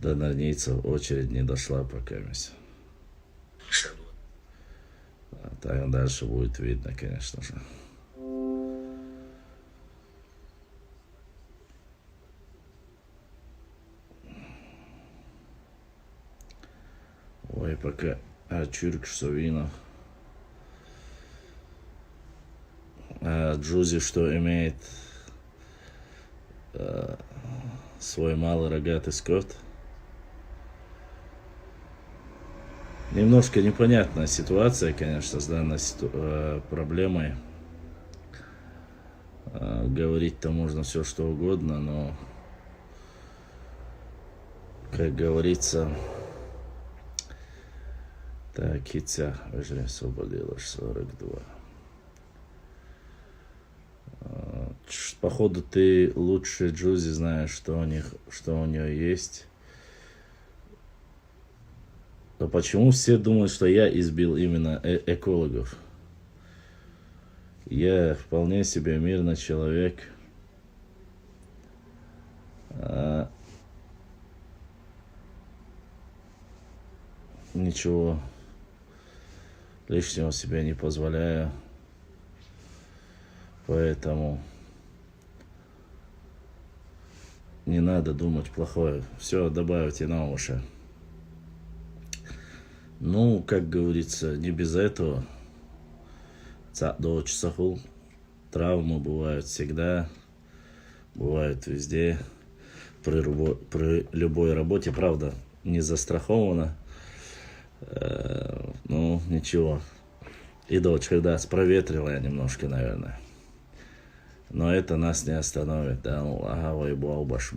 До норнийцев очередь не дошла пока. Так дальше будет видно, конечно же. Ой, пока Чурк Совинов. Джузи, что имеет свой малый рогатый скот. Немножко непонятная ситуация, конечно, с данной проблемой. Говорить-то можно все что угодно, но, как говорится, так, Китя уже освободилась 42. Походу, ты лучше Джузи знаешь, что у нее есть. А почему все думают, что я избил именно экологов? Я вполне себе мирный человек. Ничего лишнего себе не позволяю. Поэтому не надо думать плохое. Все добавьте на уши. Ну, как говорится, не без этого. Травмы бывают всегда, бывают везде. При любой работе, правда, не застраховано. Ну, ничего. И дочь, когда проветрила я немножко, наверное. Но это нас не остановит. Да, ну, ага, ой, болбаш,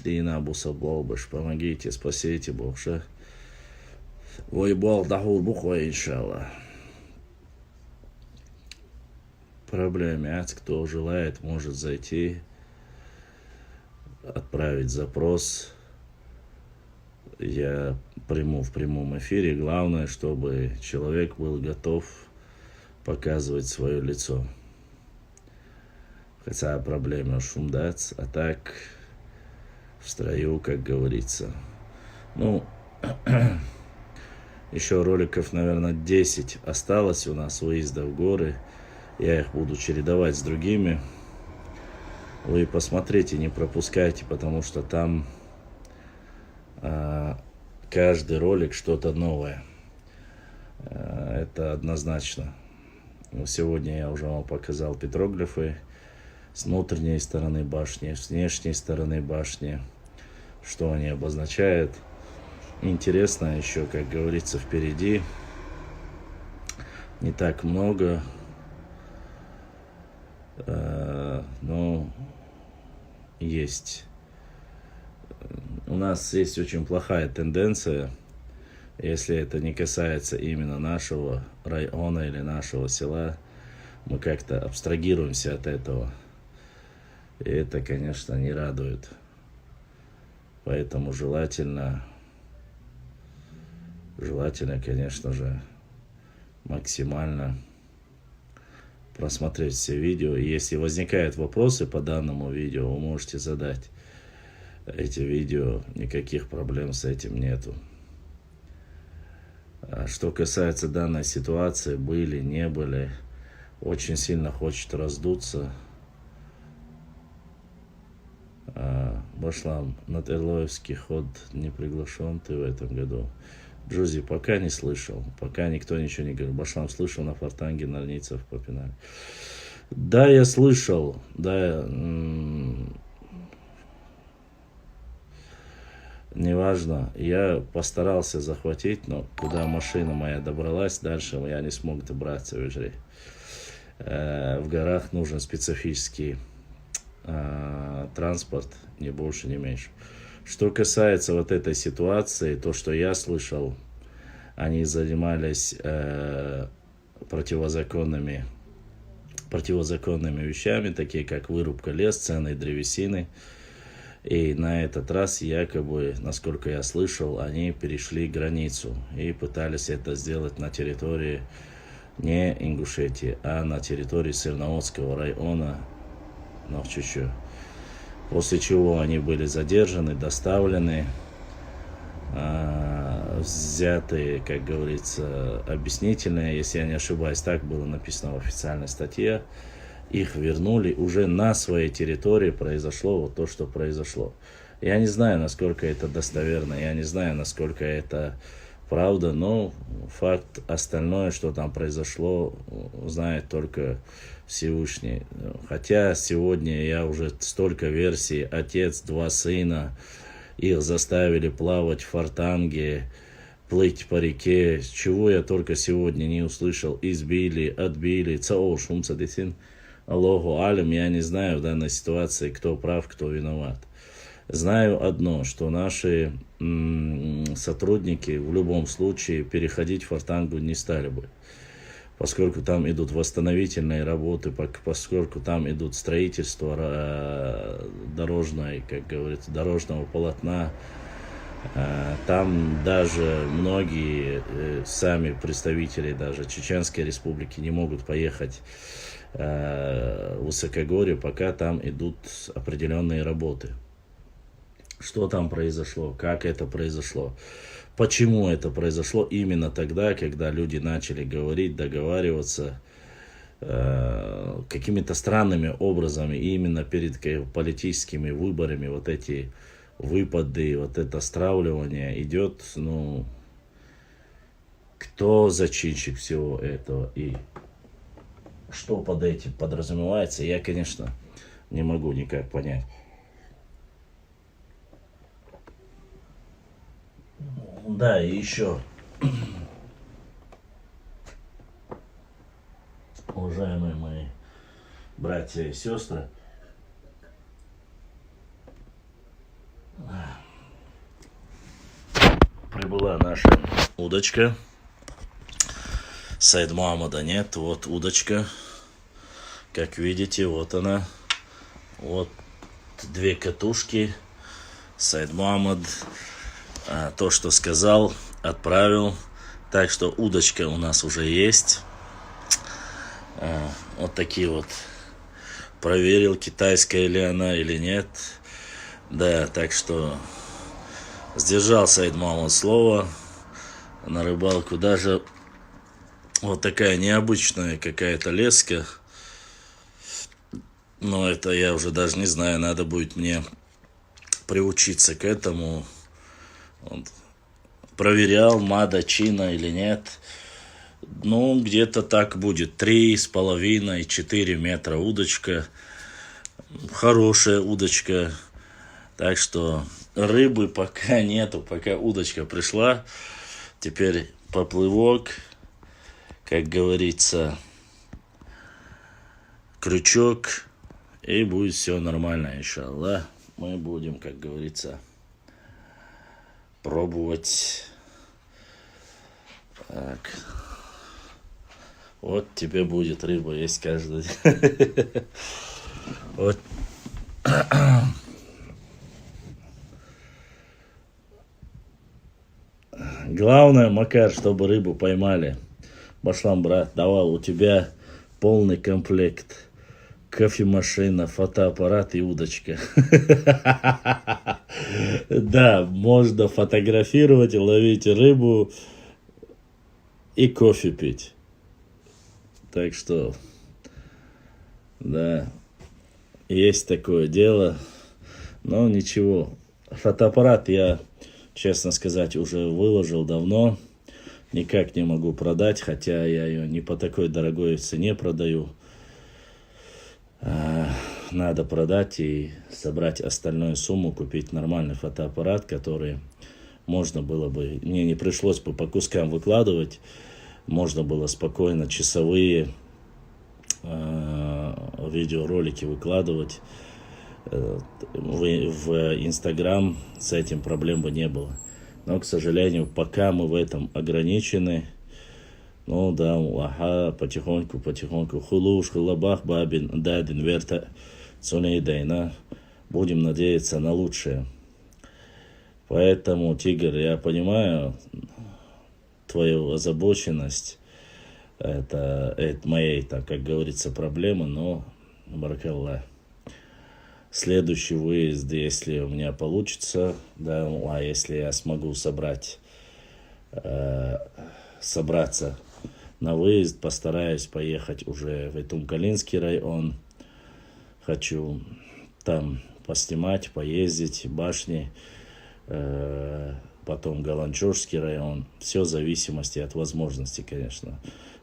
дина, буса, болбаш, помогите, спасите, Боже. Ой, бол, дахур, бухой, иншаллах. Проблемы, кто желает, может зайти, отправить запрос. Я приму в прямом эфире. Главное, чтобы человек был готов показывать свое лицо. Хотя проблема шумдать, а так в строю, как говорится. Ну, еще роликов, наверное, 10 осталось у нас выезда в горы. Я их буду чередовать с другими. Вы посмотрите, не пропускайте, потому что там каждый ролик что-то новое. Это однозначно. Сегодня я уже вам показал петроглифы с внутренней стороны башни, с внешней стороны башни, что они обозначают. Интересно еще, как говорится, впереди. Не так много, но есть. У нас есть очень плохая тенденция, если это не касается именно нашего района или нашего села, мы как-то абстрагируемся от этого. И это, конечно, не радует. Поэтому желательно, конечно же, максимально просмотреть все видео. И если возникают вопросы по данному видео, вы можете задать. Эти видео, никаких проблем с этим нету. Что касается данной ситуации, были, не были, очень сильно хочет раздуться. Башлам, на Терлоевский ход не приглашен ты в этом году. Джузи, пока не слышал, пока никто ничего не говорит. Башлам слышал на фортанге норнийцев попинали. Да, я слышал, да, неважно, я постарался захватить, но куда машина моя добралась, дальше я не смог добраться уже. В горах нужен специфический транспорт, ни больше, ни меньше. Что касается вот этой ситуации, то, что я слышал, они занимались противозаконными вещами, такие как вырубка лес, ценной древесины. И на этот раз якобы, насколько я слышал, они перешли границу и пытались это сделать на территории не Ингушетии, а на территории Сырноотского района, Новчучу. После чего они были задержаны, доставлены взятые, как говорится, объяснительные, если я не ошибаюсь, так было написано в официальной статье, их вернули, уже на своей территории произошло вот то, что произошло. Я не знаю, насколько это достоверно, я не знаю, насколько это правда, но факт остальное, что там произошло, знает только Всевышний. Хотя сегодня я уже столько версий, отец, два сына, их заставили плавать в фортанге, плыть по реке, чего я только сегодня не услышал, избили, отбили, цао шум цадисин, Аллаху алям, я не знаю в данной ситуации, кто прав, кто виноват. Знаю одно, что наши сотрудники в любом случае переходить в фортангу не стали бы, поскольку там идут восстановительные работы, поскольку там идут строительство дорожной, как говорится, дорожного полотна. Там даже многие сами представители даже Чеченской Республики не могут поехать в высокогорье, пока там идут определенные работы. Что там произошло, как это произошло, почему это произошло именно тогда, когда люди начали говорить, договариваться какими-то странными образами, и именно перед политическими выборами вот эти выпады, вот это стравливание идет, ну, кто зачинщик всего этого и что под этим подразумевается, я, конечно, не могу никак понять. Да, и еще, уважаемые мои братья и сестры, прибыла наша удочка. Сайд Мухаммада нет, вот удочка, как видите, вот она, вот две катушки, Сайд Мухаммад. То, что сказал, отправил. Так что удочка у нас уже есть. Вот такие вот. Проверил, китайская ли она или нет. Да, так что сдержал Сайд Мухаммад слово. На рыбалку даже вот такая необычная какая-то леска. Но это я уже даже не знаю, надо будет мне приучиться к этому. Вот. Проверял, мада, чина или нет. Ну, где-то так будет. 3,5-4 метра удочка. Хорошая удочка. Так что рыбы пока нету, пока удочка пришла. Теперь поплывок, как говорится, крючок. И будет все нормально, иншаллах. Мы будем, как говорится, пробовать. Так. Вот тебе будет рыба есть каждый день. Вот. Главное, Макар, чтобы рыбу поймали. Башлам, брат, давал, у тебя полный комплект. Кофемашина, фотоаппарат и удочка. Да, можно фотографировать, ловить рыбу и кофе пить. Так что, да, есть такое дело. Но ничего. Фотоаппарат я, честно сказать, уже выложил давно. Никак не могу продать, хотя я ее не по такой дорогой цене продаю. Надо продать и собрать остальную сумму, купить нормальный фотоаппарат, который можно было бы, мне не пришлось бы по кускам выкладывать, можно было спокойно часовые видеоролики выкладывать в Инстаграм, с этим проблем бы не было. Но, к сожалению, пока мы в этом ограничены. Ну да, ага, потихоньку. Хулуш, хулабах, бабин, дадин, верта, цунейдайна. Будем надеяться на лучшее. Поэтому, Тигр, я понимаю твою озабоченность. Это моей, так как говорится, проблемы, но, баракаллах, Следующий выезд, если у меня получится, да, а если я смогу собраться на выезд, постараюсь поехать уже в Итумкалинский район. Хочу там поснимать, поездить, башни, потом Галанчожский район. Все в зависимости от возможностей, конечно.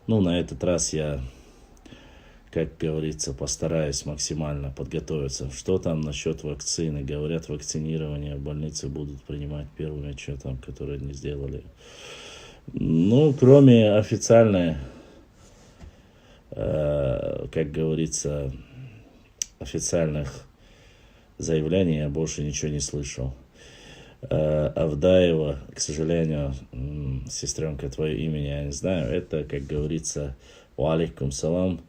Ну, на этот раз я, как говорится, постараюсь максимально подготовиться. Что там насчет вакцины? Говорят, вакцинирование в больнице будут принимать первыми, что там, которые не сделали. Ну, кроме официальной, как говорится, официальных заявлений я больше ничего не слышал. Авдаева, к сожалению, сестренка, твое имя я не знаю. Это, как говорится, валейкум салам.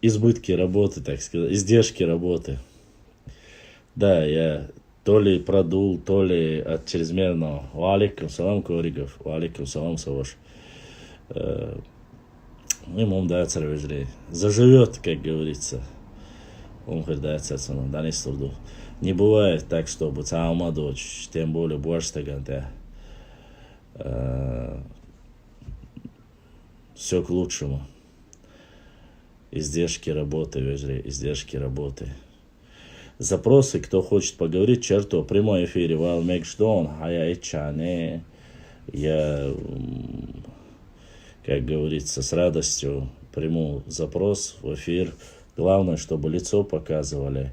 Избытки работы, так сказать, издержки работы. Да, я то ли продул, то ли от чрезмерного. Валейкум салам, Коригов. Валейкум салам, Саваш. Имам дается ревежри. Заживет, как говорится. Не бывает так, чтобы цаама дочь, тем более больше таганте. Все к лучшему. Издержки работы, вежри, издержки работы. Запросы, кто хочет поговорить, черту, прямой эфире, Валмекшдон, Хаяичане. Я, как говорится, с радостью приму запрос в эфир. Главное, чтобы лицо показывали.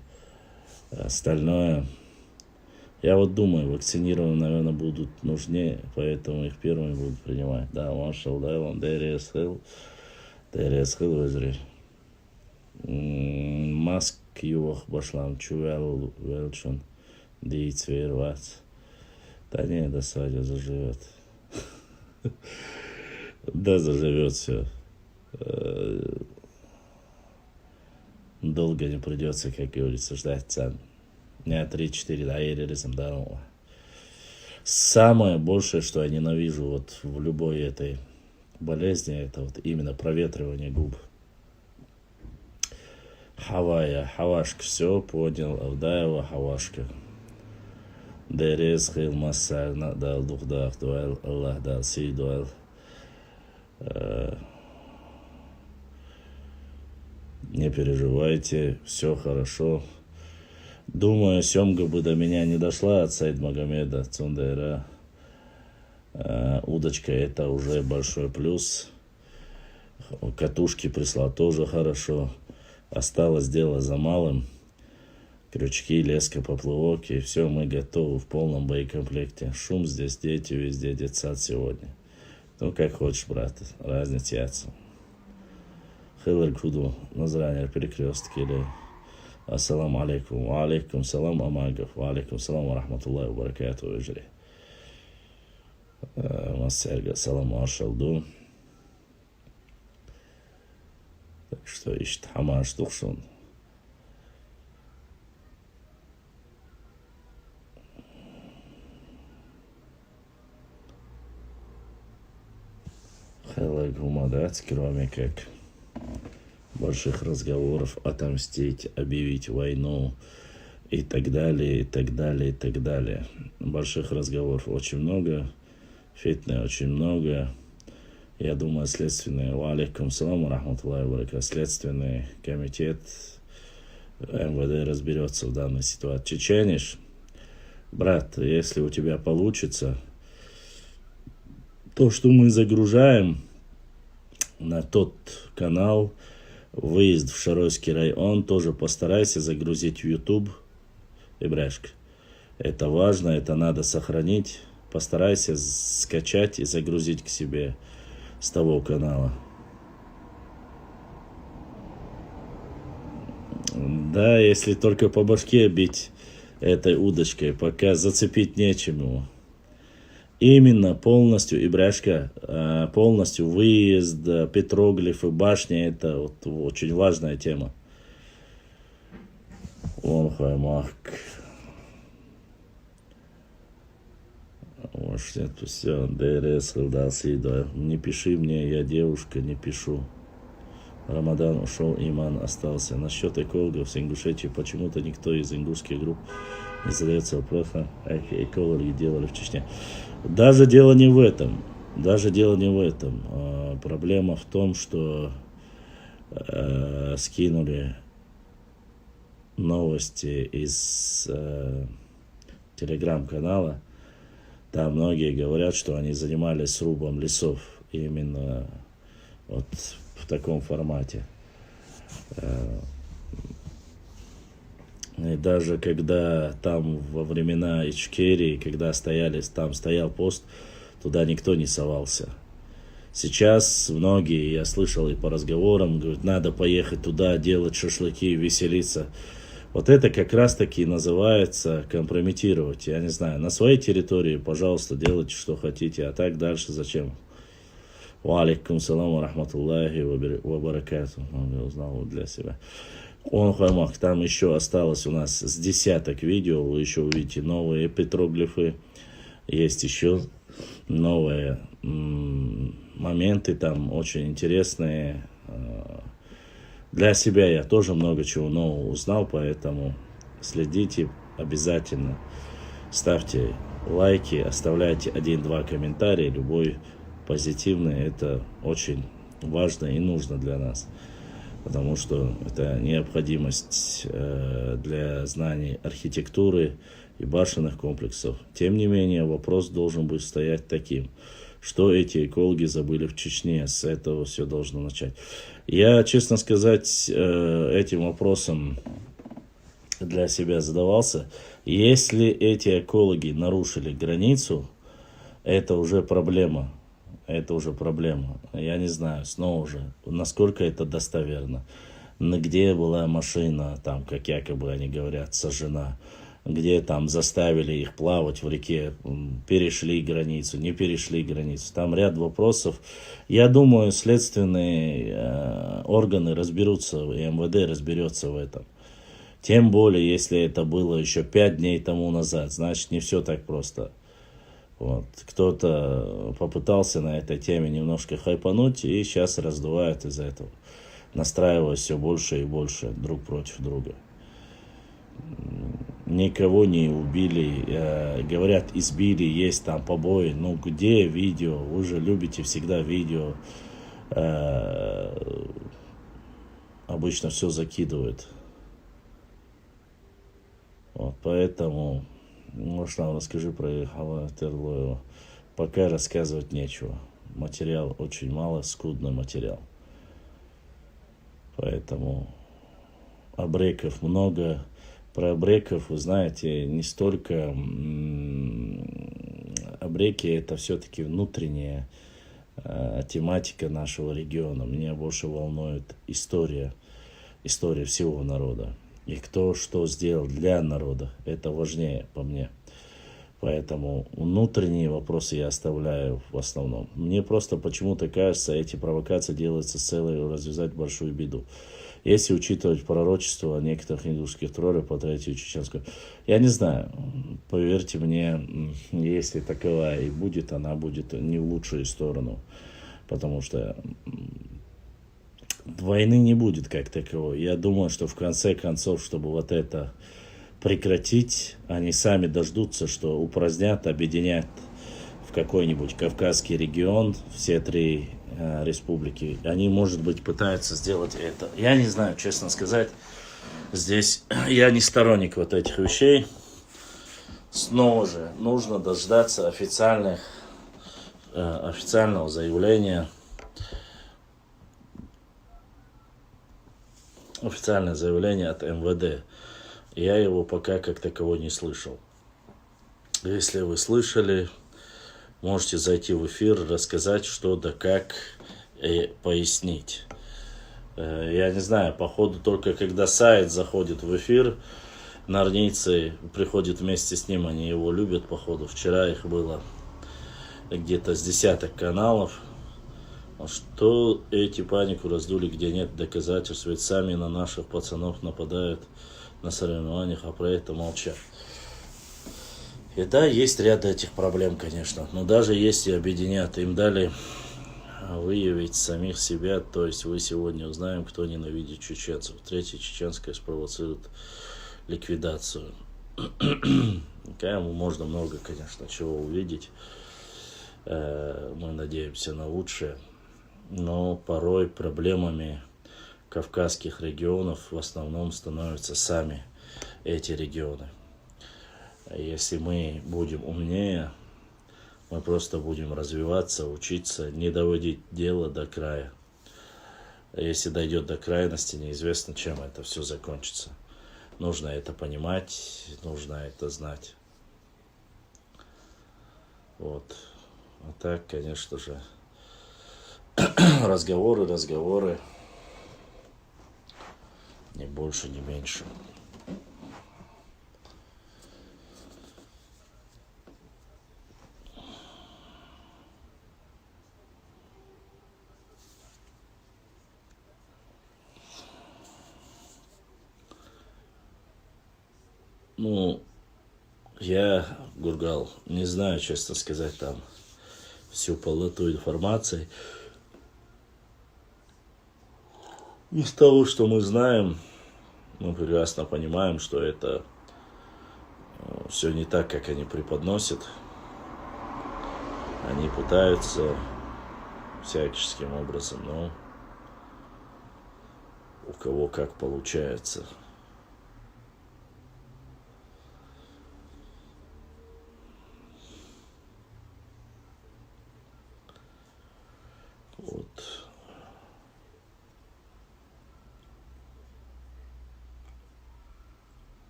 Остальное, я вот думаю, вакцинированные, наверное, будут нужнее, поэтому их первыми будут принимать. Да, маршал, да, он ДРСХЛ, везри. Маск ювах башлам, чувел, велчон, дийцвервац. Да не, да, Садя заживет. Да, заживет все. Долго не придется, как говорится, ждать цен. Дня 3-4, да, ереризм, да. Самое большее, что я ненавижу вот в любой этой болезни, это вот именно проветривание губ. Хавашка, все, понял, Авдаева, Хавашка. Дерез, хил, массар, дал, духдах, дуэл, Аллах дал, си, дуэл. Не переживайте, все хорошо. Думаю, семга бы до меня не дошла от Сайд Магомеда Цундера. Удочка это уже большой плюс. Катушки прислал тоже хорошо. Осталось дело за малым. Крючки, леска, поплавок, и все, мы готовы в полном боекомплекте. Шум здесь, дети везде, детсад сегодня. Ну, как хочешь, брат, разница яйца. Хилер Куду, Назранер, перекресток или Ассаламу алейкум, ва алейкум салам Амагов, ва алейкум салам ва рахматуллахи ва баракату вежри. Массерга, саламу аршалду. Так что ищет хамаш тухшун. Хилер Гумадат, кроме как больших разговоров отомстить, объявить войну и так далее, и так далее, и так далее. Больших разговоров очень много, фитны очень много. Я думаю, следственный, ва алейкум салам, рахматуллахи ва баракатух, следственный комитет МВД разберется в данной ситуации. Чечениш, брат, если у тебя получится, то, что мы загружаем на тот канал, выезд в Шаройский район, тоже постарайся загрузить в YouTube. Ибрашка. Это важно, это надо сохранить. Постарайся скачать и загрузить к себе с того канала. Да, если только по башке бить этой удочкой, пока зацепить нечем его. Именно полностью, Ибрашка, полностью выезд, петроглифы, башни, это вот очень важная тема. Он хаймак. Может, это все, ДРС, не пиши мне, я девушка, не пишу. Рамадан ушел, иман остался. Насчет экологов с Ингушетии почему-то никто из ингушских групп не задается вопросом, а экологи делали в Чечне. Даже дело не в этом. Проблема в том, что скинули новости из телеграм-канала. Там многие говорят, что они занимались срубом лесов именно вот в таком формате. И даже когда там во времена Ичкерии, когда там стоял пост, туда никто не совался. Сейчас многие, я слышал и по разговорам, говорят, надо поехать туда, делать шашлыки, веселиться. Вот это как раз таки называется компрометировать. Я не знаю, на своей территории, пожалуйста, делайте, что хотите, а так дальше зачем? Ва алейкум салам ва рахматуллахи ва баракату. Я узнал для себя. Там еще осталось у нас с десяток видео, вы еще увидите новые петроглифы, есть еще новые моменты там очень интересные. Для себя я тоже много чего нового узнал, поэтому следите обязательно, ставьте лайки, оставляйте 1-2 комментария, любой позитивный, это очень важно и нужно для нас, потому что это необходимость для знаний архитектуры и башенных комплексов. Тем не менее, вопрос должен быть стоять таким, что эти экологи забыли в Чечне, с этого все должно начать. Я, честно сказать, этим вопросом для себя задавался. Если эти экологи нарушили границу, это уже проблема. Я не знаю, снова же, насколько это достоверно. Где была машина, там, как якобы они говорят, сожжена. Где там заставили их плавать в реке, перешли границу, не перешли границу. Там ряд вопросов. Я думаю, следственные органы разберутся, и МВД разберется в этом. Тем более, если это было еще 5 дней тому назад, значит, не все так просто. Вот. Кто-то попытался на этой теме немножко хайпануть, и сейчас раздувает из-за этого, настраивая все больше и больше друг против друга. Никого не убили, говорят, избили, есть там побои. Ну, где видео? Вы же любите всегда видео. Обычно все закидывают. Вот, поэтому, может, нам расскажи про Хавана Терлоева. Пока рассказывать нечего. Материал очень мало, скудный материал. Поэтому абреков много. Про абреков, вы знаете, не столько абреки, это все-таки внутренняя тематика нашего региона. Меня больше волнует история всего народа. И кто что сделал для народа, это важнее по мне. Поэтому внутренние вопросы я оставляю в основном. Мне просто почему-то кажется, эти провокации делаются с целью развязать большую беду. Если учитывать пророчество некоторых индусских троллей по третью чеченскую, я не знаю, поверьте мне, если таковая и будет, она будет не в лучшую сторону, потому что войны не будет как таковой. Я думаю, что в конце концов, чтобы вот это прекратить, они сами дождутся, что упразднят, объединят в какой-нибудь Кавказский регион все 3 республики. Они, может быть, пытаются сделать это. Я не знаю, честно сказать. Здесь я не сторонник вот этих вещей. Снова же нужно дождаться официального заявления. Официальное заявление от МВД. Я его пока как такового не слышал. Если вы слышали, можете зайти в эфир, рассказать что да как и пояснить. Я не знаю, походу только когда сайт заходит в эфир, нарнийцы приходят вместе с ним, они его любят, походу. Вчера их было где-то с десяток каналов. Что эти панику раздули, где нет доказательств, ведь сами на наших пацанов нападают на соревнованиях, а про это молчат. И да, есть ряд этих проблем, конечно, но даже если объединят, им дали выявить самих себя, то есть вы сегодня узнаем, кто ненавидит чеченцев. Третья чеченская спровоцирует ликвидацию. Можно много, конечно, чего увидеть. Мы надеемся на лучшее. Но порой проблемами кавказских регионов в основном становятся сами эти регионы. Если мы будем умнее, мы просто будем развиваться, учиться, не доводить дело до края. Если дойдет до крайности, неизвестно, чем это все закончится. Нужно это понимать, нужно это знать. Вот. А так, конечно же, разговоры, ни больше, ни меньше. Ну, я, Гургал, не знаю, честно сказать, там всю полноту информации. Из того, что мы знаем, мы прекрасно понимаем, что это все не так, как они преподносят. Они пытаются всяческим образом, но у кого как получается. Вот.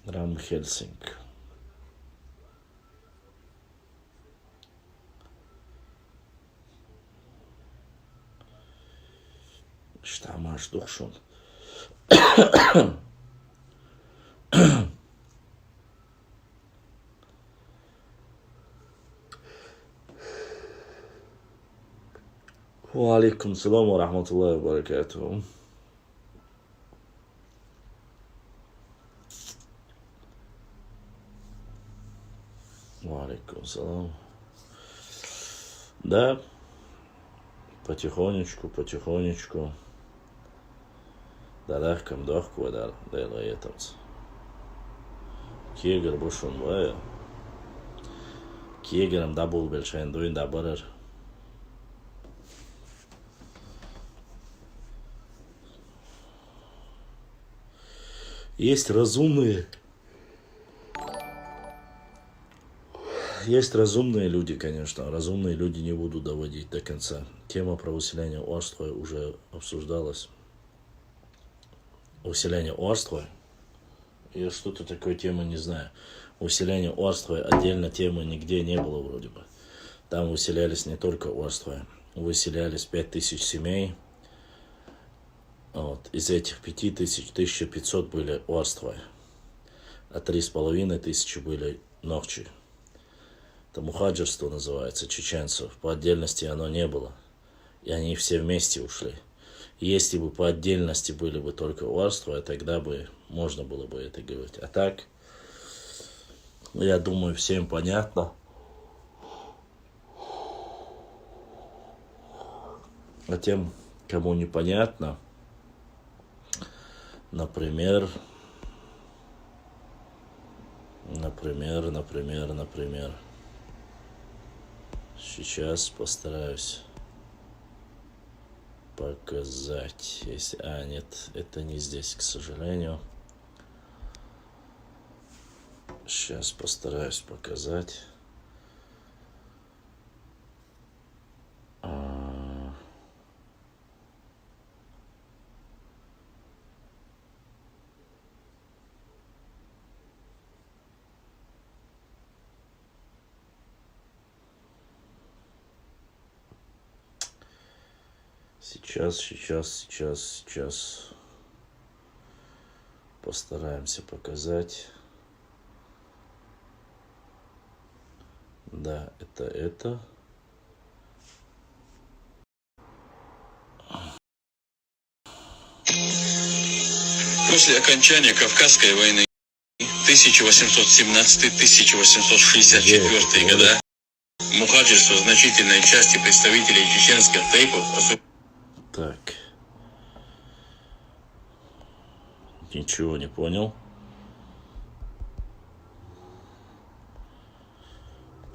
Рам Хельсинг. Штамаш Духшун. Ва алейкум салам ва рахматуллахи ва баракатуху. Ва алейкум салам. Да, потихонечку. Дарахкам дохку дар дейлаетамц. Кегер бушун вая. Кегерам дабул белшайн дуин дабарар. Есть разумные люди, конечно. Разумные люди не будут доводить до конца. Тема про усиление орства уже обсуждалась. Усиление орства? Я что-то такой темы не знаю. Усиление орства отдельно темы нигде не было вроде бы. Там выселялись не только орства. Выселялись 5000 семей. Вот. Из этих 5000, 1500 были орства. А 3500 были нохчи. Это мухаджирство называется, чеченцев. По отдельности оно не было. И они все вместе ушли. Если бы по отдельности были бы только орства, тогда бы можно было бы это говорить. А так, я думаю, всем понятно. А тем, кому непонятно, например, сейчас постараюсь показать. Если... нет, это не здесь, к сожалению. Сейчас постараюсь показать. Сейчас постараемся показать. Да, это. После окончания Кавказской войны 1817-1864 года Мухаджирство значительной части представителей чеченских тейпов, Так. Ничего не понял.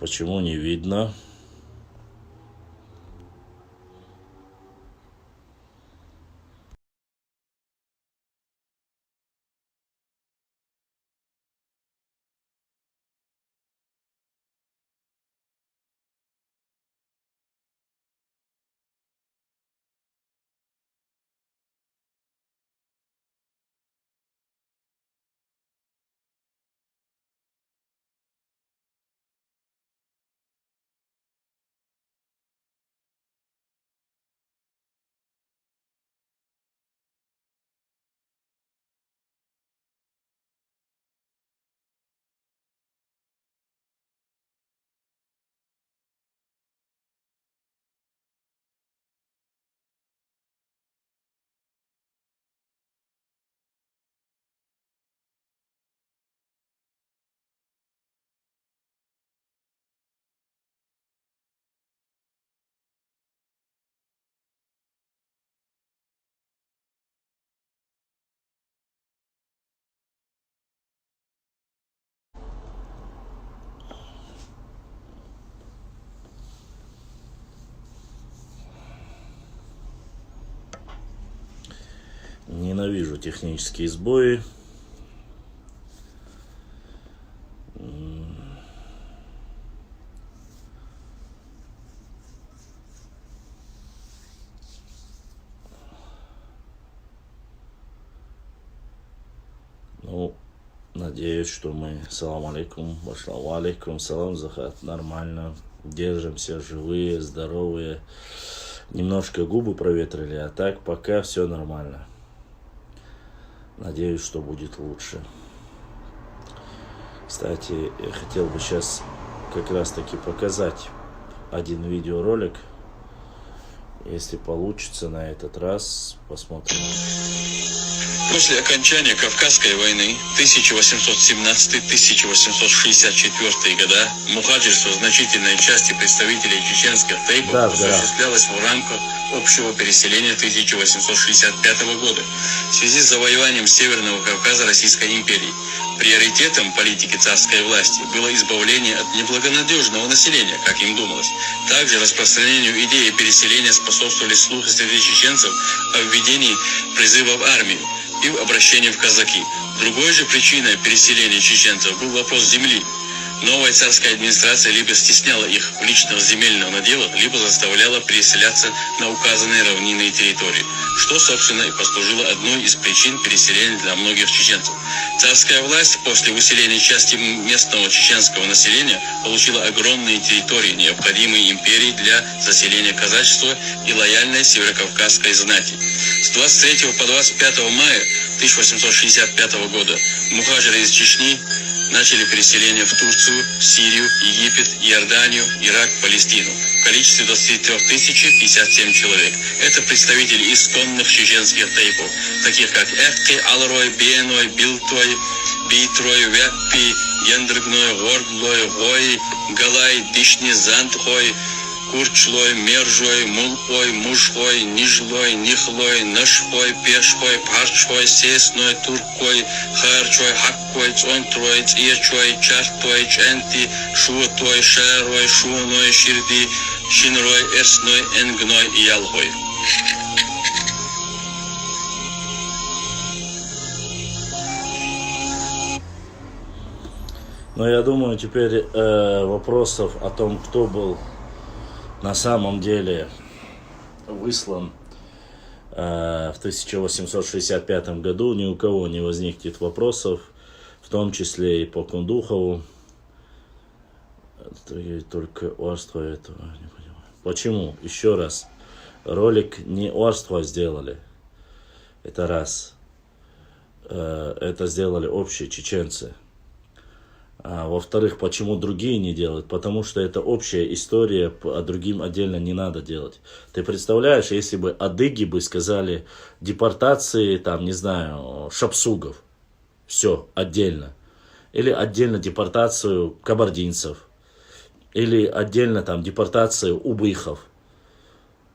Почему не видно? Ненавижу технические сбои. Ну, надеюсь, что мы, салам алейкум, башлау алейкум, салам захат, нормально, держимся, живые, здоровые. Немножко губы проветрили, а так пока все нормально. Надеюсь, что будет лучше. Кстати, я хотел бы сейчас как раз таки показать один видеоролик. Если получится на этот раз, посмотрим. После окончания Кавказской войны 1817-1864 года мухаджирство значительной части представителей чеченских тейпов осуществлялось в рамках общего переселения 1865 года в связи с завоеванием Северного Кавказа Российской империи. Приоритетом политики царской власти было избавление от неблагонадежного населения, как им думалось. Также распространению идеи переселения способствовали слухи среди чеченцев о введении призыва в армию и в обращении в казаки. Другой же причиной переселения чеченцев был вопрос земли. Новая царская администрация либо стесняла их в личных земельных наделах, либо заставляла переселяться на указанные равнинные территории, что, собственно, и послужило одной из причин переселения для многих чеченцев. Царская власть после выселения части местного чеченского населения получила огромные территории, необходимые империи для заселения казачества и лояльной северокавказской знати. С 23 по 25 мая 1865 года мухаджиры из Чечни начали переселение в Турцию, Сирию, Египет, Иорданию, Ирак, Палестину в количестве 23 057 человек. Это представители исконных чеченских тейпов, таких как Экки, Алрой, Беной, Билтой, Битрой, Веппи, Гендргной, Гордлой, Гой, Галай, Дишни, Зантхой, Курчлой, Мержой, Мулхой, Мушхой, Нижлой, Нихлой, Нашхой, Пешхой, Парчхой, Сесной, Туркой, Харчой, Хаккой, Цонтрой, Цирчой, Чартой, Ченти, Шутой, Шерой, Шуной, Ширди, Шинрой, Эрсной, Энгной и Ялхой. Но я думаю, теперь вопросов о том, кто был на самом деле выслан в 1865 году, ни у кого не возникнет вопросов, в том числе и по Кундухову. Только Орство этого не понимаю. Почему? Еще раз. Ролик не Орство сделали. Это раз. Это сделали общие чеченцы. А во-вторых, почему другие не делают? Потому что это общая история, а другим отдельно не надо делать. Ты представляешь, если бы адыги бы сказали депортации, там, не знаю, шапсугов, все, отдельно. Или отдельно депортацию кабардинцев. или отдельно там депортацию убыхов.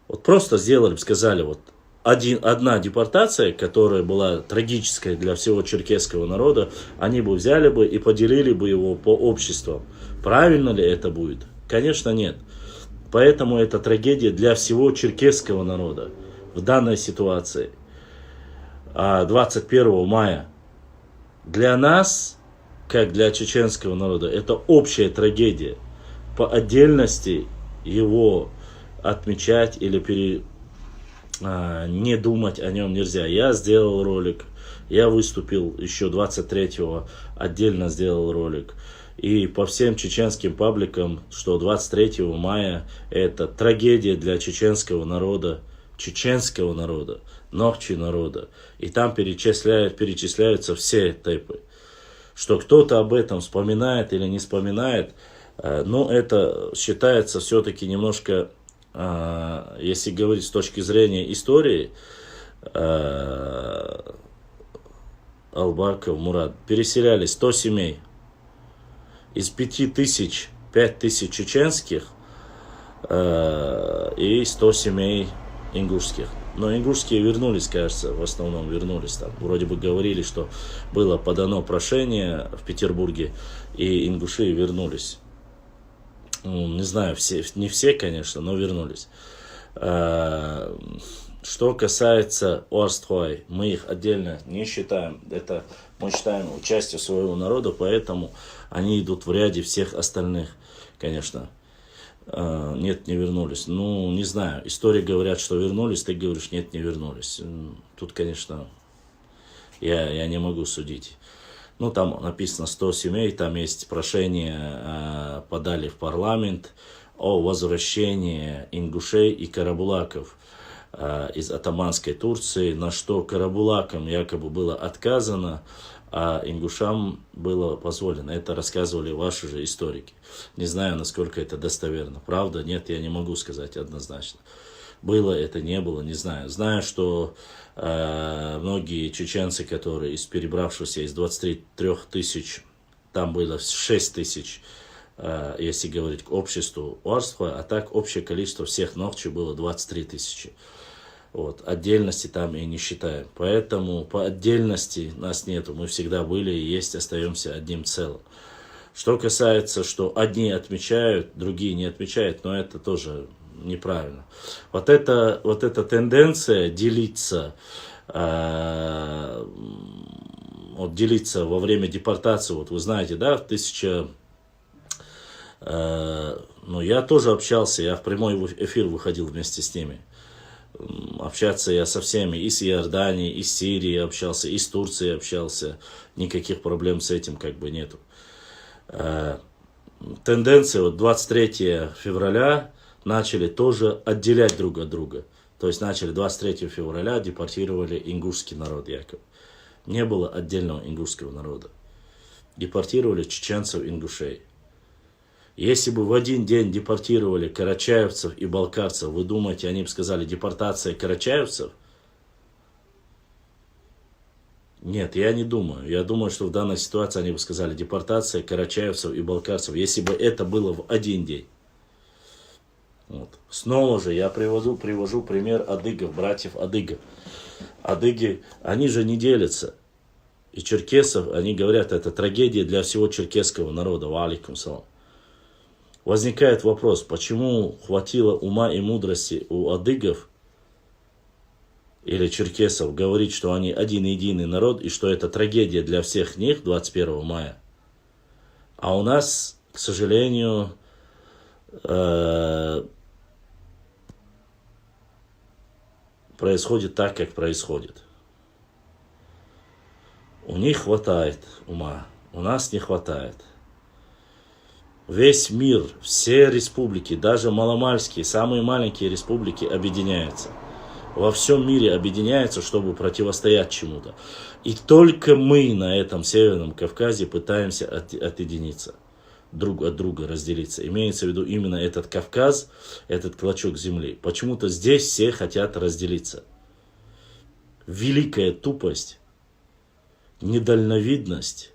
Вот просто сделали, сказали, вот одна депортация, которая была трагическая для всего черкесского народа, они бы взяли бы и поделили бы его по обществам. Правильно ли это будет? Конечно, нет. Поэтому это трагедия для всего черкесского народа в данной ситуации. 21 мая. Для нас, как для чеченского народа, это общая трагедия. По отдельности его отмечать или не думать о нем нельзя. Я сделал ролик, я выступил еще 23-го, отдельно сделал ролик. И по всем чеченским пабликам, что 23 мая это трагедия для чеченского народа, Нохчи народа. И там перечисляются все тайпы. Что кто-то об этом вспоминает или не вспоминает, но это считается все-таки немножко, если говорить с точки зрения истории, Албаков, Мурат, переселяли 100 семей. Из 5000 чеченских и 100 семей ингушских. Но ингушские вернулись, кажется, в основном вернулись там. Вроде бы говорили, что было подано прошение в Петербурге, и ингуши вернулись. Не знаю, не все, конечно, но вернулись. Что касается Орстхой, мы их отдельно не считаем. Это мы считаем частью своего народа, поэтому они идут в ряде всех остальных, конечно. Нет, не вернулись. Ну, не знаю. Истории говорят, что вернулись, ты говоришь, нет, не вернулись. Тут, конечно, я не могу судить. Ну, там написано 100 семей, там есть прошение, подали в парламент о возвращении ингушей и карабулаков из атаманской Турции, на что карабулакам якобы было отказано, а ингушам было позволено. Это рассказывали ваши же историки. Не знаю, насколько это достоверно. Правда? Нет, я не могу сказать однозначно. Было это, не было, не знаю. Знаю, что многие чеченцы, которые из перебравшихся из 23 тысяч, там было 6 тысяч, если говорить к обществу Орстхой, а так общее количество всех Нохчи было 23 тысячи. Вот, отдельности там и не считаем. Поэтому по отдельности нас нету. Мы всегда были и есть, остаемся одним целым. Что касается, что одни отмечают, другие не отмечают, но это тоже неправильно. Вот эта тенденция делиться, делиться во время депортации, вот вы знаете, да, я тоже общался, я в прямой эфир выходил вместе с ними. Общаться я со всеми, и с Иордании, и с Сирии общался, и с Турцией общался. Никаких проблем с этим как бы нету. Тенденция, вот 23 февраля начали тоже отделять друг от друга. То есть начали 23 февраля депортировали ингушский народ якобы. Не было отдельного ингушского народа. Депортировали чеченцев, ингушей. Если бы в один день депортировали карачаевцев и балкарцев, вы думаете, они бы сказали депортация карачаевцев? Нет, я не думаю. Я думаю, что в данной ситуации они бы сказали депортация карачаевцев и балкарцев, если бы это было в один день. Вот. Снова же я привожу пример адыгов, братьев адыгов. Адыги, они же не делятся. И черкесов, они говорят, это трагедия для всего черкесского народа. Ва алейкум салам. Возникает вопрос, почему хватило ума и мудрости у адыгов или черкесов говорить, что они один единый народ и что это трагедия для всех них 21 мая. А у нас, к сожалению, происходит так, как происходит. У них хватает ума, у нас не хватает. Весь мир, все республики, даже маломальские, самые маленькие республики объединяются. Во всем мире объединяются, чтобы противостоять чему-то. И только мы на этом Северном Кавказе пытаемся отъединиться, друг от друга разделиться. Имеется в виду именно этот Кавказ, этот клочок земли. Почему-то здесь все хотят разделиться. Великая тупость, недальновидность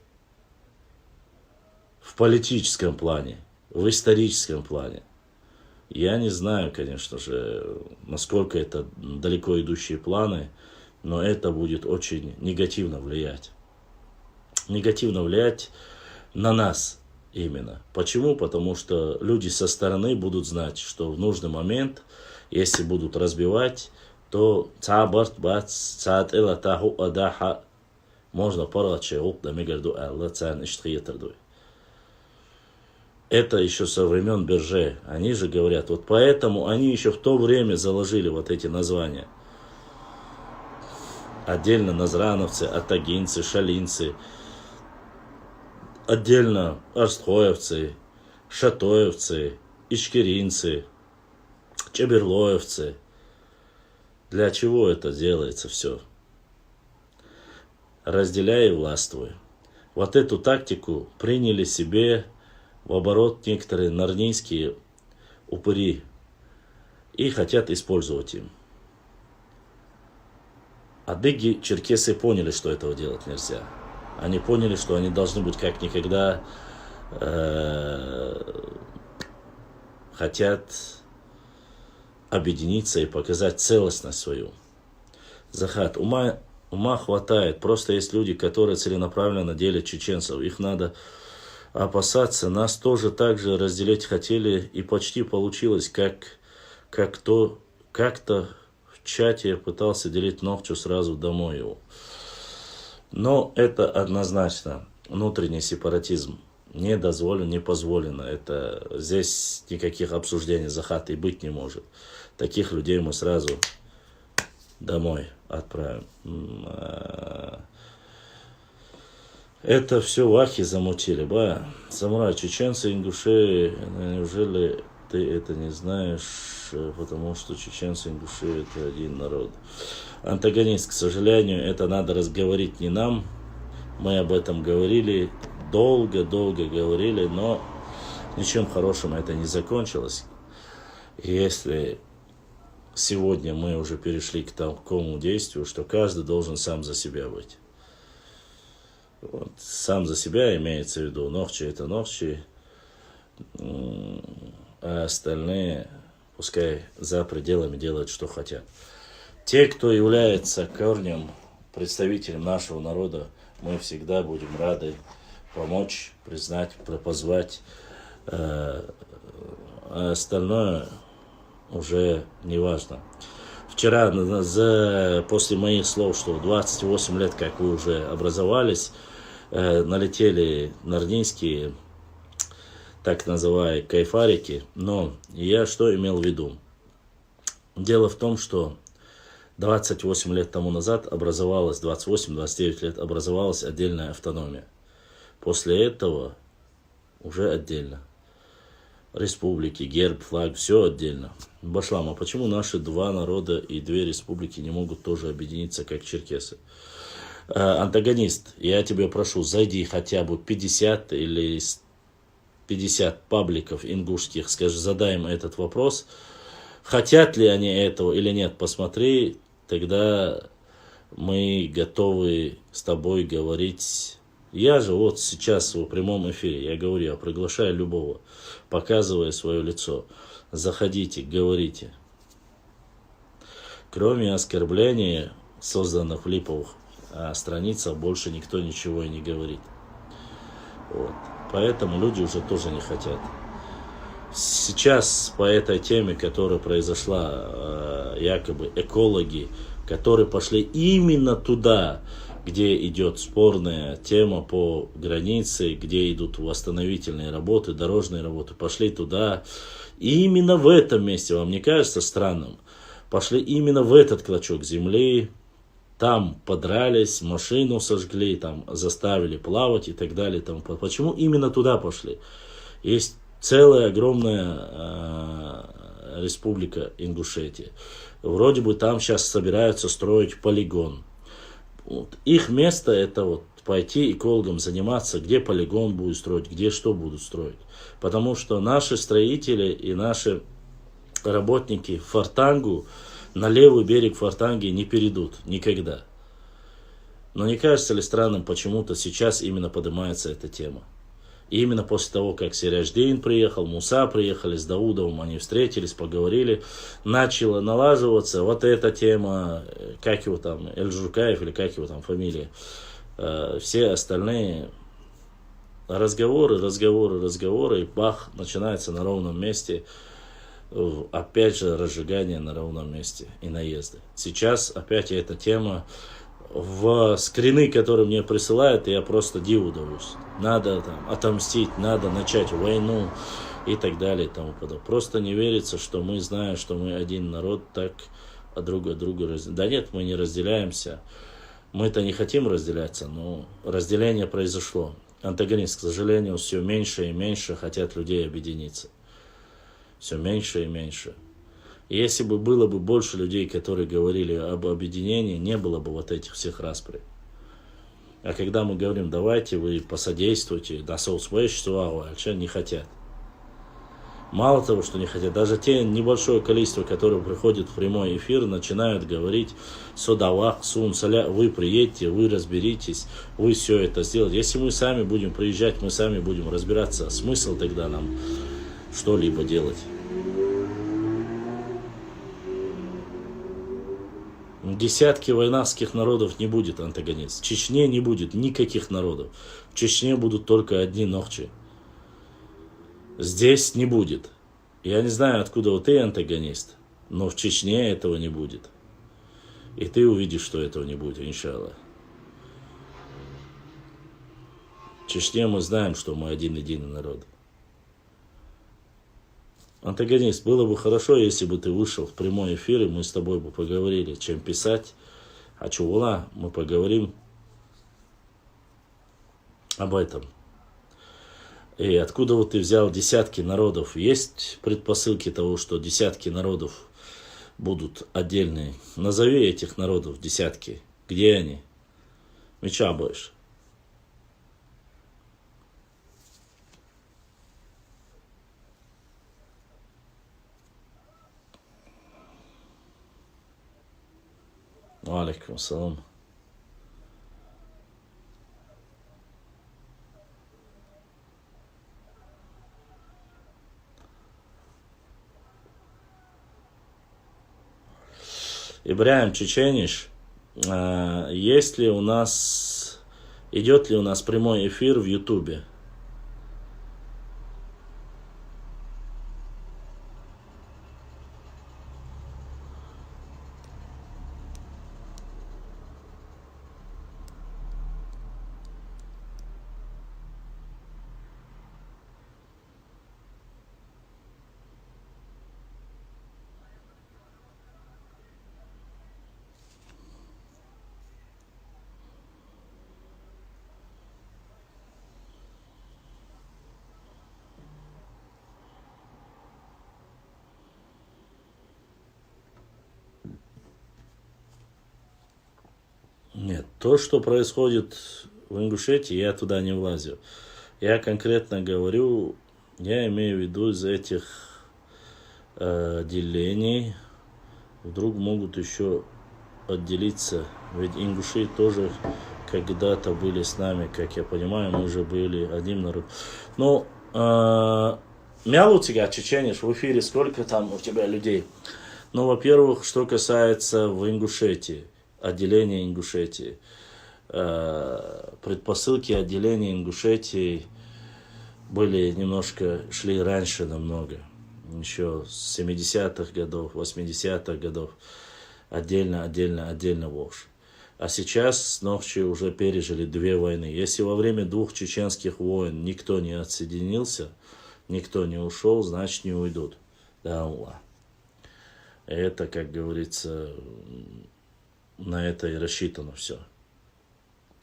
в политическом плане. в историческом плане. Я не знаю, конечно же, насколько это далеко идущие планы, но это будет очень негативно влиять. Негативно влиять на нас именно. Почему? Потому что люди со стороны будут знать, что в нужный момент, если будут разбивать, то можно порвать. Это еще со времен Берже. Они же говорят, вот поэтому они еще в то время заложили вот эти названия. Отдельно назрановцы, атагинцы, шалинцы. Отдельно арстхоевцы, шатоевцы, ичкеринцы, чеберлоевцы. Для чего это делается все? Разделяй и властвуй. Вот эту тактику приняли себе в оборот некоторые нарнийские упыри и хотят использовать им. Адыги, черкесы поняли, что этого делать нельзя. Они поняли, что они должны быть как никогда хотят объединиться и показать целостность свою. Захат, ума хватает. Просто есть люди, которые целенаправленно делят чеченцев. Их надо опасаться. Нас тоже так же разделить хотели, и почти получилось, как-то в чате пытался делить Нохчу сразу домой его. Но это однозначно внутренний сепаратизм. Не дозволено, не позволено. Это здесь никаких обсуждений Захата и быть не может. Таких людей мы сразу домой отправим. Это все вахи замутили, ба. Самурай, чеченцы, ингуши, неужели ты это не знаешь, потому что чеченцы, ингуши это один народ. Антагонист, к сожалению, это надо разговорить не нам. Мы об этом говорили, долго говорили, но ничем хорошим это не закончилось. Если сегодня мы уже перешли к такому действию, что каждый должен сам за себя быть. Вот. Сам за себя имеется в виду Нохчи это Нохчи, а остальные пускай за пределами делают, что хотят. Те, кто является корнем, представителем нашего народа, мы всегда будем рады помочь, признать, позвать. А остальное уже не важно. Вчера, после моих слов, что 28 лет, как вы уже образовались, налетели нарнийские, так называемые кайфарики. Но я что имел в виду? Дело в том, что 28 лет тому назад образовалась, 28-29 лет образовалась отдельная автономия. После этого уже отдельно. Республики, герб, флаг, все отдельно. Башлам, а почему наши два народа и две республики не могут тоже объединиться, как черкесы? Антагонист, я тебя прошу, зайди хотя бы 50 или 50 пабликов ингушских, скажи, задай им этот вопрос. Хотят ли они этого или нет, посмотри, тогда мы готовы с тобой говорить. Я же вот сейчас в прямом эфире, я говорю, я приглашаю любого, показывая свое лицо. Заходите, говорите. Кроме оскорблений, созданных в липовых страницах, больше никто ничего и не говорит. Вот. Поэтому люди уже тоже не хотят. Сейчас по этой теме, которая произошла, якобы экологи, которые пошли именно туда, где идет спорная тема по границе, где идут восстановительные работы, дорожные работы, пошли туда. И именно в этом месте, вам не кажется странным, пошли именно в этот клочок земли, там подрались, машину сожгли, там заставили плавать и так далее. Там. Почему именно туда пошли? Есть целая огромная республика Ингушетия. Вроде бы там сейчас собираются строить полигон. Вот. Их место это вот пойти экологам заниматься, где полигон будут строить, где что будут строить. Потому что наши строители и наши работники Фортангу на левый берег Фортанги не перейдут никогда. Но не кажется ли странным, почему-то сейчас именно поднимается эта тема? И именно после того, как Серяждин приехал, Муса приехали с Даудовым, они встретились, поговорили, начала налаживаться вот эта тема, как его там, Эль-Журкаев или как его там фамилия. Все остальные разговоры, и бах, начинается на ровном месте. Опять же разжигание на ровном месте и наезды. Сейчас опять эта тема в скрины, которые мне присылают, я просто диву даюсь. Надо там отомстить, надо начать войну и так далее и тому подобное. Просто не верится, что мы знаем, что мы один народ, так друг от друга разделяем. Да нет, мы не разделяемся. Мы-то не хотим разделяться, но разделение произошло. Антагонист, к сожалению, все меньше и меньше хотят людей объединиться. Все меньше и меньше. И если бы было бы больше людей, которые говорили об объединении, не было бы вот этих всех распри. А когда мы говорим, давайте вы посодействуйте, да соусвоищество, не хотят. Мало того, что не хотят, даже те небольшое количество, которое приходит в прямой эфир, начинают говорить, содавах, сун, саля, вы приедете, вы разберитесь, вы все это сделаете. Если мы сами будем приезжать, мы сами будем разбираться, смысл тогда нам что-либо делать? Десятки войнавских народов не будет, антагонист. В Чечне не будет никаких народов. В Чечне будут только одни ногчи. Здесь не будет. Я не знаю, откуда вот ты антагонист, но в Чечне этого не будет. И ты увидишь, что этого не будет, иншаллах. В Чечне мы знаем, что мы один единый народ. Антагонист, было бы хорошо, если бы ты вышел в прямой эфир, и мы с тобой бы поговорили, чем писать. А чувала, мы поговорим об этом. И откуда вот ты взял десятки народов? Есть предпосылки того, что десятки народов будут отдельные? Назови этих народов десятки. Где они? Меча больше. Алейкум салам. Ибраим Чечениш, есть ли у нас, идет ли у нас прямой эфир в Ютубе? Нет, то, что происходит в Ингушетии, я туда не влазю. Я конкретно говорю, я имею в виду из этих делений, вдруг могут еще отделиться. Ведь ингуши тоже когда-то были с нами, как я понимаю, мы же были одним народом. Ну, мял у тебя, чеченец, в эфире сколько там у тебя людей? Ну, во-первых, что касается в Ингушетии, отделения Ингушетии. Предпосылки отделения Ингушетии были немножко, шли раньше намного. Еще с 70-х годов, 80-х годов. Отдельно Волжь. А сейчас Нохчи уже пережили 2 войны. Если во время 2 чеченских войн никто не отсоединился, никто не ушел, значит не уйдут. Да, Аллах. Это, как говорится, на это и рассчитано все.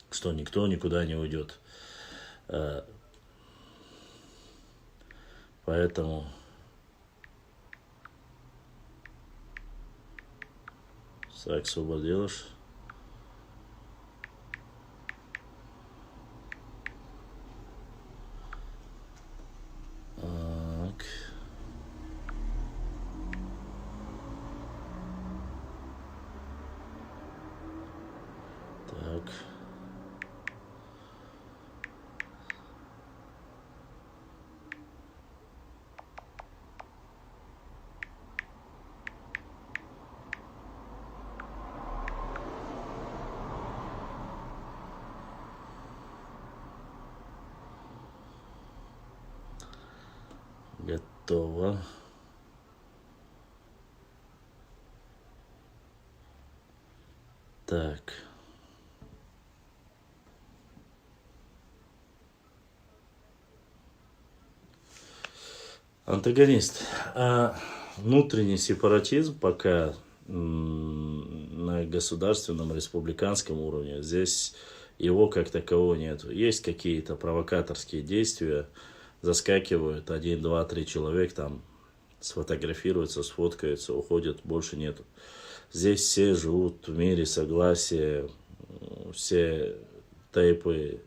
Что никто никуда не уйдет. Поэтому так освободилась. Так. Так. Готово. Так. Антагонист. Внутренний сепаратизм пока на государственном, республиканском уровне, здесь его как такового нет. Есть какие-то провокаторские действия, заскакивают 1, 2, 3 человека, там сфотографируются, сфоткаются, уходят, больше нету. Здесь все живут в мире согласия, все тейпы,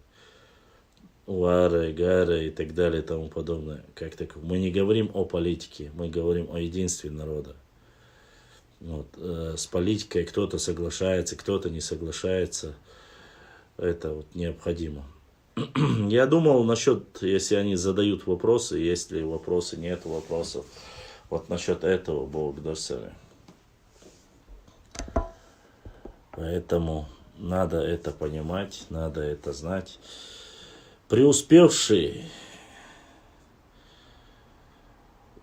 Вары, Гары и так далее и тому подобное. Как так? Мы не говорим о политике, мы говорим о единстве народа. Вот. С политикой кто-то соглашается, кто-то не соглашается. Это вот необходимо. Я думал насчет, если они задают вопросы, если вопросы, нет вопросов. Вот насчет этого Бог даст сами. Поэтому надо это понимать, надо это знать. Преуспевший.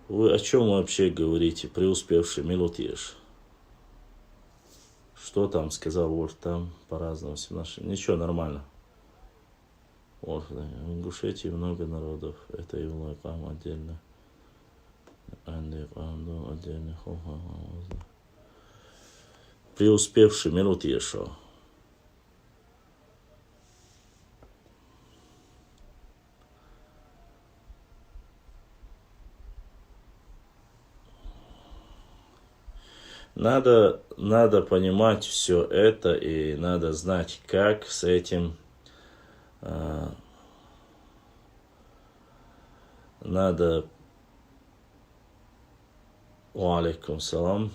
Вы о чем вообще говорите? Преуспевший, Милутьеш. Что там сказал Вольф? Там по-разному. Ничего, нормально. Вольф, да. В Ингушетии много народов. Это и Улайкам отдельно. Отдельно. Преуспевший, Милутьешо. Надо понимать все это, и надо знать, как с этим надо. Алейкум салам.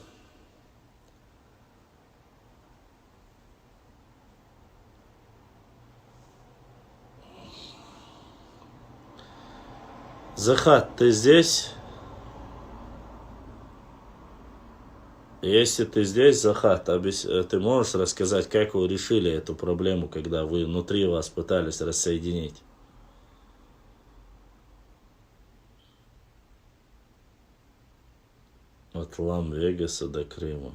Захат, ты здесь? Если ты здесь, Захат, ты можешь рассказать, как вы решили эту проблему, когда вы внутри вас пытались рассоединить? От Лас-Вегаса до Крыма.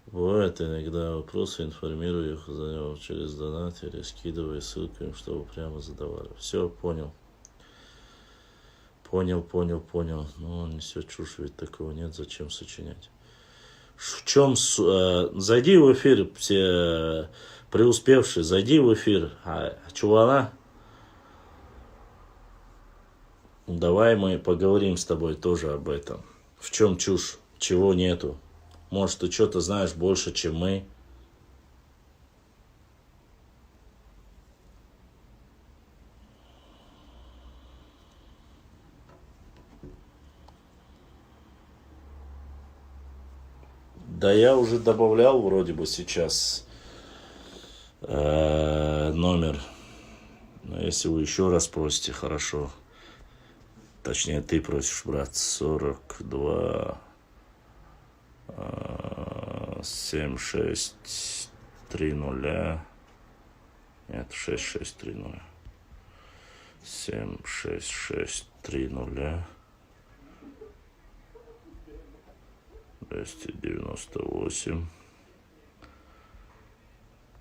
Бывает иногда вопросы, информирую их за него через донат или скидываю ссылками, чтобы прямо задавали. Все, понял. Понял. Ну, он несет чушь, ведь такого нет, зачем сочинять. В чем... зайди в эфир, все преуспевшие, зайди в эфир. Чувана, давай мы поговорим с тобой тоже об этом. В чем чушь, чего нету. Может, ты что-то знаешь больше, чем мы. Да я уже добавлял вроде бы сейчас номер. Но если вы еще раз просите, хорошо. Точнее, ты просишь, брат, 42 7630. Нет, 6630. 76630. 298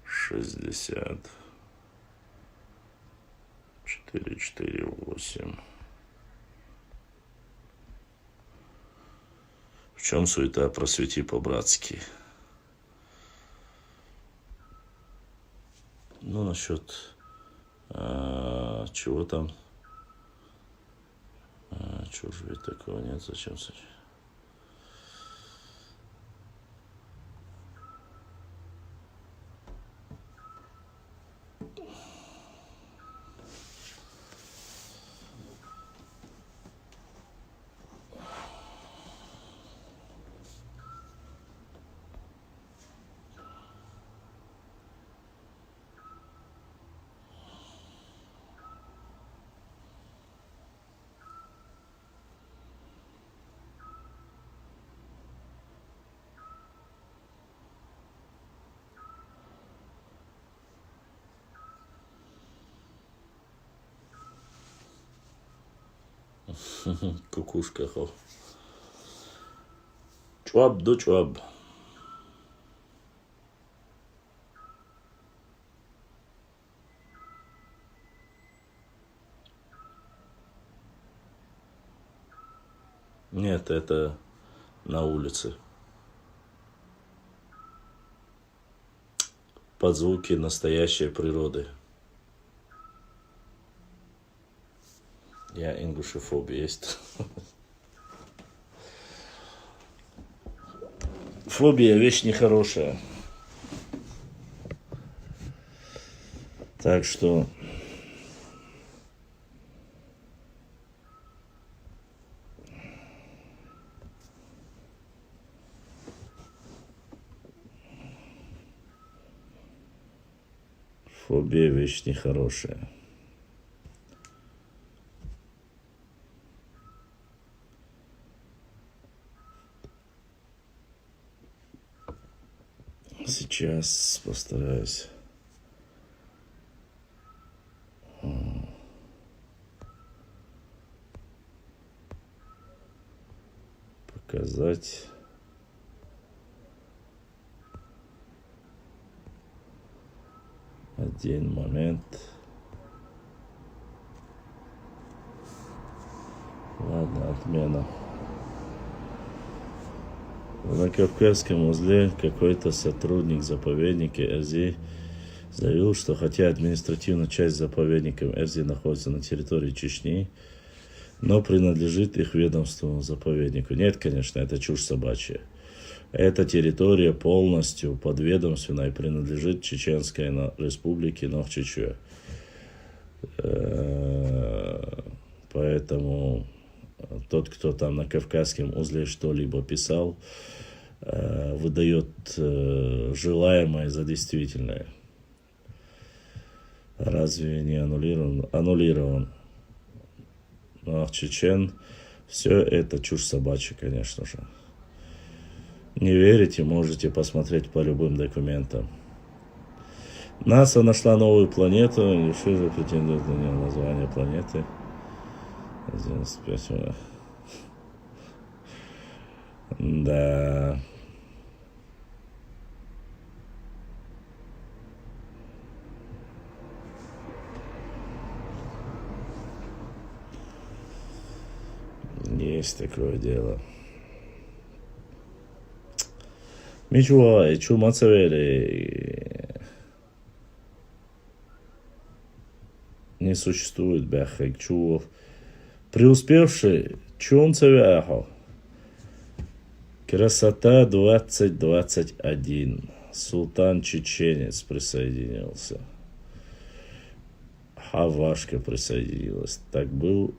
60 448. В чем суета? Просвети по-братски. Ну, насчет чего там? Чего же ведь такого нет? Зачем сочинять? Кукушка, хо. Чуаб до чуаб. Нет, это на улице. Под звуки настоящей природы. Я ингушефоб есть. Фобия вещь нехорошая. Так что фобия вещь нехорошая. Сейчас постараюсь показать один момент. Ладно, отмена. На Кавказском узле какой-то сотрудник заповедника Эрзи заявил, что хотя административная часть заповедника Эрзи находится на территории Чечни, но принадлежит их ведомству заповеднику. Нет, конечно, это чушь собачья. Эта территория полностью подведомственная и принадлежит Чеченской республике Нохчичеве. Поэтому тот, кто там на Кавказском узле что-либо писал, выдает желаемое за действительное. Разве не аннулирован? Аннулирован. Но чечен, все это чушь собачья, конечно же. Не верите, можете посмотреть по любым документам. НАСА нашла новую планету, и еще же претендует на нее название планеты. 95. Да. Есть такое дело. Мичуай, чумацавели. Не существует бяхак чув. Преуспевший чунцавяхо. Красота 2021. Султан Чеченец присоединился. Хавашка присоединилась. Так был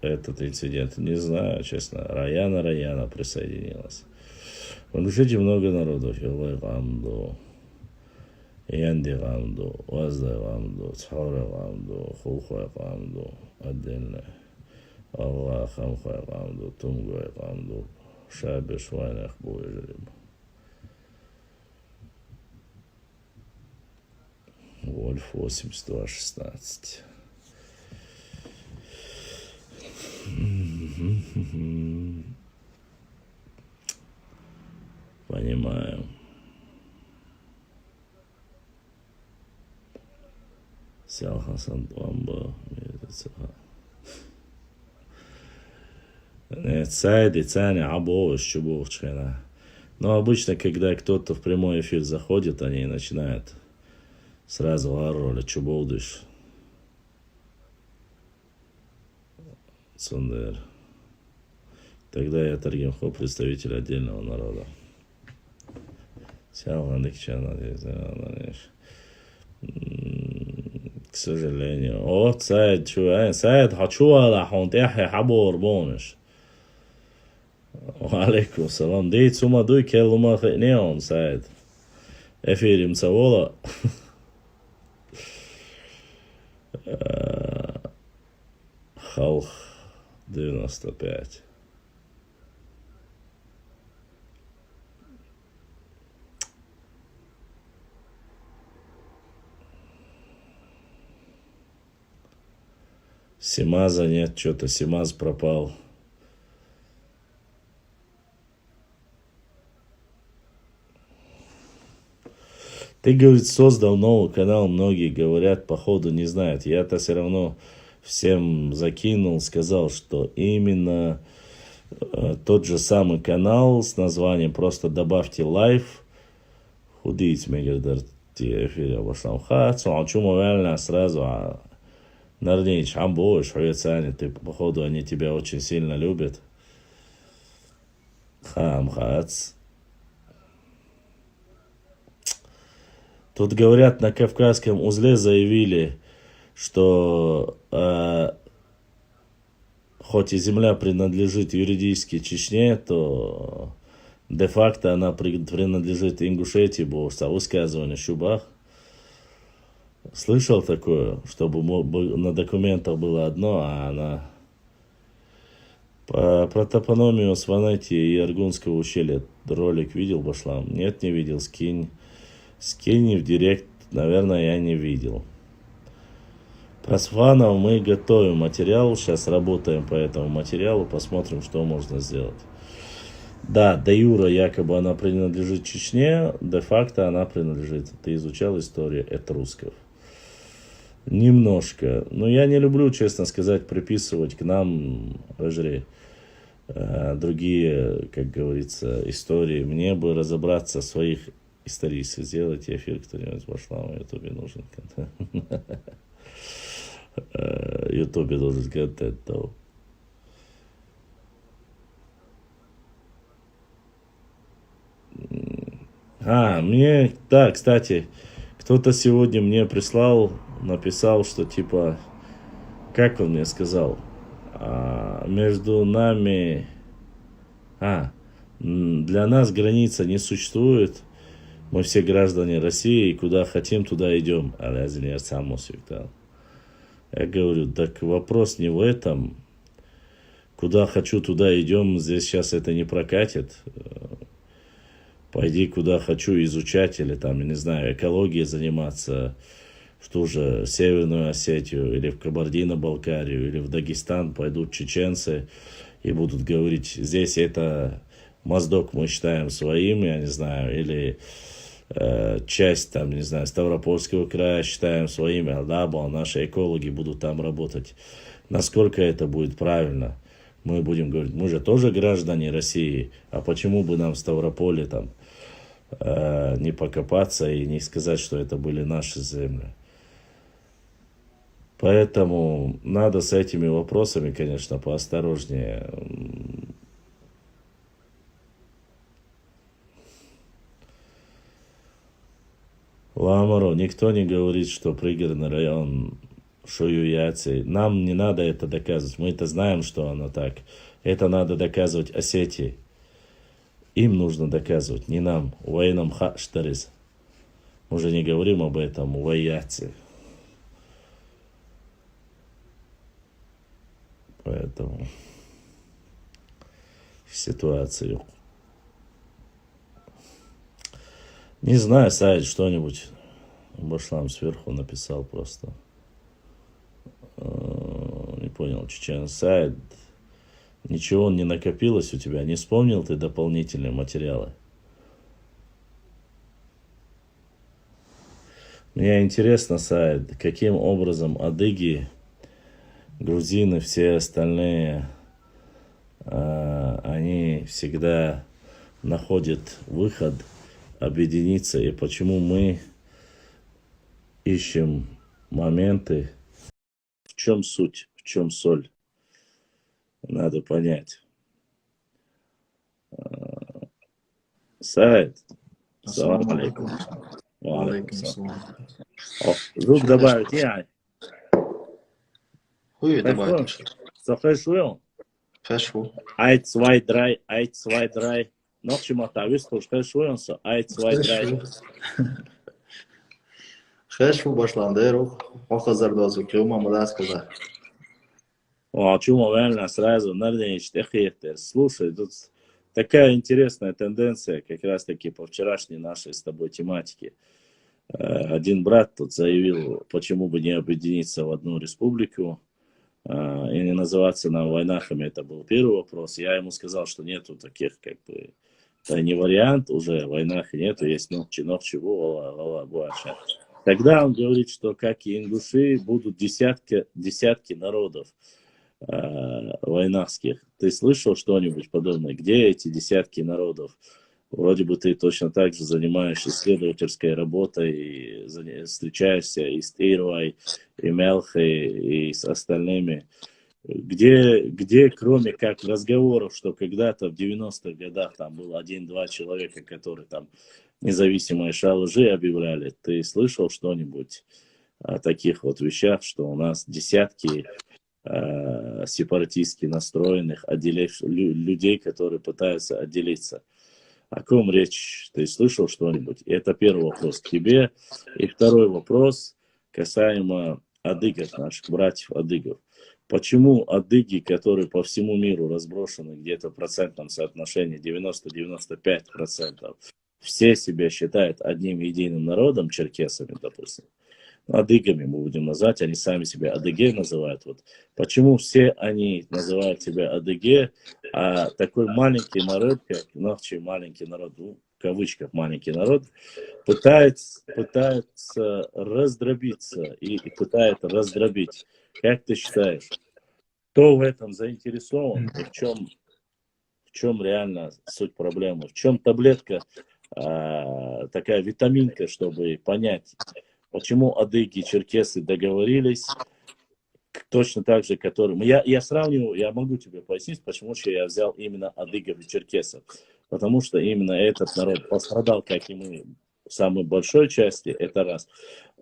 этот инцидент. Не знаю, честно. Раяна присоединилась. В Ингушетии много народов. Ялай Гамду, Янди Гамду, Ваздай Гамду, Цхаура Гамду, Хулхуай Гамду, отдельно. Аллах Хамхуай Гамду, Тумгуай Гамду, Шаби Швайнах Буйжерим. Вольф 8216. Понимаю. Сялхасан Бамба. Сайди, Цаня, Абова, Щубовчина. Но обычно, когда кто-то в прямой эфир заходит, они начинают сразу роли Чубовдыш. Сундер. Тогда я Таргимхо, представитель отдельного народа. К сожалению. О, Сайд, Сайд, Хачуа, Лахонт, Яхи, Хабор, Бониш. Алейкум салам. Дейт сума дуй келлума хейнеон, Сайд. Эфирим цавола. Халх 95. Симаза нет, что-то Симаз пропал. Ты, говорит, создал новый канал, многие говорят, походу не знают. Я-то все равно всем закинул, сказал, что именно тот же самый канал с названием, просто добавьте лайв. Худить, мне говорят, эфире обошел. Хацу, чему реально сразу, Нарнич, амбо, швейцане, ты, походу, они тебя очень сильно любят. Хац. Тут говорят, на Кавказском узле заявили, что хоть и земля принадлежит юридически Чечне, то де-факто она принадлежит Ингушетии, по высказыванию Шубах. Слышал такое, чтобы на документах было одно, а она... Про топономию Сванети и Аргунского ущелья ролик видел, Башлам? Нет, не видел, скинь. Скинь в директ, наверное, я не видел. Про Сванов мы готовим материал, сейчас работаем по этому материалу, посмотрим, что можно сделать. Да, де юра якобы она принадлежит Чечне, де-факто она принадлежит. Ты изучал историю этрусков? Немножко. Но я не люблю, честно сказать, приписывать к нам, другие, как говорится, истории. Мне бы разобраться в своих исторических. Сделайте эфир, кто-нибудь пошла, на ютубе нужен контент. Ютубе должен контент. Мне, да, кстати, кто-то сегодня мне прислал, написал, что типа, как он мне сказал, между нами, для нас граница не существует, мы все граждане России, и куда хотим, туда идем. Я говорю, так вопрос не в этом, куда хочу, туда идем, здесь сейчас это не прокатит. Пойди куда хочу изучать или там, я не знаю, экологией заниматься, что же, Северную Осетию или в Кабардино-Балкарию или в Дагестан пойдут чеченцы и будут говорить, здесь это Моздок мы считаем своим, я не знаю, или часть там, не знаю, Ставропольского края считаем своими, Алдабо, наши экологи будут там работать. Насколько это будет правильно? Мы будем говорить, мы же тоже граждане России, а почему бы нам в Ставрополе там не покопаться и не сказать, что это были наши земли. Поэтому надо с этими вопросами, конечно, поосторожнее. Ламаро, никто не говорит, что пригородный район Шуюяци. Нам не надо это доказывать. Мы это знаем, что оно так. Это надо доказывать Осетии. Им нужно доказывать, не нам. Уэйнам хаштарис. Мы уже не говорим об этом. Уэйяци. Поэтому ситуацию. Не знаю, Саид что-нибудь Башлам сверху написал просто. Не понял, Чечен. Саид, ничего не накопилось у тебя? Не вспомнил ты дополнительные материалы? Мне интересно, Саид, каким образом адыги, грузины, все остальные, они всегда находят выход объединиться, и почему мы ищем моменты, в чем суть, в чем соль, надо понять. Саид, салам алейкум. Звук добавить, я. Goeie dabei. Zo verschwuren. Verschwuren. 1, 2, 3, 1, 2, 3. Nog je maar daar wist, verschwuren zo. 1, 2, 3. Verschwuren башландеру. Хохазар дозу, клюма младского. Чума вельно сразу, Нарнич, техехтер. Слушай, тут такая интересная тенденция, как раз таки по вчерашней нашей с тобой тематике. Один брат тут заявил, почему бы не объединиться в одну республику. и не называться нам войнахами, это был первый вопрос. Я ему сказал, что нету таких, как бы, это не вариант, уже войнах нету, есть ногчи, буаша. Тогда он говорит, что как и ингуши, будут десятки народов войнахских. Ты слышал что-нибудь подобное? Где эти десятки народов? Вроде бы ты точно так же занимаешься исследовательской работой, и встречаешься и с Ирвой, и Мелхой, и с остальными. Где, кроме как разговоров, что когда-то в 90-х годах там было 1-2 человека, которые там независимые шалжи объявляли, ты слышал что-нибудь о таких вот вещах, что у нас десятки сепаратистски настроенных людей, которые пытаются отделиться? О ком речь? Ты слышал что-нибудь? Это первый вопрос к тебе. И второй вопрос касаемо адыгов, наших братьев адыгов. Почему адыги, которые по всему миру разброшены где-то в процентном соотношении 90-95%, все себя считают одним единым народом, черкесами, допустим, адыгами мы будем называть, они сами себя адыге называют. Вот. Почему все они называют себя адыге, а такой маленький народ, как Нохчи, маленький народ, в кавычках маленький народ, пытается раздробиться и пытается раздробить. Как ты считаешь, кто в этом заинтересован и в чем реально суть проблемы? В чем таблетка, такая витаминка, чтобы понять, почему адыги и черкесы договорились, точно так же, которым... Я сравниваю, я могу тебе пояснить, почему же я взял именно адыгов и черкесов. Потому что именно этот народ пострадал, как и мы, в самой большой части, это раз.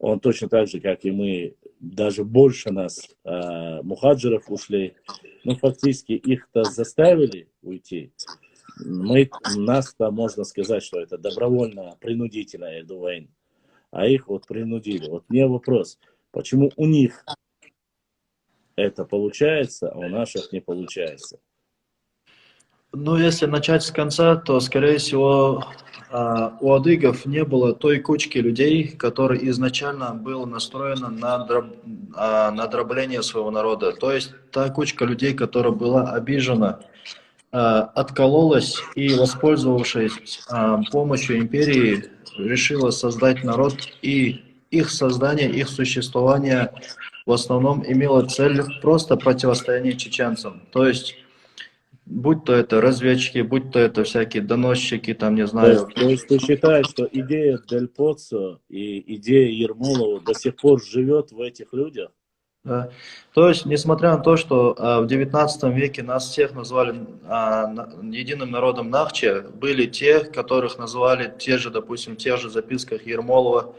Он точно так же, как и мы, даже больше нас, мухаджиров, ушли. Ну, фактически, их-то заставили уйти. Нас-то можно сказать, что это добровольно, принудительно, война. А их вот принудили. Вот мне вопрос, почему у них это получается, а у наших не получается? Ну, если начать с конца, то, скорее всего, у адыгов не было той кучки людей, которая изначально была настроена на дробление своего народа. То есть та кучка людей, которая была обижена, откололась и, воспользовавшись помощью империи, решила создать народ, и их создание, их существование в основном имело цель просто противостояние чеченцам. То есть, будь то это разведчики, будь то это всякие доносчики, там, не знаю. То есть ты считаешь, что идея Дель Поццо и идея Ермолова до сих пор живет в этих людях? Да. То есть, несмотря на то, что в 19 веке нас всех назвали единым народом Нахче, были те, которых называли те же, допустим, в тех же записках Ермолова,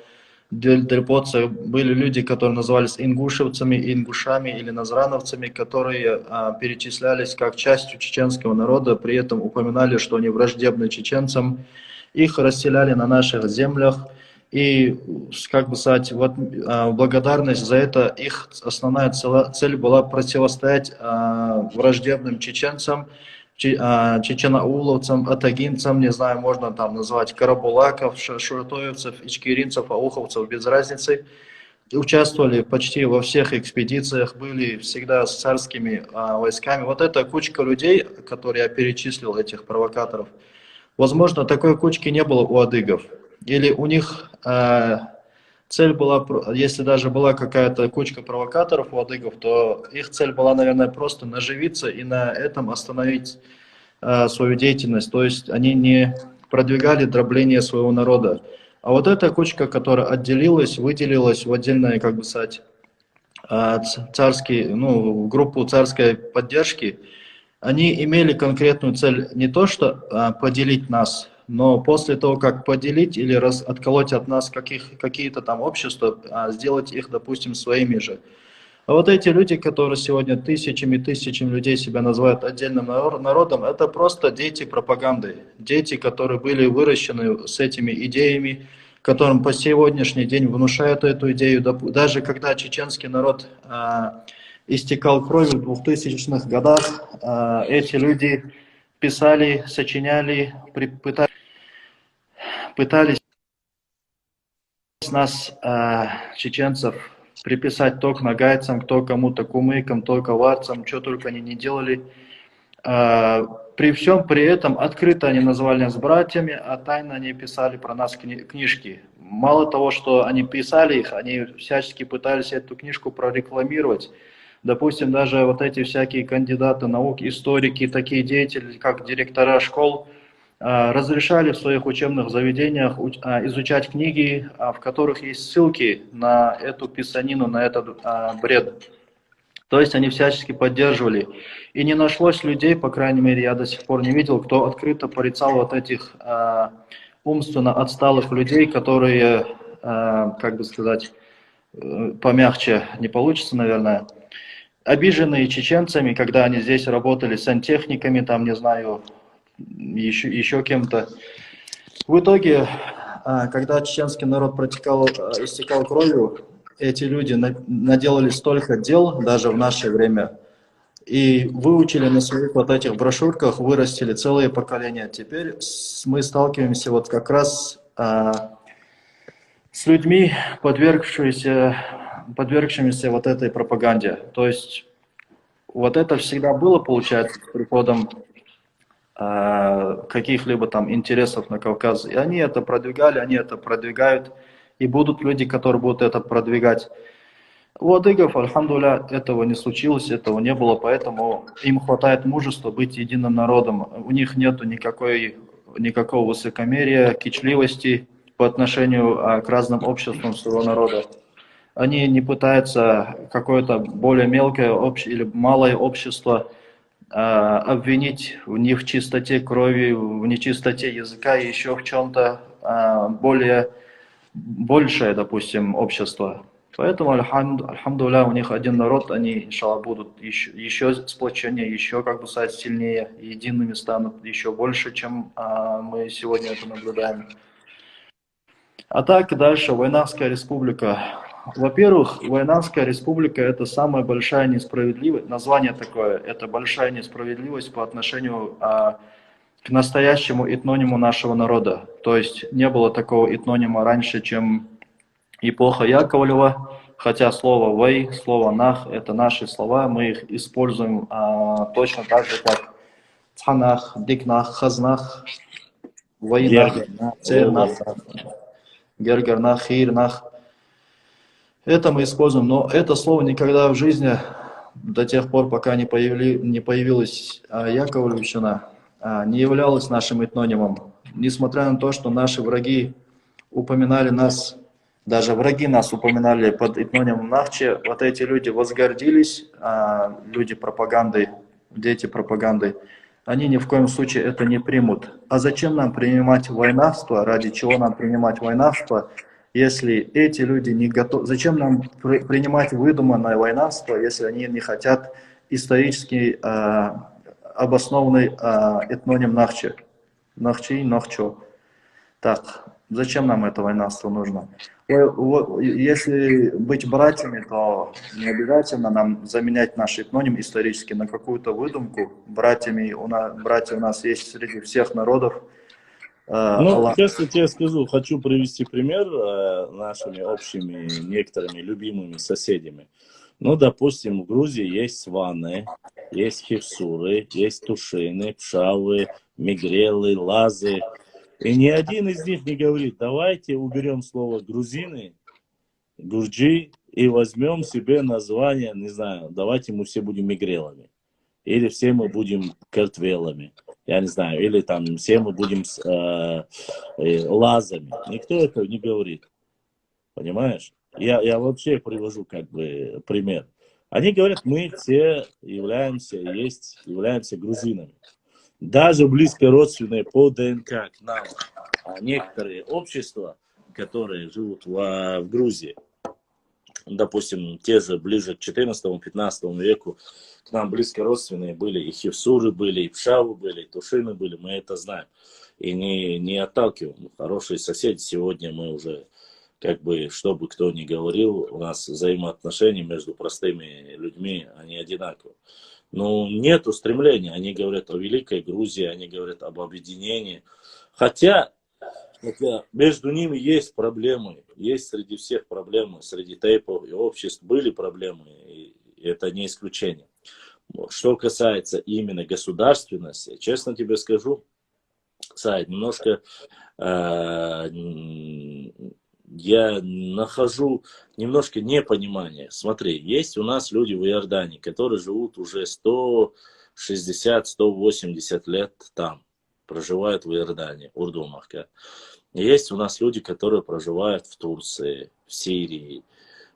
Дель Поццо, были люди, которые назывались ингушевцами, ингушами или назрановцами, которые перечислялись как частью чеченского народа, при этом упоминали, что они враждебны чеченцам, их расселяли на наших землях. И, как бы сказать, вот, благодарность за это, их основная цель была противостоять враждебным чеченцам, чеченоуловцам, атагинцам, не знаю, можно там назвать карабулаков, шуртоевцев, ичкеринцев, ауховцев, без разницы. Участвовали почти во всех экспедициях, были всегда с царскими войсками. Вот эта кучка людей, которые я перечислил, этих провокаторов, возможно, такой кучки не было у адыгов. Или у них цель была, если даже была какая-то кучка провокаторов у адыгов, то их цель была, наверное, просто наживиться и на этом остановить свою деятельность. То есть они не продвигали дробление своего народа. А вот эта кучка, которая отделилась, выделилась в отдельную, как бы сказать, в группу царской поддержки, они имели конкретную цель не то, что поделить нас, но после того, как поделить или отколоть от нас какие-то там общества, сделать их, допустим, своими же. А вот эти люди, которые сегодня тысячами людей себя называют отдельным народом, это просто дети пропаганды. Дети, которые были выращены с этими идеями, которым по сегодняшний день внушают эту идею. Даже когда чеченский народ истекал кровью в 2000-х годах, эти люди писали, сочиняли, пытались нас, чеченцев, приписать то к нагайцам, кто кому-то кумыкам, то коварцам, что только они не делали. При всем при этом открыто они называли нас братьями, а тайно они писали про нас книжки. Мало того, что они писали их, они всячески пытались эту книжку прорекламировать. Допустим, даже вот эти всякие кандидаты наук, историки, такие деятели, как директора школ, разрешали в своих учебных заведениях изучать книги, в которых есть ссылки на эту писанину, на этот бред. То есть они всячески поддерживали. И не нашлось людей, по крайней мере, я до сих пор не видел, кто открыто порицал вот этих умственно отсталых людей, которые, как бы сказать, помягче не получится, наверное, обиженные чеченцами, когда они здесь работали сантехниками, там, не знаю, еще кем-то. В итоге, когда чеченский народ истекал кровью, эти люди наделали столько дел, даже в наше время, и выучили на своих вот этих брошюрках, вырастили целые поколения. Теперь мы сталкиваемся вот как раз с людьми, подвергшимися вот этой пропаганде. То есть вот это всегда было, получается, с приходом каких-либо там интересов на Кавказ. И они это продвигали, они это продвигают. И будут люди, которые будут это продвигать. У адыгов, альхамдуля, этого не случилось, этого не было, поэтому им хватает мужества быть единым народом. У них нет никакого высокомерия, кичливости по отношению к разным обществам своего народа. Они не пытаются какое-то более мелкое или малое общество обвинить в чистоте крови, в нечистоте языка и еще в чем-то большее, допустим, общество. Поэтому, альхамдулилля, у них один народ, они, иншаллах, будут еще сплоченнее, еще, как бы сказать, сильнее, едиными станут еще больше, чем мы сегодня это наблюдаем. А так, дальше, Вайнахская республика. Во-первых, Вайнахская республика – это самая большая несправедливость, название такое, это большая несправедливость по отношению к настоящему этнониму нашего народа. То есть не было такого этнонима раньше, чем эпоха Яковлева, хотя слово «вэй», слово «нах» – это наши слова, мы их используем точно так же, как «цханах», «дикнах», «хазнах», «вайнах», «цернах», «гергарнах», «хирнах». Это мы используем, но это слово никогда в жизни, до тех пор, пока не появилась Яковлевщина, не являлось нашим этнонимом. Несмотря на то, что наши враги упоминали нас, даже враги нас упоминали под этнонимом Нахче, вот эти люди возгордились, люди пропаганды, дети пропаганды, они ни в коем случае это не примут. А зачем нам принимать войнавство, ради чего нам принимать войнавство, если эти люди не готовы? Зачем нам принимать выдуманное войнавство, если они не хотят исторически обоснованный этноним Нахче? Нахчи, Нахчо. Так, зачем нам это войнавство нужно? Если быть братьями, то не обязательно нам заменять наш этноним исторически на какую-то выдумку. Братья у нас есть среди всех народов. Ну, сейчас я тебе скажу, хочу привести пример нашими общими некоторыми любимыми соседями. Ну, допустим, в Грузии есть сваны, есть хевсуры, есть тушины, пшавы, мигрелы, лазы. И ни один из них не говорит: давайте уберем слово грузины, гурджи, и возьмем себе название, не знаю, давайте мы все будем мигрелами. Или все мы будем картвелами, я не знаю, или там все мы будем лазами. Никто этого не говорит. Понимаешь? Я вообще привожу как бы пример. Они говорят, мы все являемся грузинами. Даже близко родственные по ДНК к нам. А некоторые общества, которые живут в Грузии, допустим, те же ближе к 14-15 веку, к нам близко родственные были, и хевсуры были, и пшавы были, и тушины были, мы это знаем. И не отталкиваем. Хорошие соседи, сегодня мы уже, как бы, что бы кто ни говорил, у нас взаимоотношения между простыми людьми, они одинаковые. Но нет устремления. Они говорят о Великой Грузии, они говорят об объединении. Хотя Хотя между ними есть проблемы, есть среди всех проблемы, среди тейпов и обществ были проблемы, и это не исключение. Что касается именно государственности, честно тебе скажу, Саид, немножко я нахожу немножко непонимание. Смотри, есть у нас люди в Иордании, которые живут уже 160-180 лет там, проживают в Иордании, Урдумахка. Есть у нас люди, которые проживают в Турции, в Сирии,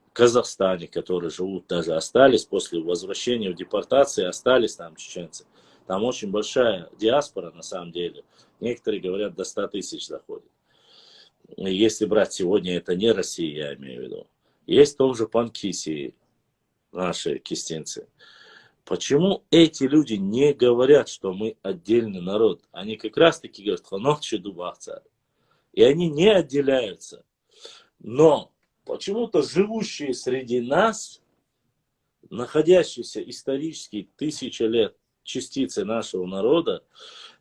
в Казахстане, которые живут, даже остались после возвращения в депортации, остались там чеченцы. Там очень большая диаспора на самом деле. Некоторые говорят, до 100 тысяч заходит. Если брать сегодня, это не Россия, я имею в виду. Есть в том же Панкисии наши кистинцы. Почему эти люди не говорят, что мы отдельный народ? Они как раз таки говорят, ханохчи дубахца. И они не отделяются. Но почему-то живущие среди нас, находящиеся исторически тысячи лет частицы нашего народа,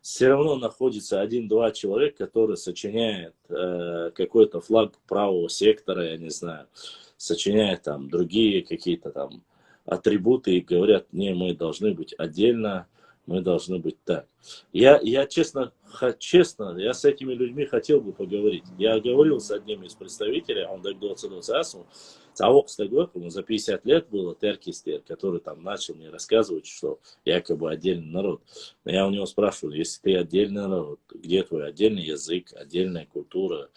все равно находится один-два человека, которые сочиняют какой-то флаг правого сектора, я не знаю, сочиняют там другие какие-то там атрибуты и говорят, не, мы должны быть отдельно, мы должны быть так. Я честно, я с этими людьми хотел бы поговорить. Я говорил с одним из представителей, он ему за 50 лет было Теркистер, который там начал мне рассказывать, что якобы отдельный народ. Но я у него спрашивал, если ты отдельный народ, где твой отдельный язык, отдельная культура,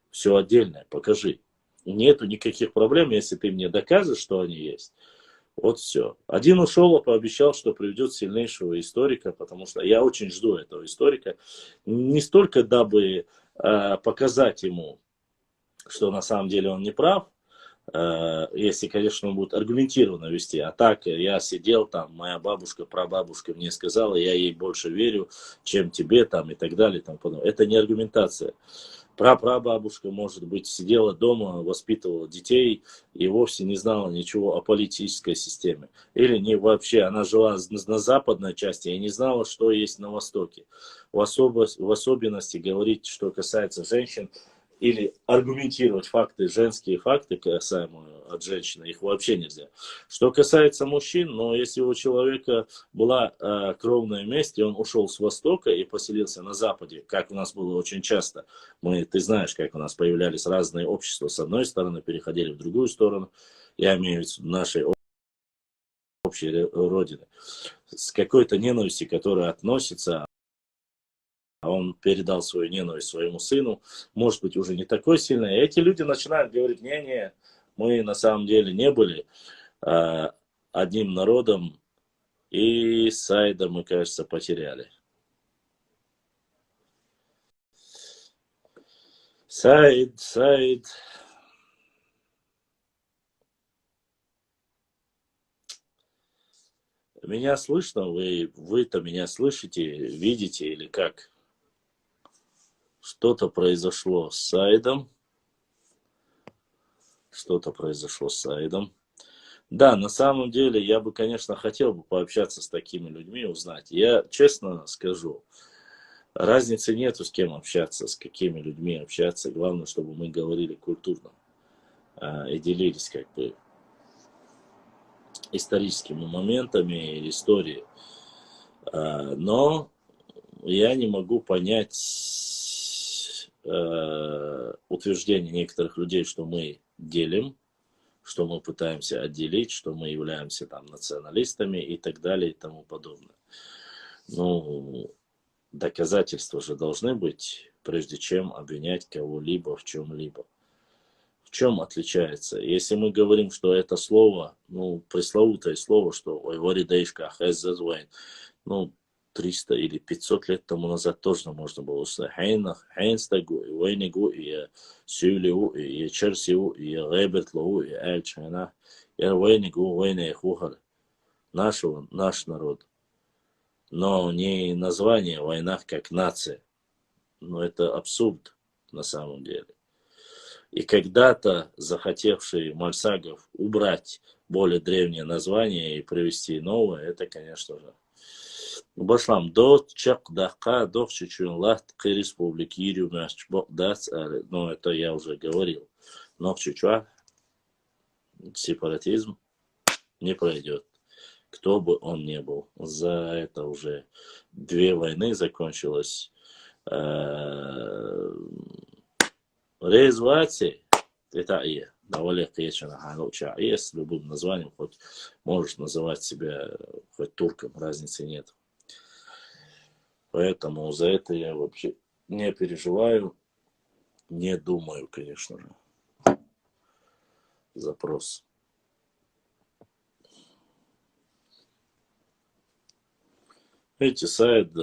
все отдельное, покажи. Нету никаких проблем, если ты мне докажешь, что они есть. Вот все. Один ушел, а пообещал, что приведет сильнейшего историка, потому что я очень жду этого историка. Не столько, дабы показать ему, что на самом деле он не прав, если, конечно, он будет аргументированно вести. А так, я сидел там, моя бабушка, прабабушка мне сказала, я ей больше верю, чем тебе там и так далее. Там, это не аргументация. Прапрабабушка, может быть, сидела дома, воспитывала детей и вовсе не знала ничего о политической системе. Или не вообще, она жила на западной части и не знала, что есть на востоке. В особенности говорить, что касается женщин, или аргументировать факты, женские факты, касаемые от женщины, их вообще нельзя. Что касается мужчин, но если у человека была кровная месть, и он ушел с Востока и поселился на Западе, как у нас было очень часто, ты знаешь, как у нас появлялись разные общества, с одной стороны переходили в другую сторону, я имею в виду нашей общей родины, с какой-то ненавистью, которая относится, он передал свою ненависть своему сыну, может быть, уже не такой сильный. И эти люди начинают говорить, не, мы на самом деле не были одним народом, и Саида мы, кажется, потеряли. Саид. Меня слышно? Вы-то меня слышите, видите или как? Что-то произошло с Саидом. Да, на самом деле, я бы, конечно, хотел бы пообщаться с такими людьми, узнать. Я честно скажу, разницы нету, с кем общаться, с какими людьми общаться. Главное, чтобы мы говорили культурно и делились как бы историческими моментами истории. Но я не могу понять утверждение некоторых людей, что мы делим, что мы пытаемся отделить, что мы являемся там националистами и так далее и тому подобное. Ну, доказательства же должны быть, прежде чем обвинять кого-либо в чем-либо. В чем отличается? Если мы говорим, что это слово, пресловутое слово, что ой, варидейшка, хэзэзвайн, 300 или 500 лет тому назад тоже можно было сказать. Хайнстагу, и Войнигу, и Сюлеву, и Черсиву, и Ребертлову, и Эльчана. И Войнигу, Войнехухар. Наш народ. Но не название война как нация. Но это абсурд на самом деле. И когда-то захотевший Мальсагов убрать более древнее название и привести новое, это, конечно же, Башлам, до чакдака, до чучунлат, к республике Ирюмяч, бокдац, ну это я уже говорил. Но чучуа, сепаратизм не пройдет. Кто бы он ни был. За это уже 2 войны закончилось. Резваться, это и довольно конечно, с любым названием, хоть можешь называть себя хоть турком, разницы нет. Поэтому за это я вообще не переживаю, не думаю, конечно же. Запрос. Видите, сайт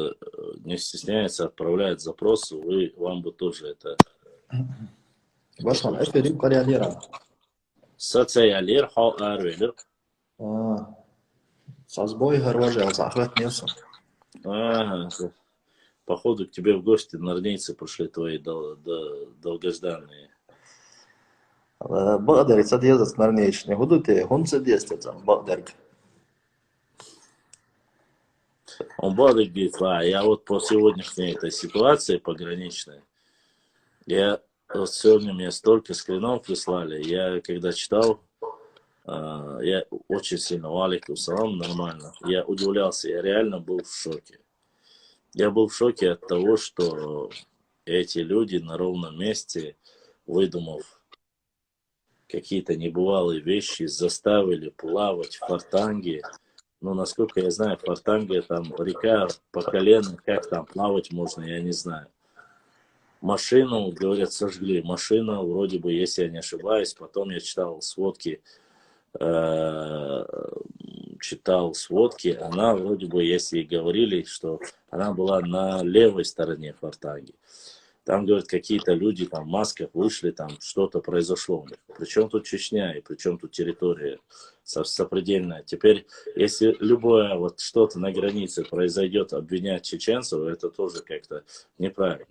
не стесняется, отправляет запросы, вам бы тоже это... Башлан, эфирим карьера. Социалер, хауарвелер. Сазбой гарважел, захват несу. Походу к тебе в гости норнейцы пришли твои долгожданные. Багдер, садезас норнейчный. Гудуте, гунцы дестятся, Багдер. Он будет говорит, я вот по сегодняшней этой ситуации пограничной, вот сегодня мне столько скринов прислали, я когда читал, я очень сильно, валикум салам, нормально, я удивлялся, я реально был в шоке. Я был в шоке от того, что эти люди на ровном месте, выдумав какие-то небывалые вещи, заставили плавать в фортанге. Ну, насколько я знаю, фортанге там река по колено, как там плавать можно, я не знаю. Машину, говорят, сожгли. Машина, вроде бы, если я не ошибаюсь, потом я читал сводки, она вроде бы, если и говорили, что она была на левой стороне фортанги. Там, говорят, какие-то люди там в масках вышли, там что-то произошло у них. Причем тут Чечня, и причем тут территория сопредельная. Теперь, если любое вот что-то на границе произойдет, обвинять чеченцев, это тоже как-то неправильно.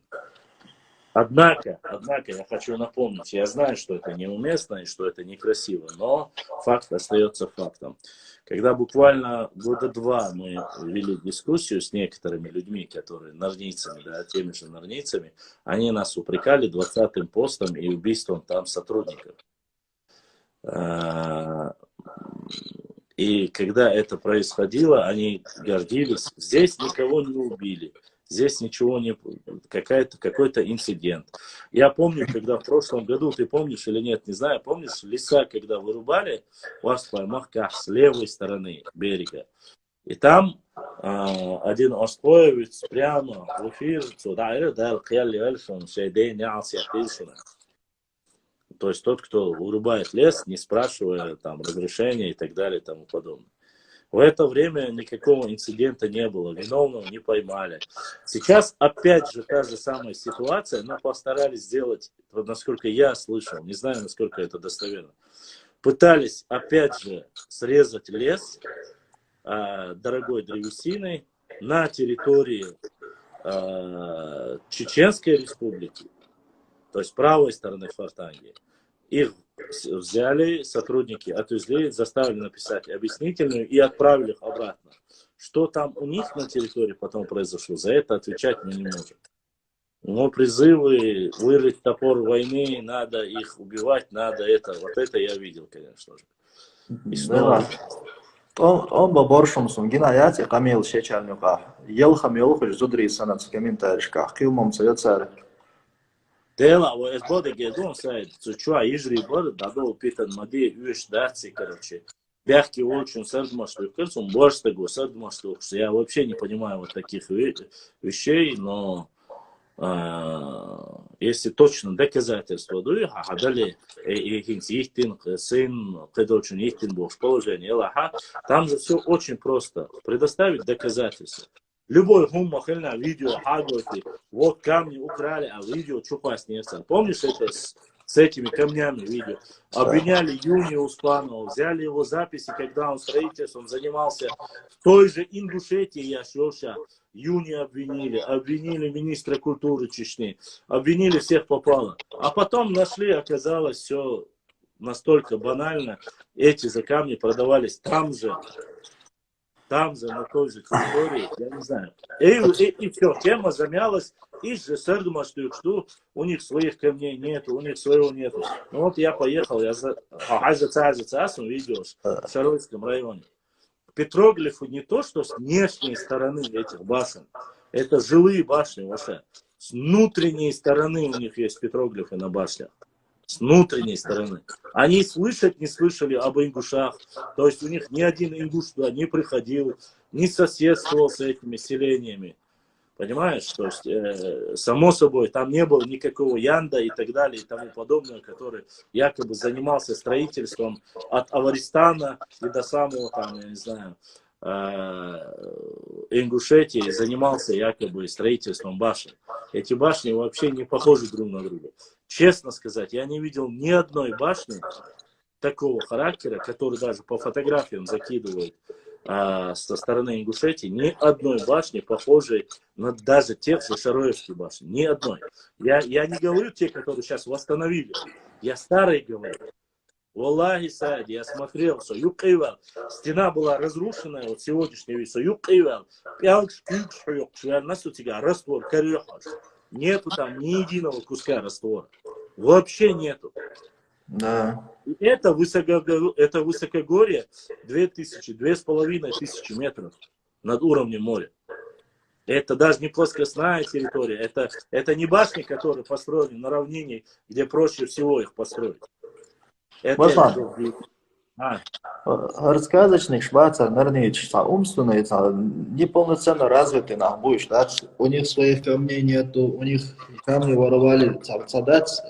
Однако, я хочу напомнить, я знаю, что это неуместно и что это некрасиво, но факт остается фактом. Когда буквально 2 года мы вели дискуссию с некоторыми людьми, которые норнийцами, да, теми же норнийцами, они нас упрекали 20-м постом и убийством там сотрудников. И когда это происходило, они гордились, здесь никого не убили. Здесь ничего не... Какой-то инцидент. Я помню, когда в прошлом году, ты помнишь или нет, не знаю, помнишь, леса, когда вырубали, у вас в Махках с левой стороны берега. И там один оспоевец прямо в эфир, то есть тот, кто вырубает лес, не спрашивая там разрешения и так далее и тому подобное. В это время никакого инцидента не было, виновного не поймали. Сейчас опять же та же самая ситуация, но постарались сделать, вот насколько я слышал, не знаю, насколько это достоверно, пытались опять же срезать лес дорогой древесиной на территории Чеченской Республики, то есть правой стороны фортанги. Их взяли сотрудники, отвезли, заставили написать объяснительную и отправили их обратно. Что там у них на территории потом произошло, за это отвечать мы не можем. Но призывы вырыть топор войны, надо их убивать, надо это. Вот это я видел, конечно же. И снова... Он баборшом сунгинаяти камил шечальнюка. Ел хамил хоть зудри санац комментариях. Килмом царь. Дела, вот это будет гедон сайт, чуа ижри бар, дадо питан мади юш дарци, короче. Бяхки очень сардмашлю, кажется, он борста го сардмашлю. Я вообще не понимаю вот таких вещей, но если точно доказательства дают, далее ихтин сын, предочен ихтин бог положение, там же все очень просто. Предоставить доказательства. Любой хуммахельна видео, вот камни украли, а видео чупас не стал. Помнишь это с этими камнями видео? Обвиняли Юни Успанова, взяли его записи, когда он строительством занимался в той же Ингушетии, Яшоша. Юни обвинили министра культуры Чечни, обвинили всех попало. А потом нашли, оказалось, все настолько банально. Эти же камни продавались там же. там же, на той же территории, я не знаю. И все, тема замялась, и ЖСР думает, что у них своих камней нету, у них своего нету. Ну вот я поехал, я видел в Шаройском районе. Петроглифы не то, что с внешней стороны этих башен, это жилые башни вообще. С внутренней стороны у них есть петроглифы на башнях. С внутренней стороны. Они слышать не слышали об ингушах. То есть у них ни один ингуш туда не приходил, не соседствовал с этими селениями. Понимаешь? То есть, само собой, там не было никакого Янда и так далее и тому подобное, который якобы занимался строительством от Аваристана и до самого, там, я не знаю, Ингушетии, занимался якобы строительством башен. Эти башни вообще не похожи друг на друга. Честно сказать, я не видел ни одной башни такого характера, который даже по фотографиям закидывают со стороны Ингушетии, ни одной башни, похожей на даже тех же Шароевских башен. Ни одной. Я не говорю те, которые сейчас восстановили. Я старые говорю. Валлахи, Сади, я смотрел, что юкивал. Стена была разрушенная, вот сегодняшний вид, что юкивал. Раствор, корехаш. Нету там ни единого куска раствора. Вообще нету. Да. Это высокогорье 2500 метров над уровнем моря. Это даже не плоскостная территория. Это не башни, которые построены на равнине, где проще всего их построить. Рассказочный Швейцар, наверное, умственный, неполноценно развитый нахбуш, да? У них своих камней нету, у них камни воровали, цадать,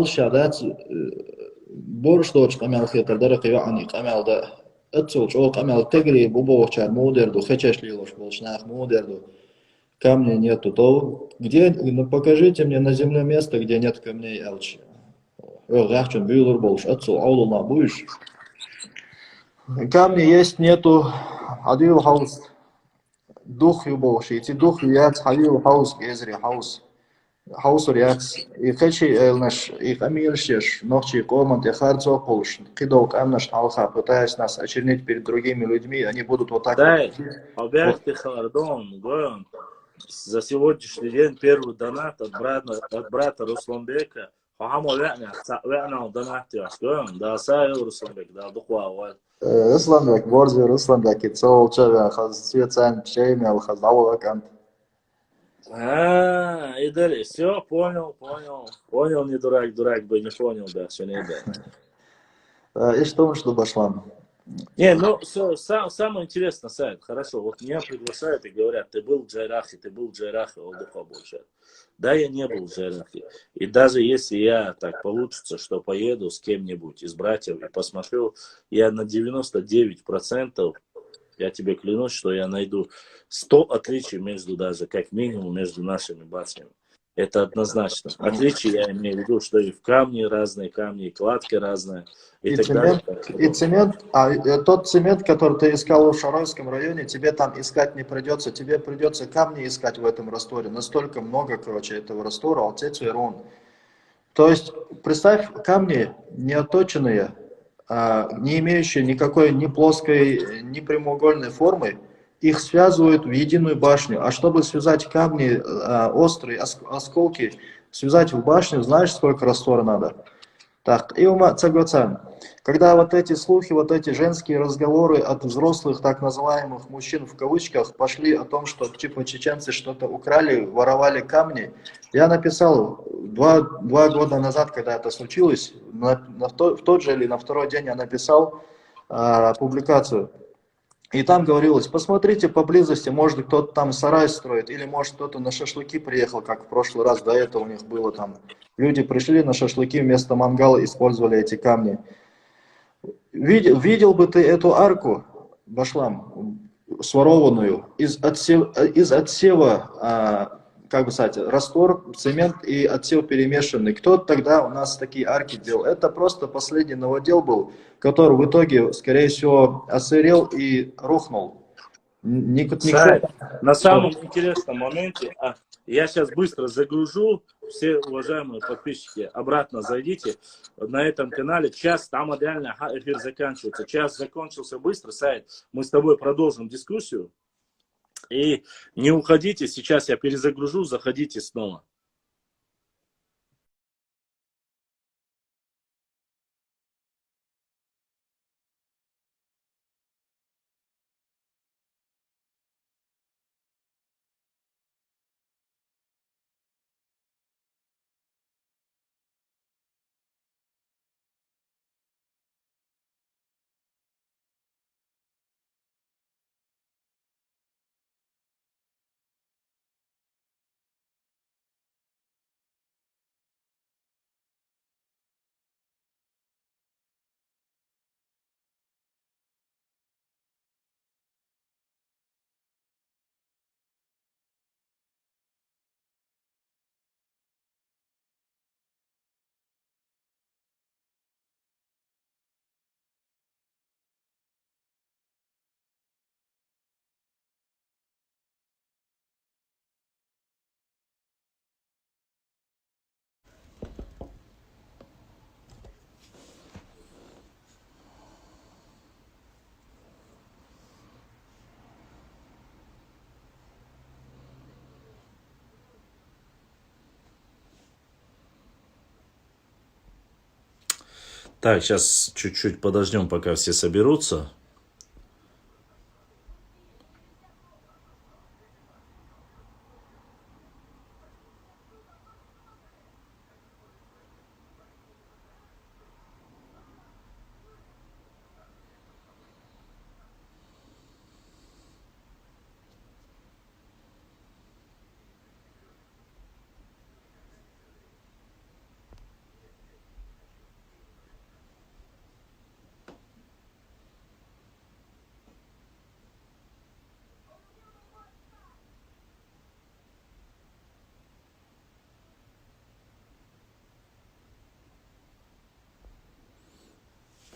шадать, борщ дочь камел хитр, дырок они камел да, отцулч, о камел тегри, бубовчар, мудерду, хачашли лош, волшнах, мудерду, камней нету, то где, покажите мне на земле место, где нет камней элчи. Камни есть, нету, адил хаус, дух юбоши, эти дух яц, адил хаус, гезри хаус, хаус яц, и хачи элнаш, и хамиршеш, ночи команд, и харцо полш, кидол камнаш алха, пытаясь нас очернить перед другими людьми, они будут вот так. Да, объявь ты хардон, гоем. За сегодняшний день первый донат от брата Русланбека. Русланбек, борзи Русланбек, и цел чевя, хаз цветан, чеймел, хаз алвакант. И далее, все, понял, не дурак бы не понял, да, все не да. И что башлам? Не, ну, самое интересное, Сайд, хорошо, вот меня приглашают и говорят, ты был в Джайрахе, Олдуха больше. Да, я не был в Джайрахе. И даже если я так получится, что поеду с кем-нибудь из братьев и посмотрю, я на 99%, я тебе клянусь, что я найду 100 отличий между даже, как минимум, между нашими башнями. Это однозначно. Отличия я имею в виду, что и в камне разные камни, и кладка разная, и так цемент, далее. И цемент, тот цемент, который ты искал в Шаройском районе, тебе там искать не придется, тебе придется камни искать в этом растворе. Настолько много, короче, этого раствора, алтецверон. То есть, представь, камни неоточенные, не имеющие никакой ни плоской, ни прямоугольной формы, их связывают в единую башню. А чтобы связать камни, острые осколки, связать в башню, знаешь, сколько раствора надо? Так, и когда вот эти слухи, вот эти женские разговоры от взрослых, так называемых мужчин в кавычках, пошли о том, что типа чеченцы что-то украли, воровали камни, я написал 2 года назад, когда это случилось, в тот же или на второй день я написал публикацию. И там говорилось, посмотрите поблизости, может кто-то там сарай строит, или может кто-то на шашлыки приехал, как в прошлый раз, до этого у них было там. Люди пришли на шашлыки, вместо мангала использовали эти камни. Видел бы ты эту арку, башлам, сворованную, из отсева, как бы сказать, раствор, цемент и отсев перемешанный. Кто тогда у нас такие арки делал? Это просто последний новодел был, который в итоге, скорее всего, осырел и рухнул. Никто на самом интересном моменте, я сейчас быстро загружу, все уважаемые подписчики, обратно зайдите на этом канале, час, там реально эфир заканчивается, час закончился быстро, Саид, мы с тобой продолжим дискуссию, и не уходите, сейчас я перезагружу, заходите снова. Так, сейчас чуть-чуть подождем, пока все соберутся.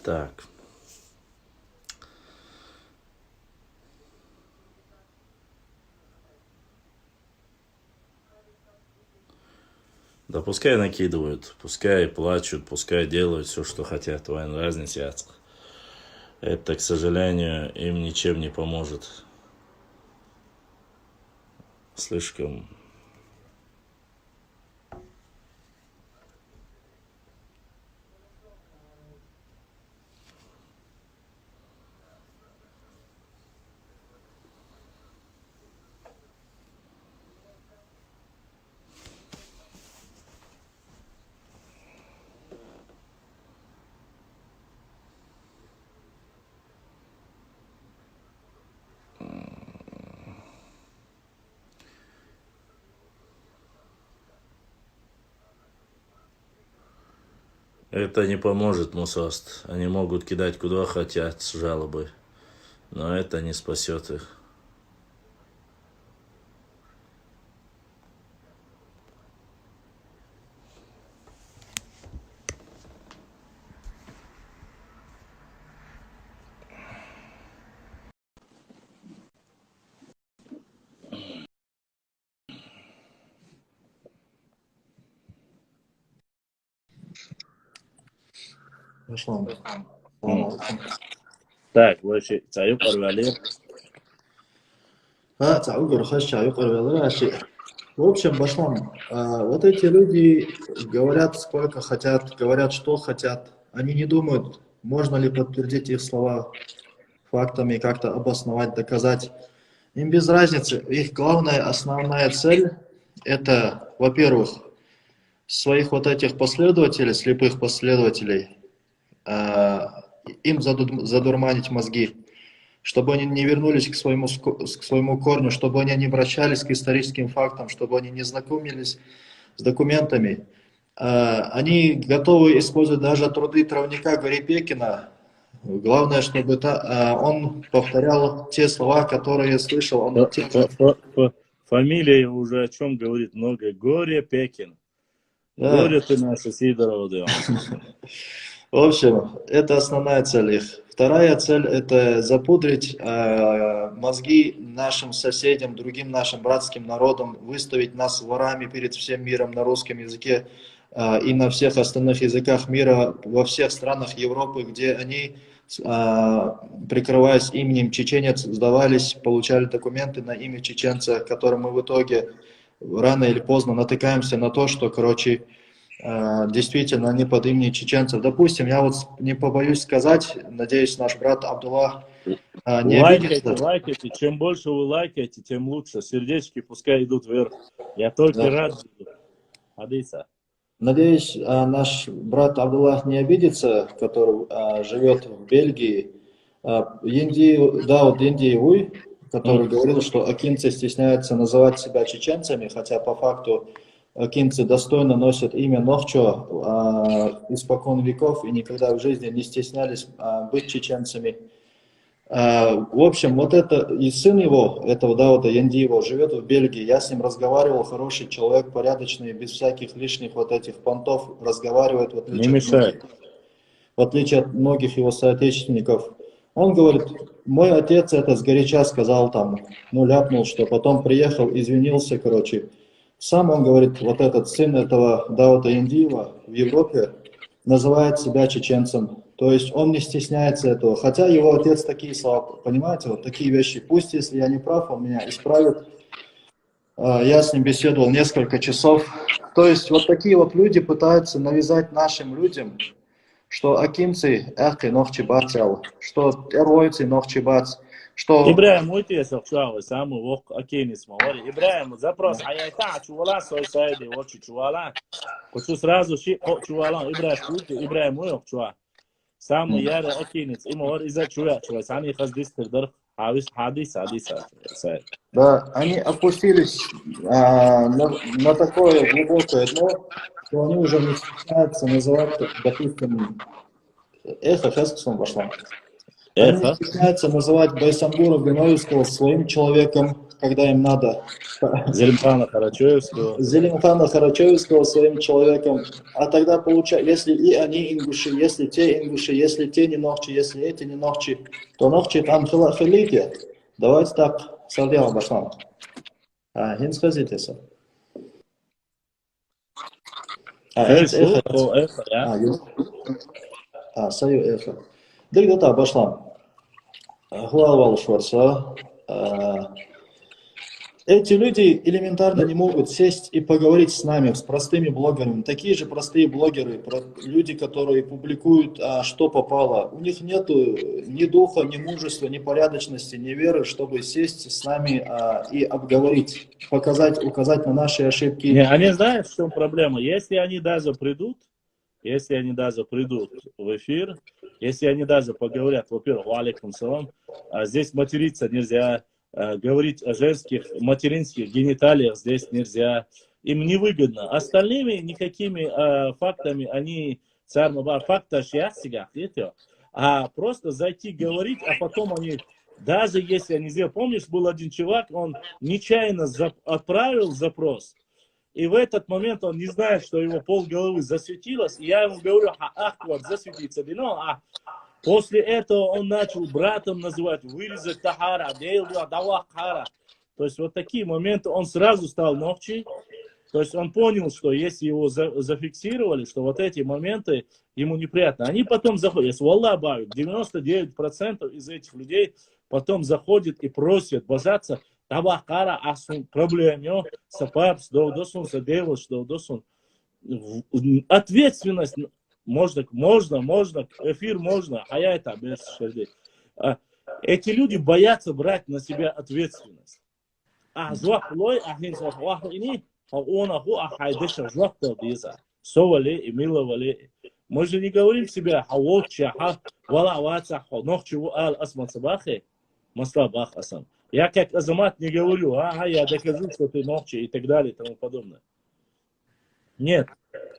Так. Да пускай накидывают, пускай плачут, пускай делают все, что хотят. Вайн разница. Это, к сожалению, им ничем не поможет. Слишком... Это не поможет, Мусаст. Они могут кидать куда хотят с жалобой, но это не спасет их. Так, вообще, царю порвали. В общем, Башлам, вот эти люди говорят сколько хотят, говорят что хотят. Они не думают, можно ли подтвердить их слова фактами, как-то обосновать, доказать. Им без разницы. Их главная, основная цель – это, во-первых, своих вот этих последователей, слепых последователей, им задурманить мозги, чтобы они не вернулись к своему корню, чтобы они не обращались к историческим фактам, чтобы они не знакомились с документами. Они готовы использовать даже труды травника Гарипекина. Главное, чтобы он повторял те слова, которые слышал. Фамилия уже о чем говорит много. Горе Пекин. Да. Горе ты наша Сидорова. В общем, это основная цель их. Вторая цель – это запудрить мозги нашим соседям, другим нашим братским народам, выставить нас ворами перед всем миром на русском языке и на всех остальных языках мира, во всех странах Европы, где они, прикрываясь именем чеченец, сдавались, получали документы на имя чеченца, которым мы в итоге рано или поздно натыкаемся на то, что, короче, действительно они под именем чеченцев. Допустим, я вот не побоюсь сказать, надеюсь, наш брат Абдуллах не обидится. Лайкайте. Чем больше вы лайкаете, тем лучше. Сердечки пускай идут вверх. Я только рад буду. Адиса. Надеюсь, наш брат Абдуллах не обидится, который живет в Бельгии. Дауд Индиевуй, который говорил, что акинцы стесняются называть себя чеченцами, хотя по факту акинцы достойно носят имя Нохчо испокон веков и никогда в жизни не стеснялись быть чеченцами. В общем, вот это и сын его, этого Дауда Яндиева, живет в Бельгии. Я с ним разговаривал, хороший человек, порядочный, без всяких лишних вот этих понтов, разговаривает, в отличие от многих его соотечественников. Он говорит, мой отец это сгоряча сказал там, ляпнул, что потом приехал, извинился, короче. Сам он говорит, вот этот сын этого Дауда Яндиева в Европе называет себя чеченцем. То есть он не стесняется этого. Хотя его отец такие слова, понимаете, вот такие вещи. Пусть, если я не прав, он меня исправит. Я с ним беседовал несколько часов. То есть вот такие вот люди пытаются навязать нашим людям, что акинцы эхи нохчибацел, что эройцы нохчибац, что... Ибраим, уйти сохшавы, самый вок акинис мавари. Ибраим, запрос, аяйта, чувала, сой сайди, очи чувала. Хочу сразу чувала, Ибраим, уйок чува. Самый ярый акинец, и мавар из-за чува, сами хаздис тырдыр, хадиса. Да, они опустились на такое глубокое дно, что они уже не стесняются называть, допустим, эхо Хесксон вошла. Они не стесняются называть Байсамбура Ганоевского своим человеком, когда им надо. Зелимхана Харачевского своим человеком. А тогда получается, если и они ингуши, если те не нохчи, если эти не нохчи, то нохчи там хилите. Давайте так, садяла башлам. Хин скажите, сэр. Саю эхо. Дегдата башлам. Хуавал шварса. Эти люди элементарно не могут сесть и поговорить с нами, с простыми блогерами. Такие же простые блогеры, люди, которые публикуют, что попало. У них нет ни духа, ни мужества, ни порядочности, ни веры, чтобы сесть с нами и обговорить, указать на наши ошибки. Не, они знают, в чем проблема. Если они даже придут в эфир, если они даже поговорят, во-первых, алейкум салам, здесь материться нельзя, говорить о женских материнских гениталиях здесь нельзя, им невыгодно. Остальными никакими фактами они факта а просто зайти говорить, а потом они, даже если они сделали, помнишь, был один чувак, он нечаянно отправил запрос, и в этот момент он не знает, что его полголовы засветилось, и я ему говорю, ахват, засветиться, после этого он начал братом называть, вырезать тахара, давахара. То есть вот такие моменты, он сразу стал нохчи. То есть он понял, что если его зафиксировали, что вот эти моменты ему неприятно. Они потом заходят, если Аллах бавит, 99% из этих людей потом заходят и просят божаться, давахара, асун, проблемё, сапапс, доудосун, садевош, доудосун. Ответственность. Можно, эфир можно, а я это без шерды. Эти люди боятся брать на себя ответственность. Мы же не говорим себе, я как Азамат не говорю, я докажу, что ты нохчи и так далее и тому подобное. Нет.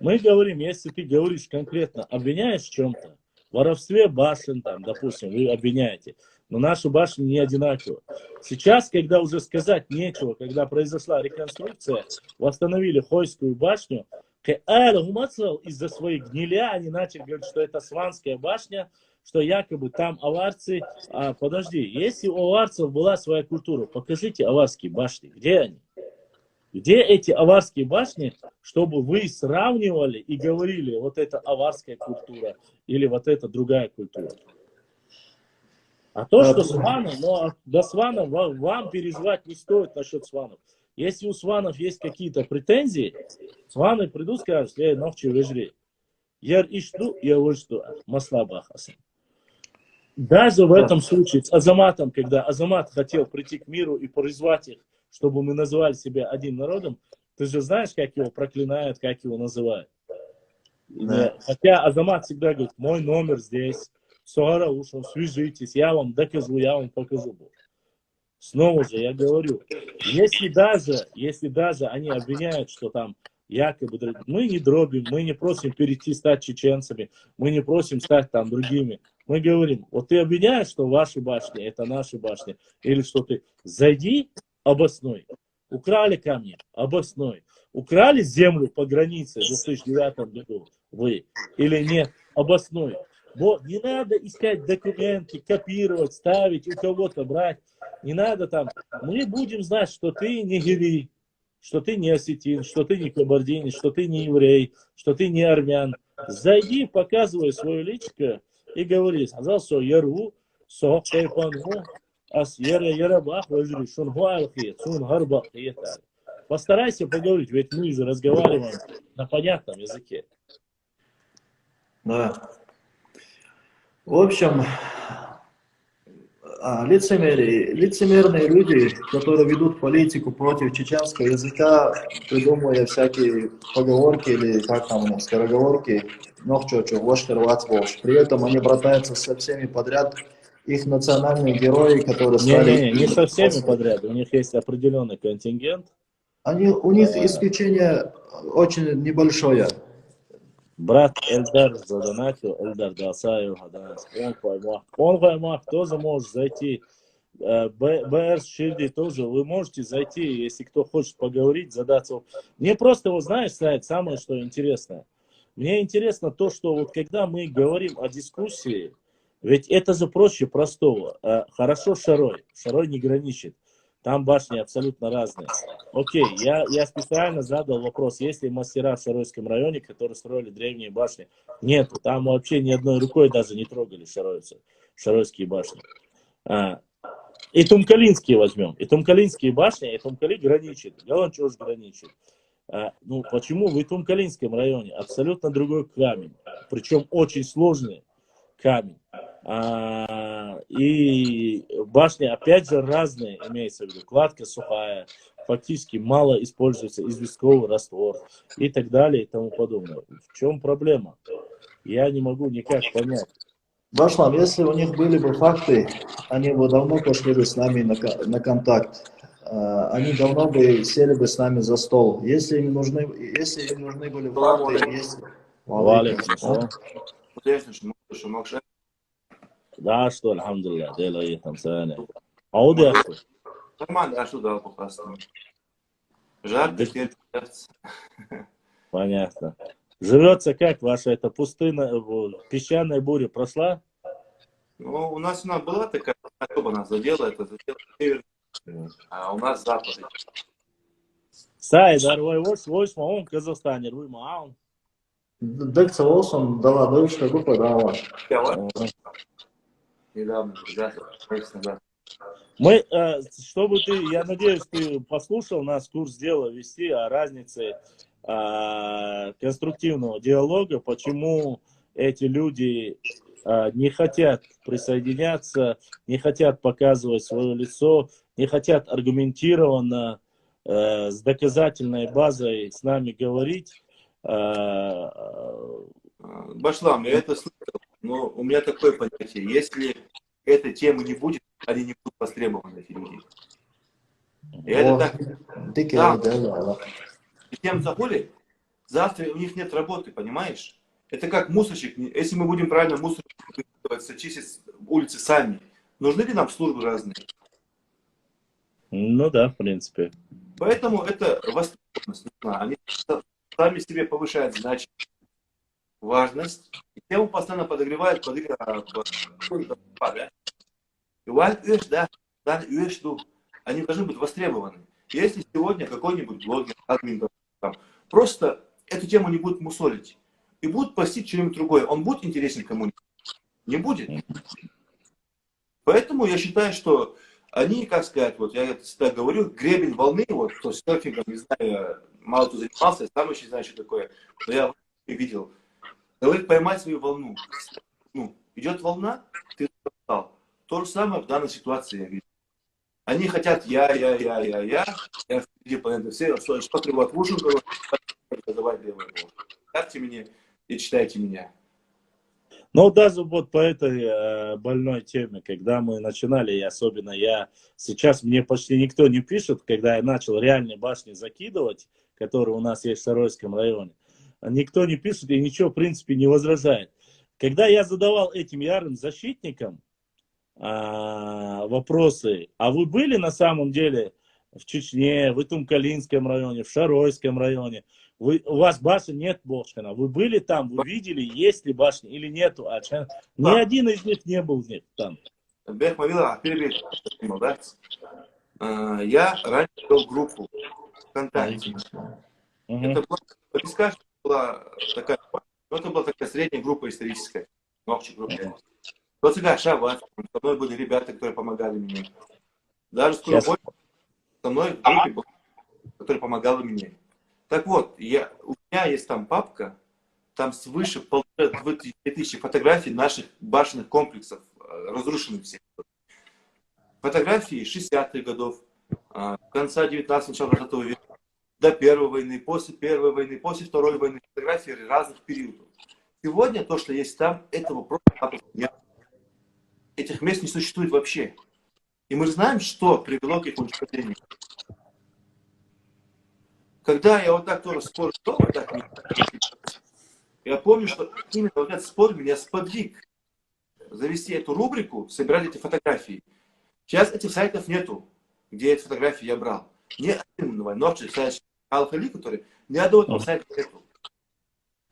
Мы говорим, если ты говоришь конкретно, обвиняешь в чем-то, в воровстве башен, там, допустим, вы обвиняете, но наши башни не одинаковы. Сейчас, когда уже сказать нечего, когда произошла реконструкция, восстановили Хойскую башню, из-за своей гниля они начали говорить, что это Сванская башня, что якобы там аварцы... подожди, если у аварцев была своя культура, покажите аварские башни. Где они? Где эти аварские башни, чтобы вы сравнивали и говорили, вот это аварская культура или вот это другая культура? А то, что сваны, но до сванов вам переживать не стоит насчет сванов. Если у сванов есть какие-то претензии, сваны придут и скажут, ночи выжри. Я ишту, я выжду, масла бахасан. Даже в этом случае с Азаматом, когда Азамат хотел прийти к миру и призвать их, чтобы мы называли себя одним народом, ты же знаешь, как его проклинают, как его называют. Да. Хотя Азамат всегда говорит, мой номер здесь, Согара ушел, свяжитесь, я вам докажу, я вам покажу. Снова же я говорю, если даже они обвиняют, что там якобы мы не дробим, мы не просим перейти стать чеченцами, мы не просим стать там другими. Мы говорим, вот ты обвиняешь, что ваши башни, это наши башни, или что ты, зайди, обоснуй. Украли камни, обоснуй. Украли землю по границе в 2009 году, вы, или нет, обоснуй. Вот, не надо искать документы, копировать, ставить, у кого-то брать. Не надо там. Мы будем знать, что ты не гири, что ты не осетин, что ты не кабардинец, что ты не еврей, что ты не армян. Зайди, показывай свое личико и говори, сказал, что яру, со хайпану, ас ярабах, возьми, шунгуалхи, сунгарбахи. Постарайся поговорить, ведь мы же разговариваем на понятном языке. Да. В общем, лицемерные люди, которые ведут политику против чеченского языка, придумывая всякие поговорки или как там у них, скороговорки, при этом они братаются со всеми подряд. Их национальные герои, которые стали... Не со всеми подряд, у них есть определенный контингент. У них исключение очень небольшое. Брат Эльдар задонатил, Эльдар Дасаев, он поймах тоже может зайти. БР Шильди тоже, вы можете зайти, если кто хочет поговорить, задаться. Мне просто, вот знаешь, Сайд, самое что интересное. Мне интересно то, что вот когда мы говорим о дискуссии, ведь это же проще простого. Хорошо Шарой не граничит. Там башни абсолютно разные. Окей, я специально задал вопрос, есть ли мастера в Шаройском районе, которые строили древние башни? Нет, там вообще ни одной рукой даже не трогали шаройские башни. И Тумкалинские возьмем. И Тумкалинские башни, и Тумкали граничит. Галанчош граничит. Ну, почему в Тумкалинском районе абсолютно другой камень? Причем очень сложный камень. И башни опять же разные, имеется в виду, кладка сухая, фактически мало используется известковый раствор и так далее и тому подобное. В чем проблема? Я не могу никак понять. Башлам, если у них были бы факты, они бы давно пошли бы с нами на контакт. Они давно бы сели бы с нами за стол. Если им нужны были факты, Да, что, альхамдулилля, делай там сани. Ауди, аху? Нормально, ашу дал по-простому. Жарко, терпится. Понятно. Живется как ваша эта пустыня, песчаная буря прошла? Ну, у нас она была такая, особо нас задела, это задела север, а у нас запад. Сайдар, войс маун, Казахстане, руй маун. Декса Олсон дала дальше группа дала. Недавно, да. Мы, чтобы ты, я надеюсь, ты послушал нас, курс дела вести о разнице конструктивного диалога, почему эти люди не хотят присоединяться, не хотят показывать свое лицо, не хотят аргументированно, с доказательной базой с нами говорить. Башлам, я это слышал, но у меня такое понятие, если этой темы не будет, они не будут востребованы, эти люди. И это так. Да. И тем забыли, завтра у них нет работы, понимаешь? Это как мусорщик. Если мы будем правильно мусорщик чистить улицы сами, нужны ли нам службы разные? Ну да, в принципе. Поэтому это востребованность нужна. Они сами себе повышают значимость. важность, и тему постоянно подогревают, да? Они должны быть востребованы. Если сегодня какой-нибудь блогер, админ, там, просто эту тему не будет мусолить и будет постить что-нибудь другое, он будет интересен кому-нибудь? Не будет. Поэтому я считаю, что они, как сказать, вот я всегда говорю, гребень волны, вот, кто с серфингом, не знаю, мало кто занимался, я сам еще не знаю, что такое, но я видел. Говорит, поймать свою волну. Ну, идет волна, ты стал. То же самое в данной ситуации я вижу. Они хотят я впереди планеты все, что требует в уши, давайте ставьте меня и читайте меня. Ну, даже вот по этой больной теме, когда мы начинали, и особенно я, сейчас мне почти никто не пишет, когда я начал реальные башни закидывать, которые у нас есть в Саройском районе, никто не пишет и ничего, в принципе, не возражает. Когда я задавал этим ярым защитникам вопросы, а вы были на самом деле в Чечне, в Тюмкалинском районе, в Шаройском районе, у вас башен нет Бошкана, вы были там, вы видели, есть ли башни или нету, ни один из них не был там. Я раньше вел группу ВКонтакте. Это была такая, это была такая средняя группа историческая, общая группа. Вот всегда Шаббат, со мной были ребята, которые помогали мне. Даже скоро со мной в группе был, который помогал мне. Так вот, у меня есть там папка, там свыше 2000 фотографий наших башенных комплексов, разрушенных всех. Фотографии 60-х годов, конца 19-го, начала 20 века, до Первой войны, после Первой войны, после Второй войны, фотографии разных периодов. Сегодня то, что есть там, этого просто нет. Этих мест не существует вообще. И мы знаем, что привело к их уничтожению. Когда я вот так тоже спорил, я помню, что именно вот этот спор меня сподвиг завести эту рубрику, собирать эти фотографии. Сейчас этих сайтов нету, где эти фотографии я брал. Ни один новый сайт Алхали, который ни одного этого сайта нету.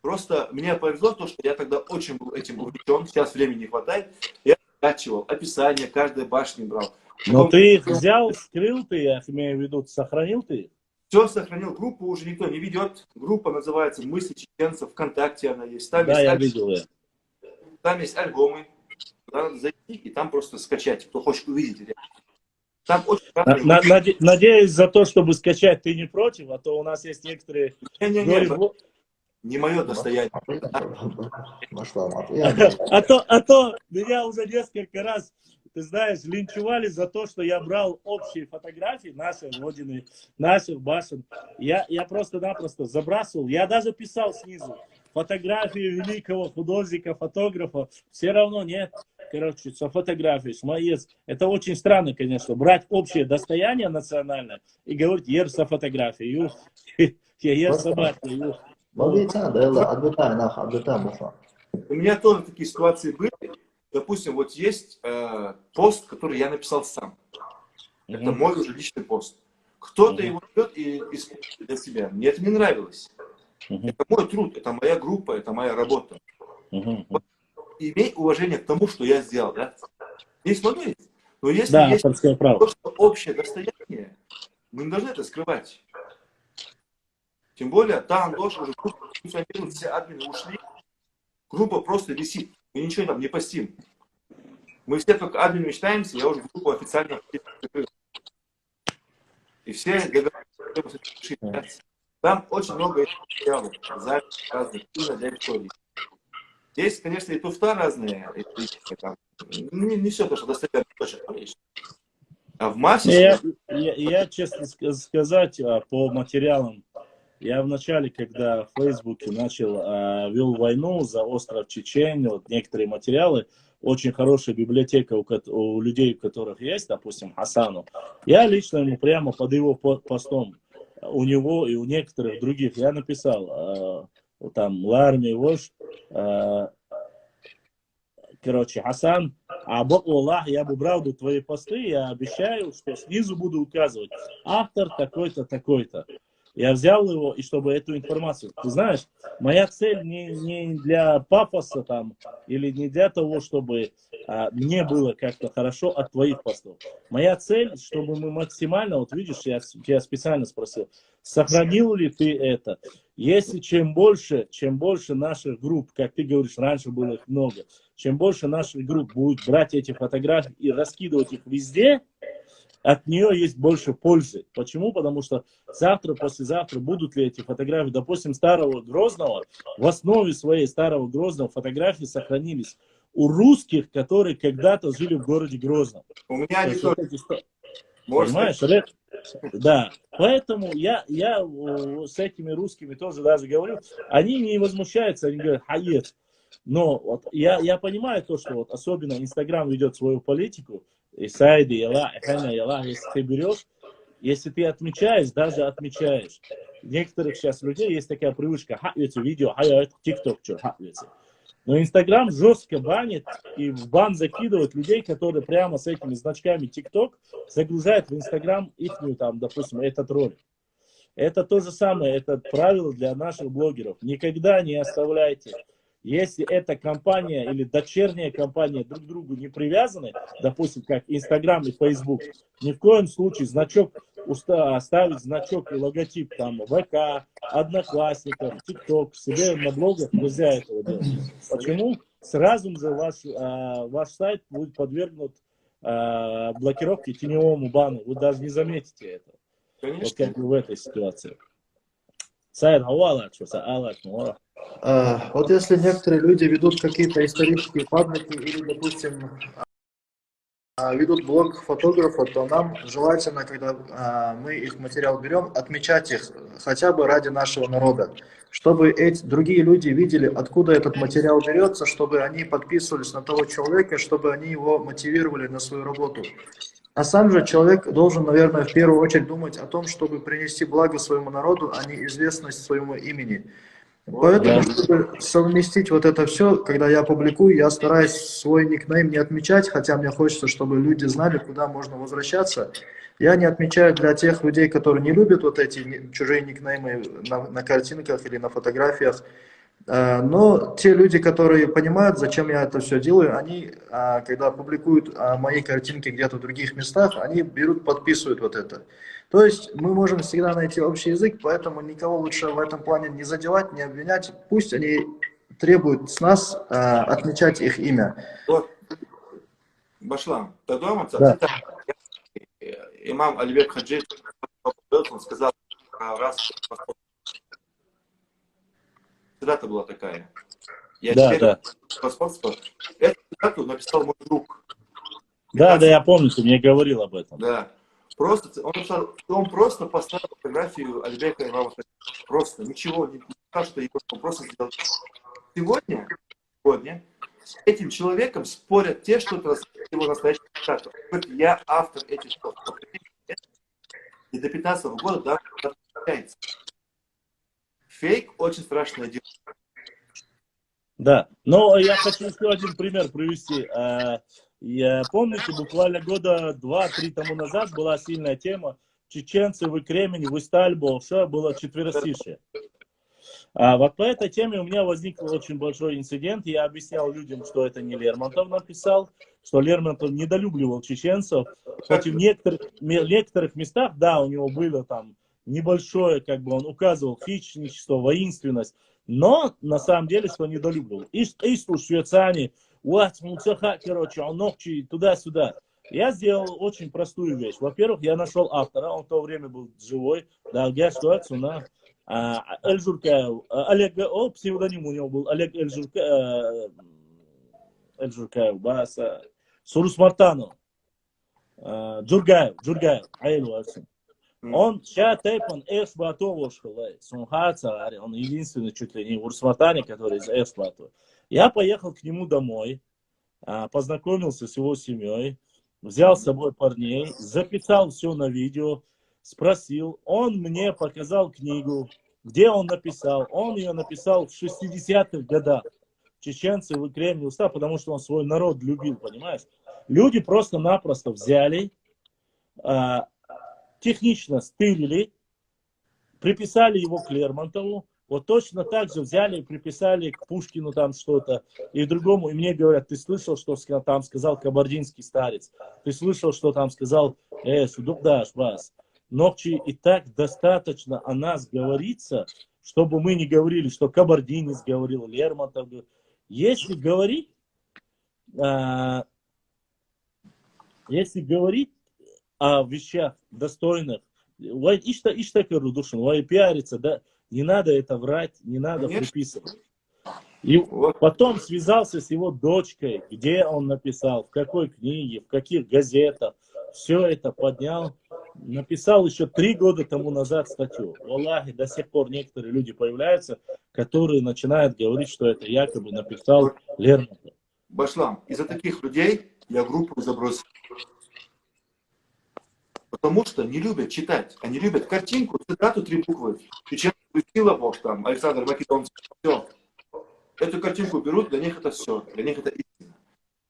Просто мне повезло то, что я тогда очень был этим увлечен, сейчас времени не хватает. Я скачивал описание каждой башни брал. Но ты их взял, скрыл ты, я имею в виду, сохранил ты их? Все сохранил, группу уже никто не ведет. Группа называется «Мысли чеченцев», ВКонтакте она есть. Там да, есть я видел ее. Там есть альбомы. Туда надо зайти и там просто скачать, кто хочет увидеть. Там очень Надеюсь, за то, чтобы скачать, ты не против, а то у нас есть некоторые... Не мое достояние. А то меня уже несколько раз, ты знаешь, линчевали за то, что я брал общие фотографии нашей родины, наших башен. Я просто-напросто забрасывал. Я даже писал снизу фотографии великого художника, фотографа. Все равно нет. Короче, фотографии, шмаец. Это очень странно, конечно, брать общее достояние национальное и говорить, ер со фотографией. Я ер собаки. У меня тоже такие ситуации были. Допустим, вот есть пост, который я написал сам. Это мой уже личный пост. Кто-то его берет и использует для себя. Мне это не нравилось. Это мой труд, это моя группа, это моя работа. Имей уважение к тому, что я сделал. Да? Есть много, но если есть то, что общее достояние, мы не должны это скрывать. Тем более, там тоже уже функционируют, все админы ушли, группа просто висит, мы ничего там не постим. Мы все только админами считаемся, я уже группу официально закрыл. И все договорились. Там очень много материалов, записей разных, для истории. Есть, конечно, и туфта разные, не все то, что достоверно точно, конечно. А в массе... Я, честно сказать, по материалам, я вначале, когда в Фейсбуке вел войну за остров Чечень, вот некоторые материалы, очень хорошая библиотека у людей, у которых есть, допустим, Хасану. Я лично ему прямо под его постом, у него и у некоторых других, я написал, там, Ларми, Вош, короче, Хасан, Аллах, я бы брал бы твои посты, я обещаю, что снизу буду указывать, автор такой-то, такой-то. Я взял его, и чтобы эту информацию... Ты знаешь, моя цель не для пафоса там, или не для того, чтобы мне было как-то хорошо от твоих постов. Моя цель, чтобы мы максимально, вот видишь, я тебя специально спросил, сохранил ли ты это? Если чем больше наших групп, как ты говоришь, раньше было их много, чем больше наших групп будет брать эти фотографии и раскидывать их везде, от нее есть больше пользы. Почему? Потому что завтра, послезавтра будут ли эти фотографии, допустим, старого Грозного, в основе своей старого Грозного фотографии сохранились у русских, которые когда-то жили в городе Грозном. У меня не вот понимаешь? Да. Поэтому я с этими русскими тоже даже говорю, они не возмущаются, они говорят, хаед. Но вот я понимаю то, что вот особенно Инстаграм ведет свою политику, и сайды, если ты берешь, если ты отмечаешь, даже отмечаешь. У некоторых сейчас людей есть такая привычка, хапьется видео, тикток, что хапьется. Но Инстаграм жестко банит и в бан закидывает людей, которые прямо с этими значками тикток загружают в Инстаграм ихнюю там, допустим, этот ролик. Это то же самое, это правило для наших блогеров. Никогда не оставляйте. Если эта компания или дочерняя компания друг к другу не привязаны, допустим, как Инстаграм и Фейсбук, ни в коем случае оставить значок и логотип там ВК, Одноклассников, ТикТок себе на блогах нельзя этого делать. Почему? Сразу же ваш сайт будет подвергнут блокировке, теневому бану. Вы даже не заметите это. Конечно. Вот как бы в этой ситуации. Сайт Вот если некоторые люди ведут какие-то исторические паблики или, допустим, ведут блог фотографа, то нам желательно, когда мы их материал берем, отмечать их хотя бы ради нашего народа, чтобы эти другие люди видели, откуда этот материал берется, чтобы они подписывались на того человека, чтобы они его мотивировали на свою работу. А сам же человек должен, наверное, в первую очередь думать о том, чтобы принести благо своему народу, а не известность своему имени. Поэтому, чтобы совместить вот это все, когда я публикую, я стараюсь свой никнейм не отмечать, хотя мне хочется, чтобы люди знали, куда можно возвращаться. Я не отмечаю для тех людей, которые не любят вот эти чужие никнеймы на картинках или на фотографиях. Но те люди, которые понимают, зачем я это все делаю, они, когда публикуют мои картинки где-то в других местах, они берут, подписывают вот это. То есть мы можем всегда найти общий язык, поэтому никого лучше в этом плане не задевать, не обвинять. Пусть они требуют с нас отмечать их имя. Вот, Башлам, да. Имам Альбек Хаджи, он сказал, раз цитата была такая. Я да. Эту цитату написал мой друг. Да, я помню, ты мне говорил об этом. Да. Просто, он просто поставил фотографию Альбека имама Хаджи. Просто, ничего, не сказал, что он просто сделал. Сегодня с этим человеком спорят те, что это его настоящий цитату. Я автор этих слов. И до 15 года, да, получается. Фейк очень страшное дело. Да, но я хочу еще один пример привести. Помните, буквально года 2-3 тому назад была сильная тема. Чеченцы в Кремени, в Истальбо, все было четверостишие. Вот по этой теме у меня возник очень большой инцидент. Я объяснял людям, что это не Лермонтов написал, что Лермонтов недолюбливал чеченцев. Хоть в некоторых местах, да, у него было там небольшое, как бы он указывал, хищничество, воинственность, но на самом деле, что недолюбливал. И швейцане, короче, он ногти туда-сюда. Я сделал очень простую вещь. Во-первых, я нашел автора, он в то время был живой, да, на Эль-Журкаев, Олег, псевдоним у него был Олег Эль-Журкаев, Сурусмартанов, Джургаев, он он единственный чуть ли не в Урсмартане, который из Эшбатова. Я поехал к нему домой, познакомился с его семьей, взял с собой парней, записал все на видео, спросил, он мне показал книгу, где он написал. Он ее написал в 60-х годах. Чеченцы в Кремне устав, потому что он свой народ любил, понимаешь? Люди просто-напросто взяли, технично стырили приписали его к Лермонтову, вот точно так же взяли и приписали к Пушкину там что-то, и другому, и мне говорят, ты слышал, что там сказал кабардинский старец, ты слышал, что там сказал Судукдаш вас. Ногчи и так достаточно о нас говорится, чтобы мы не говорили, что Кабардинец говорил, Лермонтов говорил. Если говорить о вещах достойных, пиариться, да, не надо это врать, не надо приписывать. И потом связался с его дочкой, где он написал, в какой книге, в каких газетах, все это поднял. Написал еще 3 года тому назад статью. Аллахи, до сих пор некоторые люди появляются, которые начинают говорить, что это якобы написал Лермонтов. Башлам, из-за таких людей я группу забросил. Потому что не любят читать. Они любят картинку, цитату, 3 буквы. Чеченский сила, там, Александр Македонский, все. Эту картинку берут, для них это все. Для них это истина.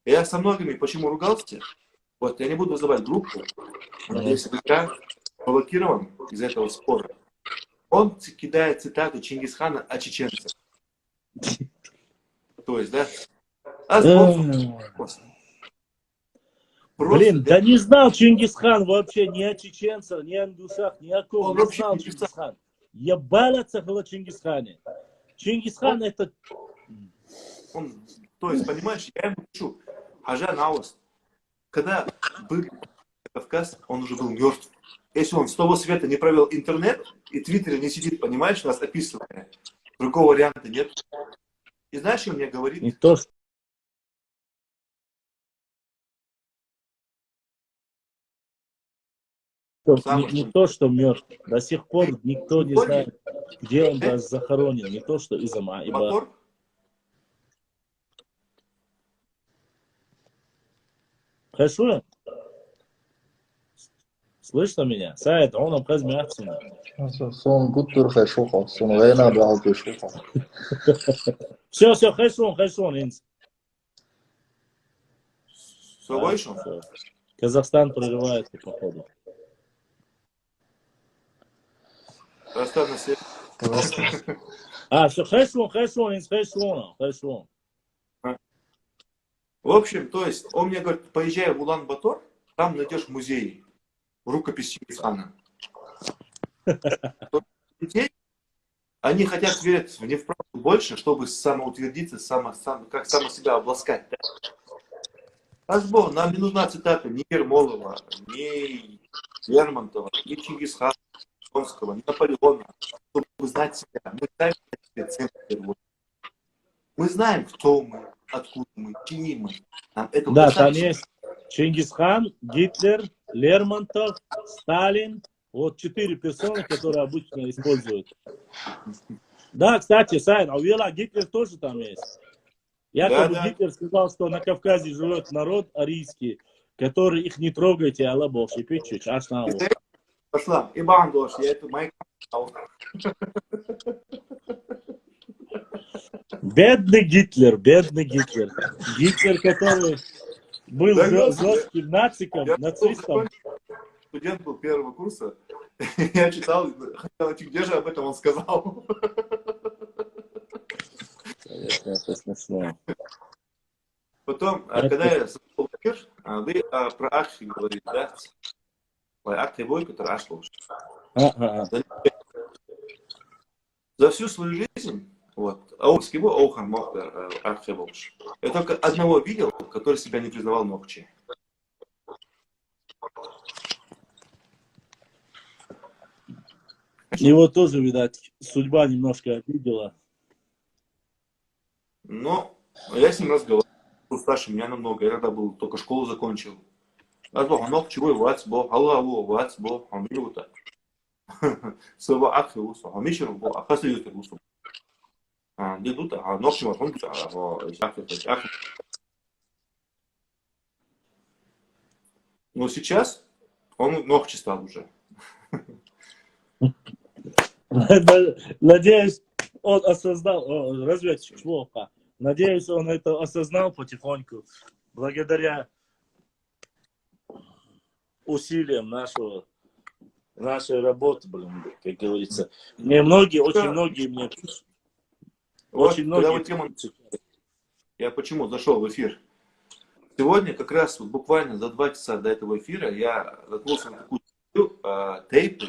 Я со многими почему ругался? Вот, я не буду вызывать группу. Надеюсь, я блокирован из-за этого спора. Он кидает цитату Чингисхана о чеченцах. То есть, да? Блин, да не знал Чингисхан вообще ни о чеченцах, ни о индусах, ни о ком. Он не вообще знал не Чингисхан. Я балаться было Чингисхане. Чингисхан это... Он, то есть, понимаешь, я ему пишу, Хажа Науст, когда был Кавказ, он уже был мертв. Если он с того света не провел интернет и в Твиттере не сидит, понимаешь, нас описывая, другого варианта нет. И знаешь, что он мне говорит? Не то, что... Не то, что мертв. До сих пор никто не знает, где он даже захоронен. Не то, что из Амаиба. Хорошо? Слышно меня? Сайт, он обказ мясина. Сон гуттур хэшухо, сон вейна бал хэшухо. Все, хорошо, Инс. Все вышел? Казахстан прорывается, походу. Расстав на свет. Все, хорошо, Инс, хорошо. В общем, то есть, он мне говорит, поезжай в Улан-Батор, там найдешь музей рукописи Чингисхана. Детей, они хотят верить в неправду больше, чтобы самоутвердиться, как само себя обласкать. Да? Бог, нам не нужна цитата ни Ермолова, ни Лермонтова, ни Чингисхана, Томского, ни Наполеона, чтобы знать себя. Мы знаем себе центр. Мы знаем, кто мы, откуда мы, чьи мы. Нам этого да, достаточно. там есть Чингисхан, Гитлер, Лермонтов, Сталин. Вот 4 персоны, которые обычно используют. Да, кстати, Сайн, а Гитлер тоже там есть. Якобы Да. Гитлер сказал, что на Кавказе живет народ арийский, который их не трогайте, алла бог, шипичич, аж на ус. Пошла, и бандош, я эту майку. Бедный Гитлер. Гитлер, который был жестким нацистом. Студент был 1-го курса, я читал, где же об этом он сказал. Это смешно. Потом, когда я зашел в эфир, вы про Ахи говорите, да? Ахи бой, который Аш лучше. За всю свою жизнь, вот, Аухский бой, Аухан Мохтер, Ахи лучше. Я только одного видел, который себя не признавал Нокчи. Его тоже, видать, судьба немножко обидела. Но я с ним разговаривал, был старше меня намного, я тогда был, только школу закончил. Нокчи бой, вацбо, Аллаху, вацбо, Амилута. Слова Ахи Усу, Амишеру, Ахасы Ютер Усу. Дедута, Нокчи Махунта, Ахи. Но сейчас он Нокчи стал уже. Надеюсь, он осознал, разведчик плохо. Надеюсь, он это осознал потихоньку, благодаря усилиям нашего нашей работы, блин, как говорится. Мне многие, очень многие мне пишут. Вот, Очень когда многие. вот тема... Я почему зашел в эфир? Сегодня как раз вот буквально за 2 часа до этого эфира я наткнулся на такую тейпы,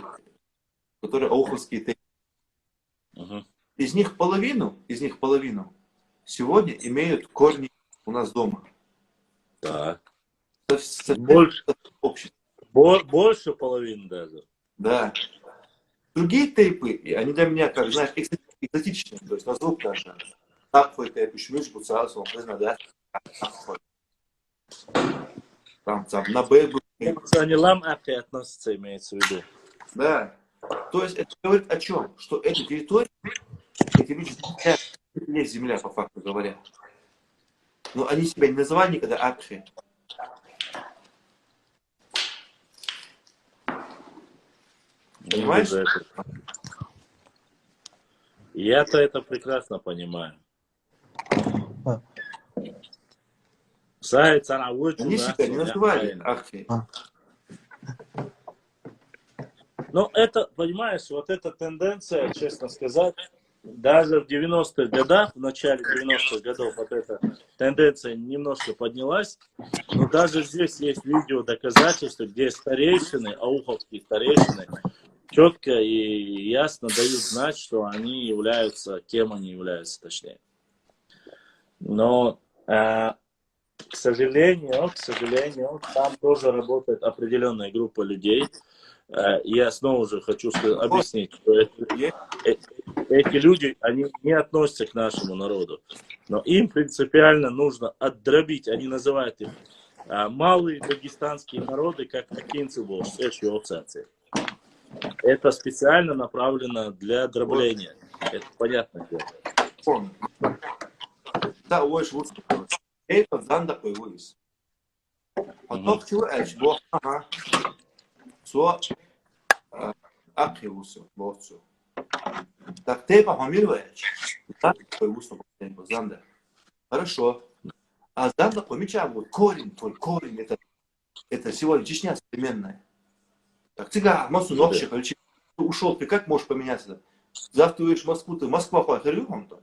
которые ауховские тейпы. Угу. Из них половину сегодня имеют корни у нас дома. Так. Больше общества. Больше половины даже. Да. Другие тейпы, они для меня, как, знаешь, экзотичные. То есть на звук даже. Такой тейп, шмюш, буцалсон, да? Там на Б. Они лам относятся, имеется в виду. Да. То есть это говорит о чем? Что эта территория, эти люди, есть земля, по факту говоря. Но они себя не называли никогда Акхи. Понимаешь? Я-то это прекрасно понимаю. Они себя не называли Акхи. Но это, понимаешь, вот эта тенденция, честно сказать, даже в 90-х годах, в начале 90-х годов вот эта тенденция немножко поднялась, но даже здесь есть видео доказательства, где старейшины, ауховские старейшины, четко и ясно дают знать, что они являются, кем они являются, точнее. Но, к сожалению, там тоже работает определенная группа людей. Я снова же хочу объяснить, что эти люди, они не относятся к нашему народу, но им принципиально нужно отдробить, они называют их малые дагестанские народы, как акинцы в ассоциации. Это специально направлено для дробления. Это понятно. Да, очень лучше. Это занда появилась. Потом чего бог, ага. Со Акхиусу, богцу. Так ты помилуешь. Так появился занда. Хорошо. А занда помечал вот корень, твой корень, это сегодня Чечня современная. Так цыган, массу новших, ушел, ты как можешь поменяться? Завтра уедешь в Москву, ты Москва хватит то.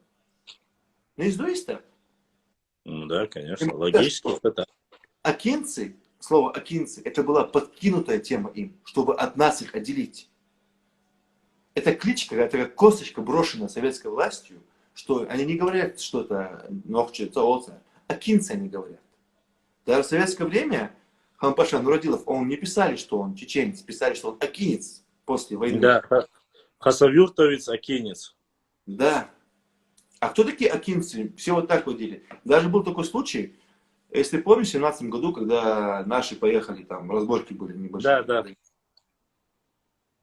Не издуешься? Ну да, конечно, логически это так. Акинцы, слово акинцы, это была подкинутая тема им, чтобы от нас их отделить. Это кличка, это как косточка, брошенная советской властью, что они не говорят что-то новче, акинцы они говорят. Даже в советское время Хампаша Нуродилов, он не писали, что он чеченец, писали, что он акинец после войны. Да, хасавюртовец, акинец. Да. А кто такие акинцы? Все вот так водили. Даже был такой случай, если помнишь, в 17 году, когда наши поехали, там разборки были небольшие.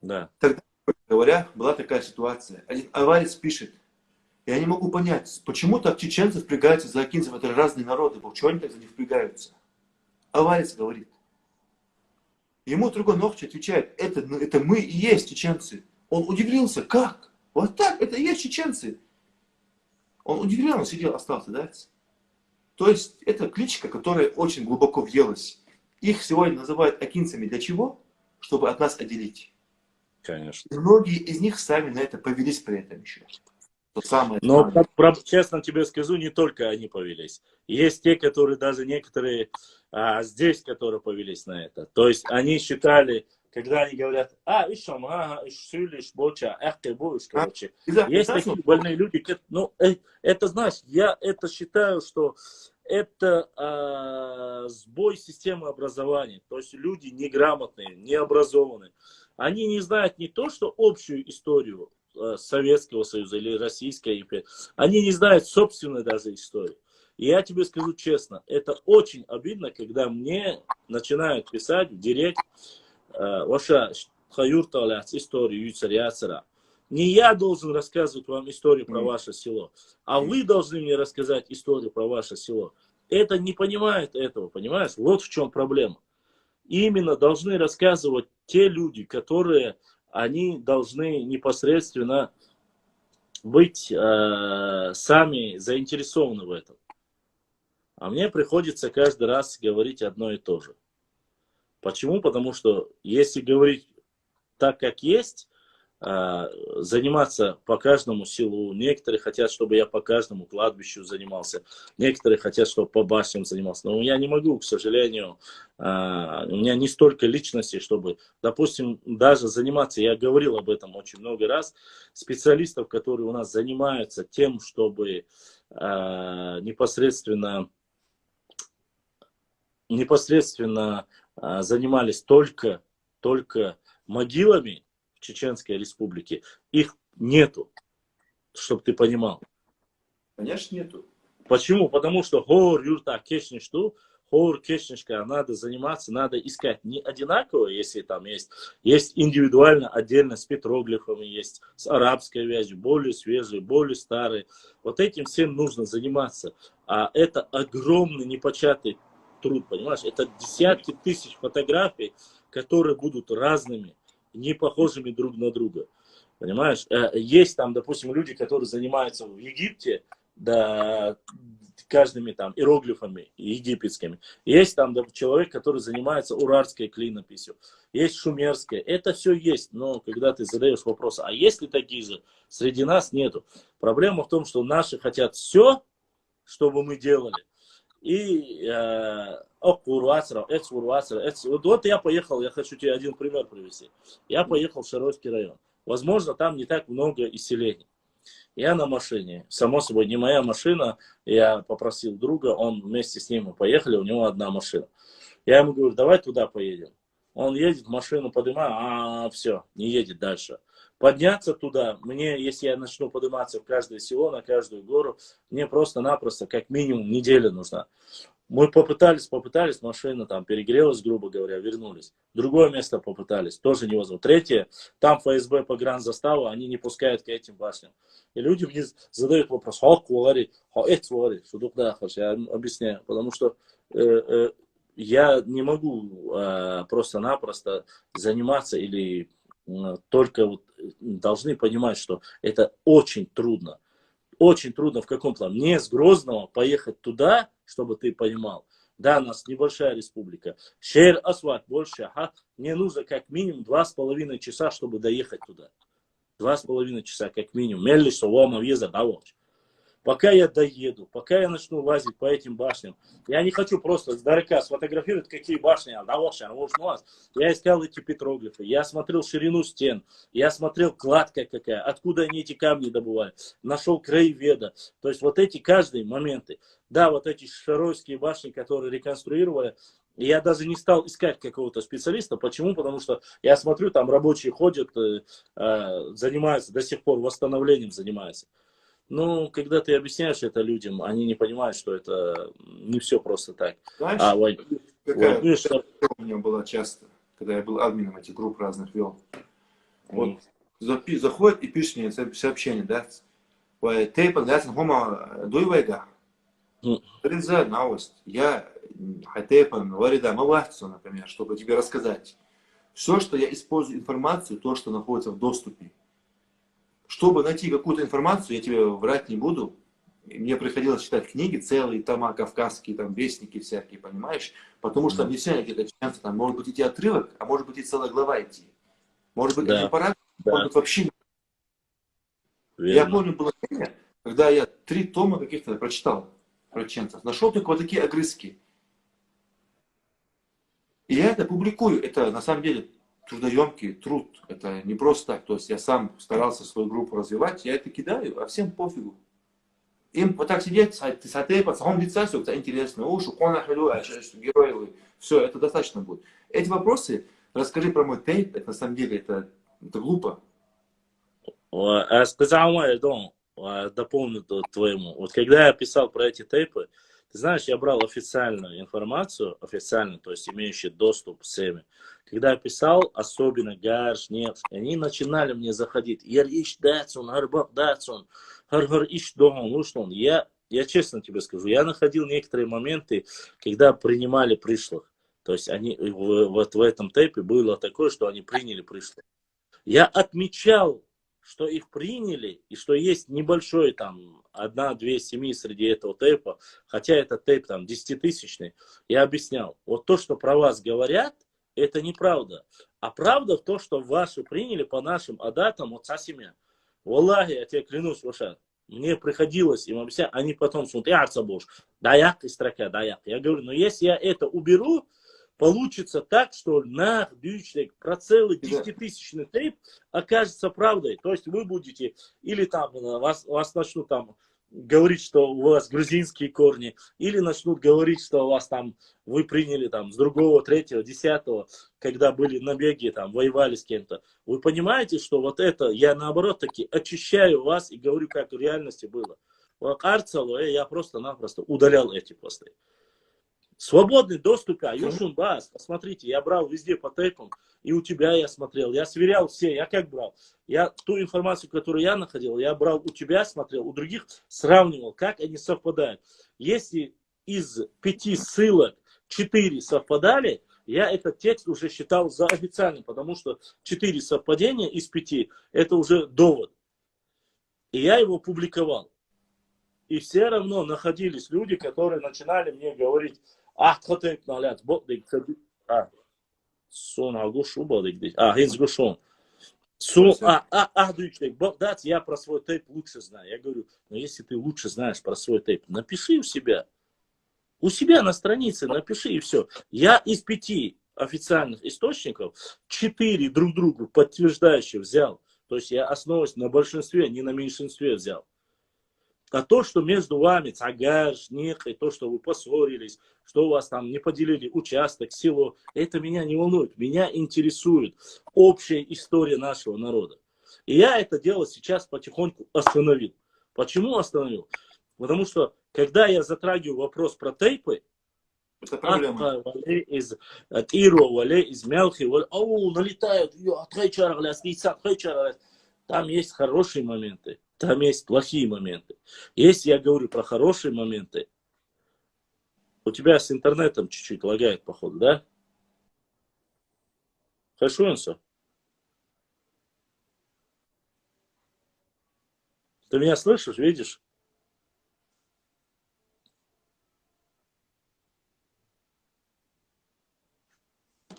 Да. Тогда, говоря, была такая ситуация. Один аварец пишет, я не могу понять, почему так чеченцы впрягаются за акинцев, это разные народы, почему они так за них впрягаются? Аварец говорит. Ему другой Нохчи отвечает, это мы и есть чеченцы. Он удивился, как? Вот так, это и есть чеченцы. Он удивленно сидел, остался, да? То есть, это кличка, которая очень глубоко въелась. Их сегодня называют акинцами для чего? Чтобы от нас отделить. Конечно. И многие из них сами на это повелись при этом еще. Но, честно тебе скажу, не только они повелись. Есть те, которые даже некоторые здесь, которые повелись на это. То есть, они считали, когда они говорят, короче. Есть такие больные люди, ну, это, знаешь, я это считаю, что это сбой системы образования. То есть, люди неграмотные, необразованные. Они не знают не то, что общую историю Советского Союза или Российской империи. Они не знают собственной даже историю. И я тебе скажу честно, это очень обидно, когда мне начинают писать в директ ваша хаюрталяц историю юцаряцера. Не я должен рассказывать вам историю про ваше село, а вы должны мне рассказать историю про ваше село. Это не понимает этого, понимаешь? Вот в чем проблема. Именно должны рассказывать те люди, которые они должны непосредственно быть сами заинтересованы в этом. А мне приходится каждый раз говорить одно и то же. Почему? Потому что если говорить так, как есть, заниматься по каждому селу. Некоторые хотят, чтобы я по каждому кладбищу занимался. Некоторые хотят, чтобы по башням занимался. Но я не могу, к сожалению. У меня не столько личности, чтобы, допустим, даже заниматься. Я говорил об этом очень много раз. Специалистов, которые у нас занимаются тем, чтобы непосредственно занимались только могилами в Чеченской Республике, их нету, чтобы ты понимал. Конечно, нету. Почему? Потому что хор, юрта, кешништу, хор, кешнишка, надо заниматься, надо искать не одинаково, если там есть индивидуально, отдельно с петроглифами, есть с арабской вязью, более свежие, более старые. Вот этим всем нужно заниматься. А это огромный непочатый труд, понимаешь? Это десятки тысяч фотографий, которые будут разными, не похожими друг на друга. Понимаешь? Есть там, допустим, люди, которые занимаются в Египте, да, каждыми там иероглифами египетскими. Есть там человек, который занимается уральской клинописью. Есть шумерская. Это все есть. Но когда ты задаешь вопрос, а есть ли такие же? Среди нас нету. Проблема в том, что наши хотят все, чтобы мы делали. И вот я поехал, я хочу тебе один пример привести. Я поехал в Шаровский район. Возможно, там не так много изселений. Я на машине. Само собой, не моя машина. Я попросил друга, он вместе с ним мы поехали, у него одна машина. Я ему говорю, давай туда поедем. Он едет, машину поднимает, все, не едет дальше. Подняться туда, мне, если я начну подниматься в каждое село, на каждую гору, мне просто-напросто как минимум неделя нужна. Мы попытались, машина там перегрелась, грубо говоря, вернулись. Другое место попытались, тоже невозможно. Третье, там ФСБ погранзастава, они не пускают к этим башням. И люди мне задают вопрос, я объясняю, потому что я не могу просто-напросто заниматься или только вот должны понимать, что это очень трудно. Очень трудно в каком плане? Мне с Грозного поехать туда, чтобы ты понимал. Да, у нас небольшая республика. Шейр Асват больше. Мне нужно как минимум 2,5 часа, чтобы доехать туда. 2,5 часа как минимум. Мелли Солома Веза Давоч. Пока я доеду, пока я начну лазить по этим башням, я не хочу просто сдалека сфотографировать, какие башни. Я искал эти петроглифы, я смотрел ширину стен, я смотрел кладка какая, откуда они эти камни добывали, нашел краеведа. То есть вот эти каждые моменты. Да, вот эти шаровские башни, которые реконструировали, я даже не стал искать какого-то специалиста. Почему? Потому что я смотрю, там рабочие ходят, занимаются, до сих пор восстановлением занимаются. Ну, когда ты объясняешь это людям, они не понимают, что это не все просто так. Знаешь, какая у меня была часто, когда я был админом этих групп разных вел. Вот заходит и пишет мне сообщение, да? Новость. Я например, чтобы тебе рассказать. Все, что я использую информацию, то, что находится в доступе. Чтобы найти какую-то информацию, я тебе врать не буду. Мне приходилось читать книги, целые тома кавказские, там, вестники всякие, понимаешь? Потому что там не все какие-то чеченцы, там может быть идти отрывок, а может быть и целая глава идти. Может быть, один параграф, может быть вообще. Верно. Я помню, было время, когда я 3 тома каких-то прочитал про чеченцев. Нашел только вот такие огрызки. И я это публикую. Это на самом деле трудоемкий труд. Это не просто так. То есть я сам старался свою группу развивать, я это кидаю, а всем пофигу. Им вот так сидеть, это интересно, герои, все, это достаточно будет. Эти вопросы, расскажи про мой тейп, это на самом деле это глупо. Дополню твоему. Вот когда я писал про эти тейпы, ты знаешь, я брал официальную информацию, официальную, то есть имеющую доступ к всеми. Когда я писал, особенно Гарш, Невш, они начинали мне заходить. Я честно тебе скажу, я находил некоторые моменты, когда принимали пришлых. То есть они вот в этом тейпе было такое, что они приняли пришлых. Я отмечал, что их приняли, и что есть небольшой там 1-2 семьи среди этого тейпа, хотя этот тейп там 10-тысячный, я объяснял. Вот то, что про вас говорят, это неправда. А правда в том, что ваши приняли по нашим адатам отца семья. Валлахи, я тебе клянусь, Ваша, мне приходилось им объяснять, они потом смотрят, отца Божь, даяк и строка, даяк. Я говорю, но если я это уберу, получится так, что на дючник про целый 10-тысячный тейп окажется правдой. То есть вы будете, или там вас начнут там говорить, что у вас грузинские корни, или начнут говорить, что у вас там, вы приняли там с другого, третьего, десятого, когда были набеги, там, воевали с кем-то. Вы понимаете, что вот это, я наоборот таки очищаю вас и говорю, как в реальности было. Я просто-напросто удалял эти посты. Свободный доступ, Юшун Бас, посмотрите, я брал везде по тейпам, и у тебя я смотрел, я сверял все, я как брал? Я ту информацию, которую я находил, я брал у тебя, смотрел, у других сравнивал, как они совпадают. Если из 5 ссылок 4 совпадали, я этот текст уже считал за официальный, потому что 4 совпадения из 5 это уже довод. И я его публиковал. И все равно находились люди, которые начинали мне говорить, хинс гушон. Я про свой тейп лучше знаю. Я говорю, но если ты лучше знаешь про свой тейп, напиши у себя. У себя на странице напиши и все. Я из 5 официальных источников 4 друг другу подтверждающих взял. То есть я основываюсь на большинстве, не на меньшинстве взял. А то, что между вами цагаж, них, и то, что вы поссорились, что у вас там не поделили участок, село, это меня не волнует. Меня интересует общая история нашего народа. И я это дело сейчас потихоньку остановил. Почему остановил? Потому что, когда я затрагиваю вопрос про тейпы, это проблема. Там есть хорошие моменты. Там есть плохие моменты. Если я говорю про хорошие моменты, у тебя с интернетом чуть-чуть лагает, походу, да? Хорошо, Инсо? Ты меня слышишь, видишь?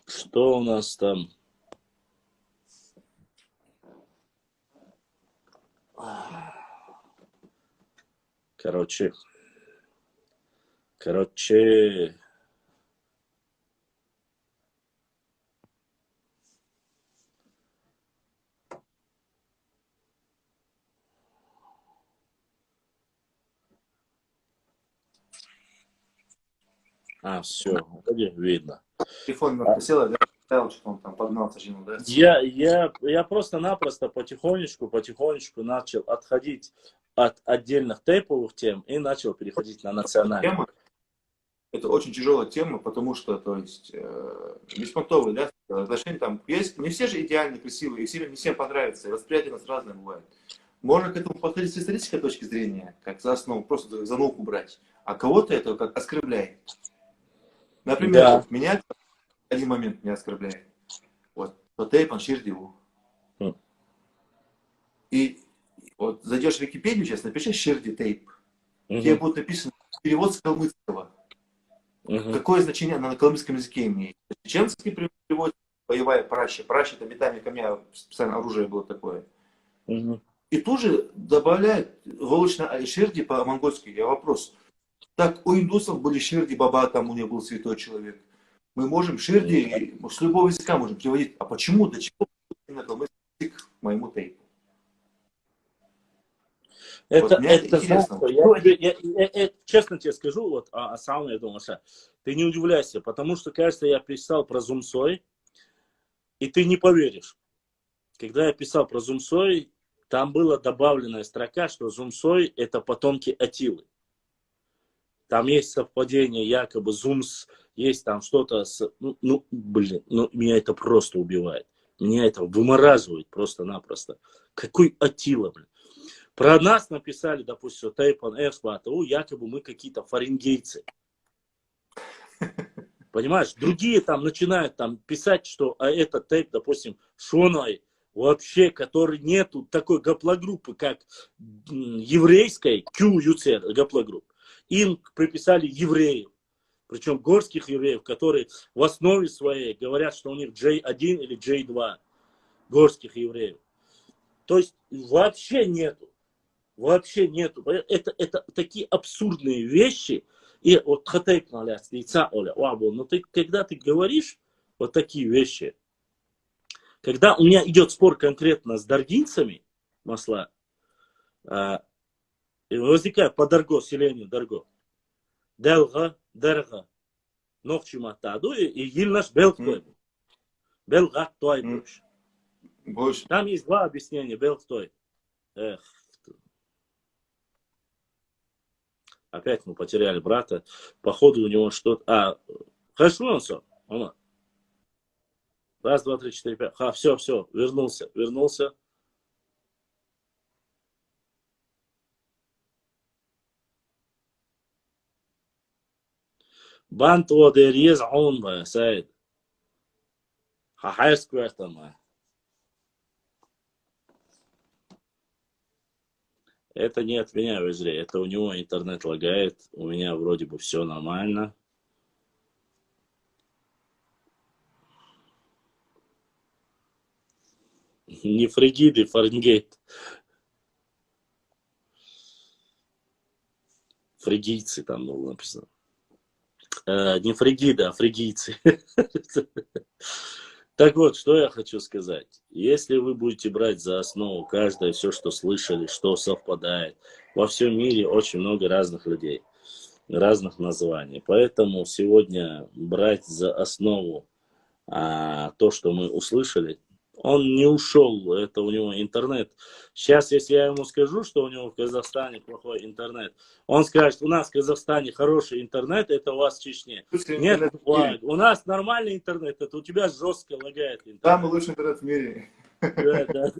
Что у нас там? Короче. Все, вроде видно. Телефон просела, да? Что он там погнался, да? Я просто-напросто потихонечку начал отходить от отдельных тейповых тем и начал переходить на национальные. Это очень тяжелая тема, потому что, то есть, беспонтовые, да, отношения там есть, не все же идеально красивые, и не всем понравится, и восприятие у нас разное бывает. Можно к этому подходить с исторической точки зрения, как за основу, просто за науку брать, а кого-то это как оскорбляет. Например, да. Вот меня в один момент меня оскорбляет. Вот, тейпан Ширдиву. И вот зайдешь в Википедию сейчас, напиши Ширди тейп. Тебе будет написано перевод с калмыцкого. Какое значение она на калмыцком языке имеет? Чеченский перевод, боевая праща. Праща это метание камня, специальное оружие было такое. И тут же добавляют волочно Ширди по-монгольски. Я вопрос. Так, у индусов были Ширди Баба, там у них был святой человек. Мы можем Ширди, с любого языка можем переводить. А почему, для чего именно калмыцкий язык к моему тейпу? Это я честно тебе скажу, вот, сам я думал, что ты не удивляйся, потому что, кажется, я писал про Зумсой, и ты не поверишь. Когда я писал про Зумсой, там была добавленная строка, что Зумсой это потомки Атилы. Там есть совпадение, якобы Зумс, есть там что-то меня это просто убивает. Меня это вымораживает просто-напросто. Какой Атила, блин. Про нас написали, допустим, Тейпан Эрсбату, якобы мы какие-то фарингейцы. Понимаешь, другие там начинают там писать, что этот тейп, допустим, Шоной, вообще, который нету такой гаплогруппы, как еврейской, Q-Юцер гаплогрупп. Им приписали евреев. Причем горских евреев, которые в основе своей говорят, что у них J1 или J2 горских евреев. То есть вообще нету. Вообще нету. Это такие абсурдные вещи. И вот хатейк наляц, яйца оля, но ты, когда ты говоришь вот такие вещи, когда у меня идет спор конкретно с даргинцами, масла, возникает по дарго, селению дарго. Делга, дерга, ногчи матаду, и ильнаш белктой. Белгат той больше. Больше. Там есть два объяснения, белктой. Эх. Опять мы потеряли брата. Походу у него что-то... хорошо он все. Раз, два, три, четыре, пять. Все, вернулся. Бант одерез он ба, Саид. Хахайс квартама. Это не от меня, Везре. Это у него интернет лагает. У меня вроде бы все нормально. Не фригиды, Фаренгейт. Фригийцы там было написано. Не фригиды, а фригийцы. Так вот, что я хочу сказать. Если вы будете брать за основу каждое все, что слышали, что совпадает, во всем мире очень много разных людей, разных названий. Поэтому сегодня брать за основу то, что мы услышали, он не ушел, это у него интернет. Сейчас, если я ему скажу, что у него в Казахстане плохой интернет, он скажет, у нас в Казахстане хороший интернет, это у вас в Чечне. Нет, у нас нормальный интернет, это у тебя жестко лагает интернет. Самый лучший интернет в мире. Да.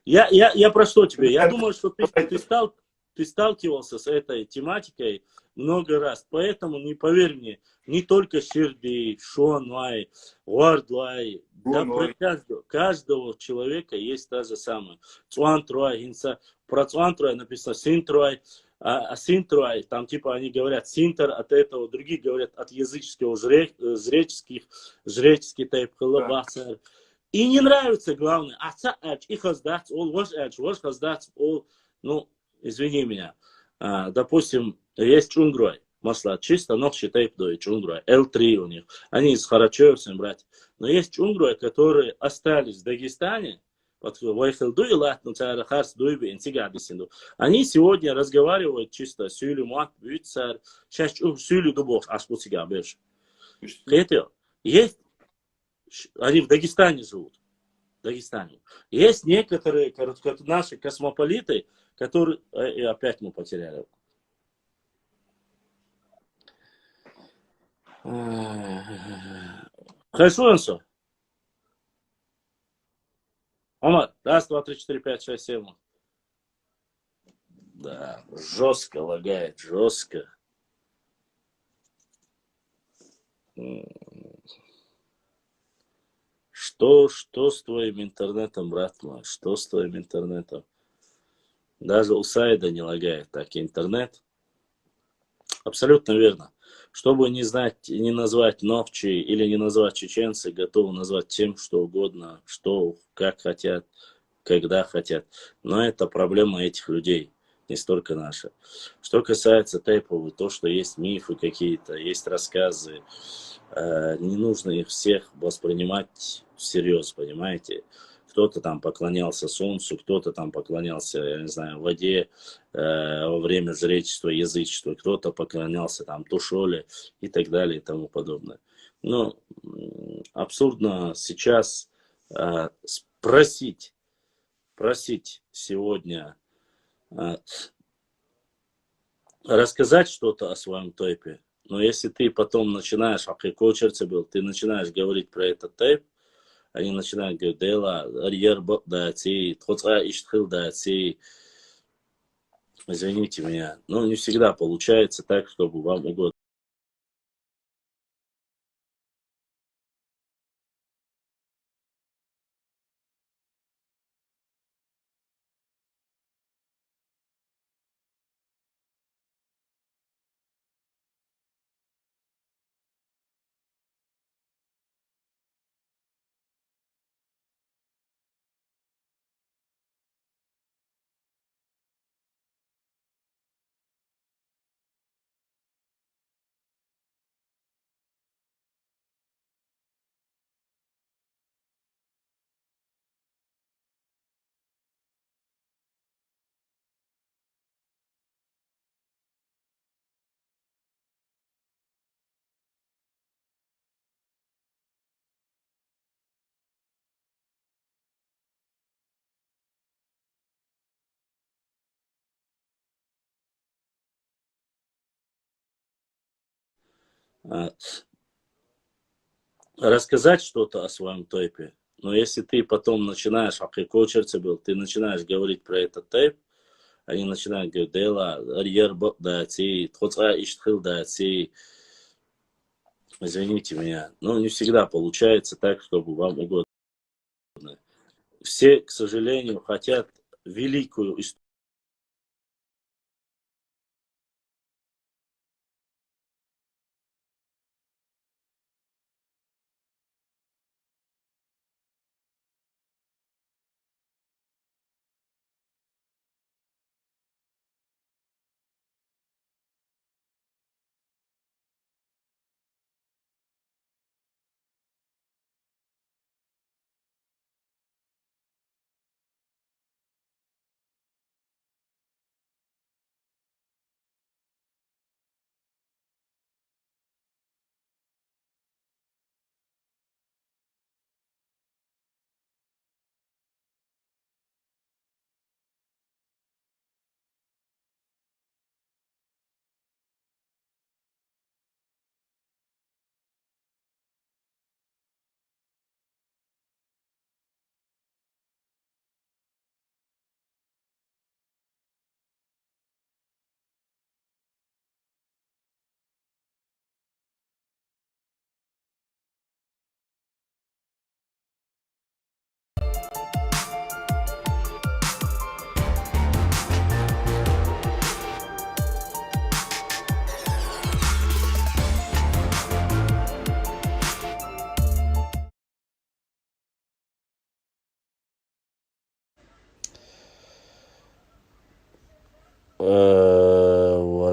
Я про что тебе? Я думаю, что ты сталкивался с этой тематикой много раз. Поэтому, не поверь мне, не только Ширди, Шуанвай, Вардвай, да про каждого человека есть та же самая. Цуантруай, про Цуантруай написано Синтруай, а Синтруай, там типа они говорят Синтер от этого, другие говорят от языческого, жреческий тайп, халабасар. И не нравится, главное, ну, извини меня, допустим, есть чунгрой, масла чисто, но считай, что чунгрой, L3 у них, они из Харачевцем, братья, но есть чунгрой, которые остались в Дагестане, они сегодня разговаривают чисто сюлю мат, бюцар, сейчас сюлю дубов, аж путига беш. Есть они в Дагестане живут. В Дагестане. Есть некоторые наши космополиты, которые... И опять мы потеряли. Хорошо, Ансо? Омар, раз, два, три, четыре, пять, шесть, семь. Да, жестко лагает, жестко. Что с твоим интернетом, брат мой? Что с твоим интернетом? Даже у Саида не лагает так интернет. Абсолютно верно. Чтобы не знать, не назвать новчи или не назвать чеченцы, готовы назвать тем, что угодно, что, как хотят, когда хотят. Но это проблема этих людей, не столько наша. Что касается тейпов, то, что есть мифы какие-то, есть рассказы, не нужно их всех воспринимать всерьез, понимаете? Кто-то там поклонялся солнцу, кто-то там поклонялся, я не знаю, воде во время жречества, язычества, кто-то поклонялся там тушоле и так далее и тому подобное. Но абсурдно сейчас просить сегодня рассказать что-то о своем тейпе. Но если ты потом начинаешь, ты начинаешь говорить про этот тейп, они начинают говорить, извините меня, но не всегда получается так, чтобы вам угодно. а, рассказать что-то о своем тейпе. Но если ты потом начинаешь, ты начинаешь говорить про этот тейп, они начинают говорить, дела, извините меня, но не всегда получается так, чтобы вам угодно. Все, к сожалению, хотят великую историю.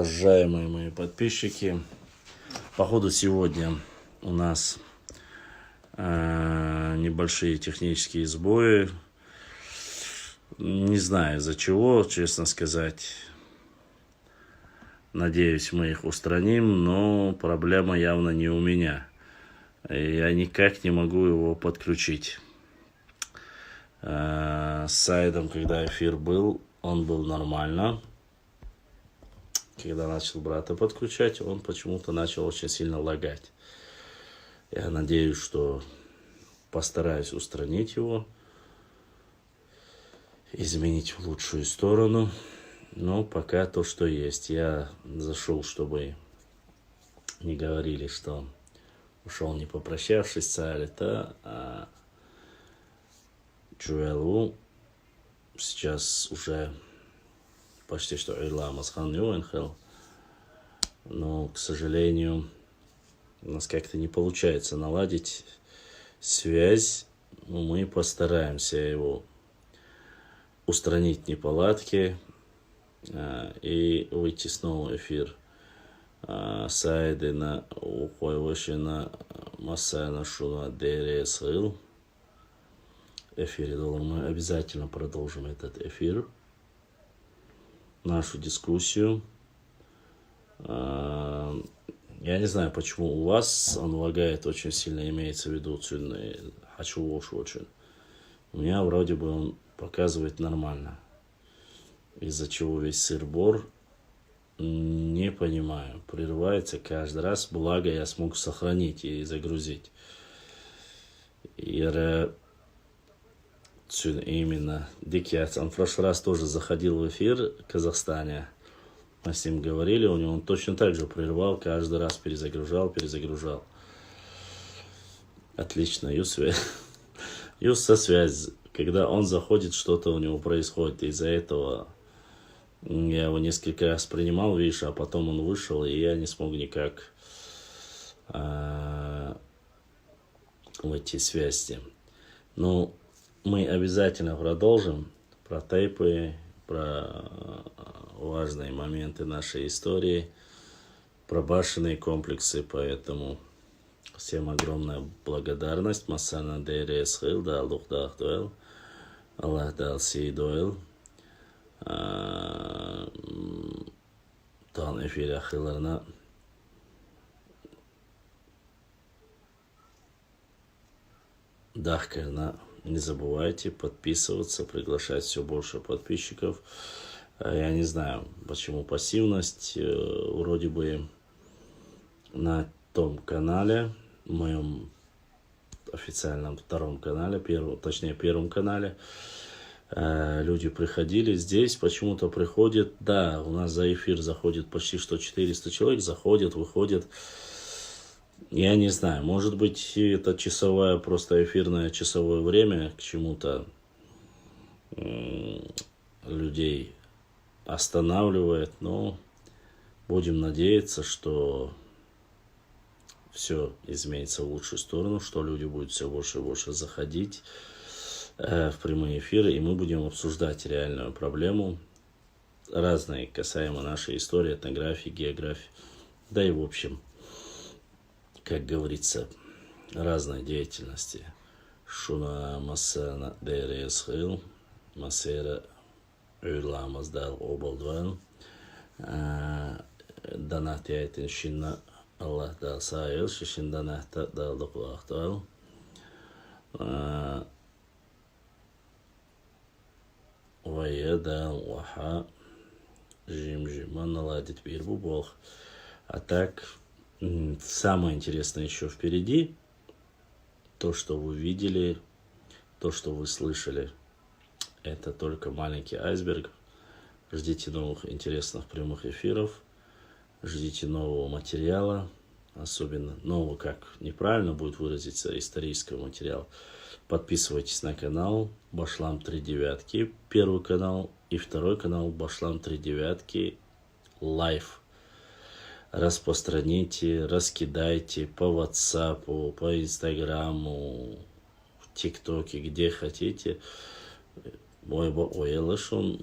Уважаемые мои подписчики, походу сегодня у нас небольшие технические сбои. Не знаю из-за чего, честно сказать. Надеюсь, мы их устраним, но проблема явно не у меня. Я никак не могу его подключить. С Саидом, когда эфир был, он был нормально. Когда начал брата подключать, он почему-то начал очень сильно лагать. Я надеюсь, что постараюсь устранить его, изменить в лучшую сторону. Но пока то, что есть. Я зашел, чтобы не говорили, что ушел не попрощавшись с Алита, а Джуэлу сейчас уже почти что Ирлам Асхан Юэнхел. Но, к сожалению, у нас как-то не получается наладить связь. Но мы постараемся его устранить неполадки и выйти снова в эфир. Сайды на ухойвыши на массайна шуна дересыл. Эфире, мы обязательно продолжим этот эфир. Нашу дискуссию. Я не знаю, почему у вас он лагает очень сильно, имеется в виду хочу очень. У меня вроде бы он показывает нормально. Из-за чего весь сыр-бор, не понимаю. Прерывается каждый раз, благо я смог сохранить и загрузить. Именно Дикиац. Он в прошлый раз тоже заходил в эфир в Казахстане. Мы с ним говорили, у него он точно так же прервал, каждый раз перезагружал. Отлично, Юс со связь. Когда он заходит, что-то у него происходит. Из-за этого я его несколько раз принимал, видишь, а потом он вышел, и я не смог никак войти в связь с ним. Ну, мы обязательно продолжим про тейпы, про важные моменты нашей истории, про башенные комплексы, поэтому всем огромная благодарность. Масана Дерес Хил, да, Лухдах Дуэл, Аллах дал сей дуэл. Тан эфир ахиларна. Дахкарна. Не забывайте подписываться, приглашать все больше подписчиков. Я не знаю, почему пассивность. Вроде бы на том канале, в моем официальном втором канале, первом канале. Люди приходили, здесь почему-то приходит, да, у нас за эфир заходит почти что 400 человек, заходят, выходят. Я не знаю, может быть, это часовое, просто эфирное часовое время к чему-то людей останавливает, но будем надеяться, что все изменится в лучшую сторону, что люди будут все больше и больше заходить в прямые эфиры, и мы будем обсуждать реальную проблему, разные, касаемо нашей истории, этнографии, географии, да и в общем, как говорится, разной деятельности. Шуна масса дересхил, массера уйламаздал обалдван, данат яйтин шинна Аллах дал сайыл, шишин данахта дал доклахтал. Ваеда уаха жим-жима наладит бирбу Бог. А так, самое интересное еще впереди. То, что вы видели, то, что вы слышали, это только маленький айсберг. Ждите новых интересных прямых эфиров. Ждите нового материала. Особенно нового, как неправильно будет выразиться, исторического материала. Подписывайтесь на канал Башлам 3 девятки, первый канал, и второй канал Башлам 3 девятки лайв. Распространите, раскидайте по WhatsApp, по Инстаграму, в ТикТоке, где хотите.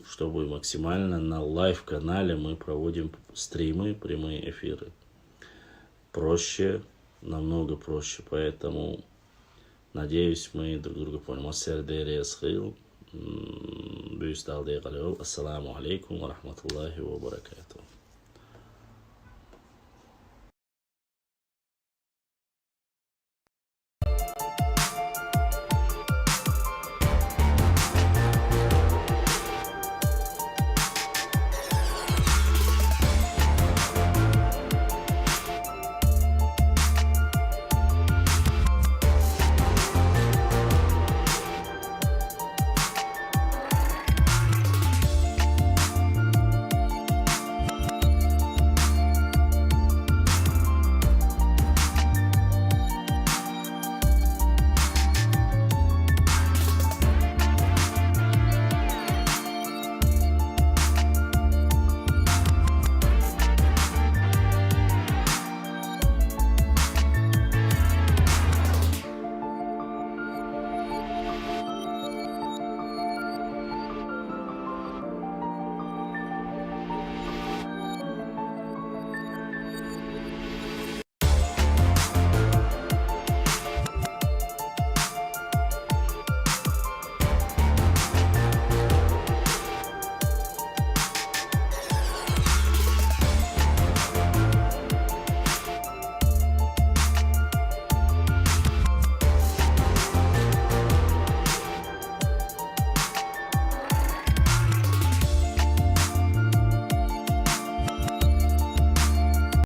Чтобы максимально на лайв-канале мы проводим стримы, прямые эфиры. Проще, намного проще, поэтому надеюсь, мы друг друга поняли. Ассаламу алейкум ва рахматуллахи ва баракатуху.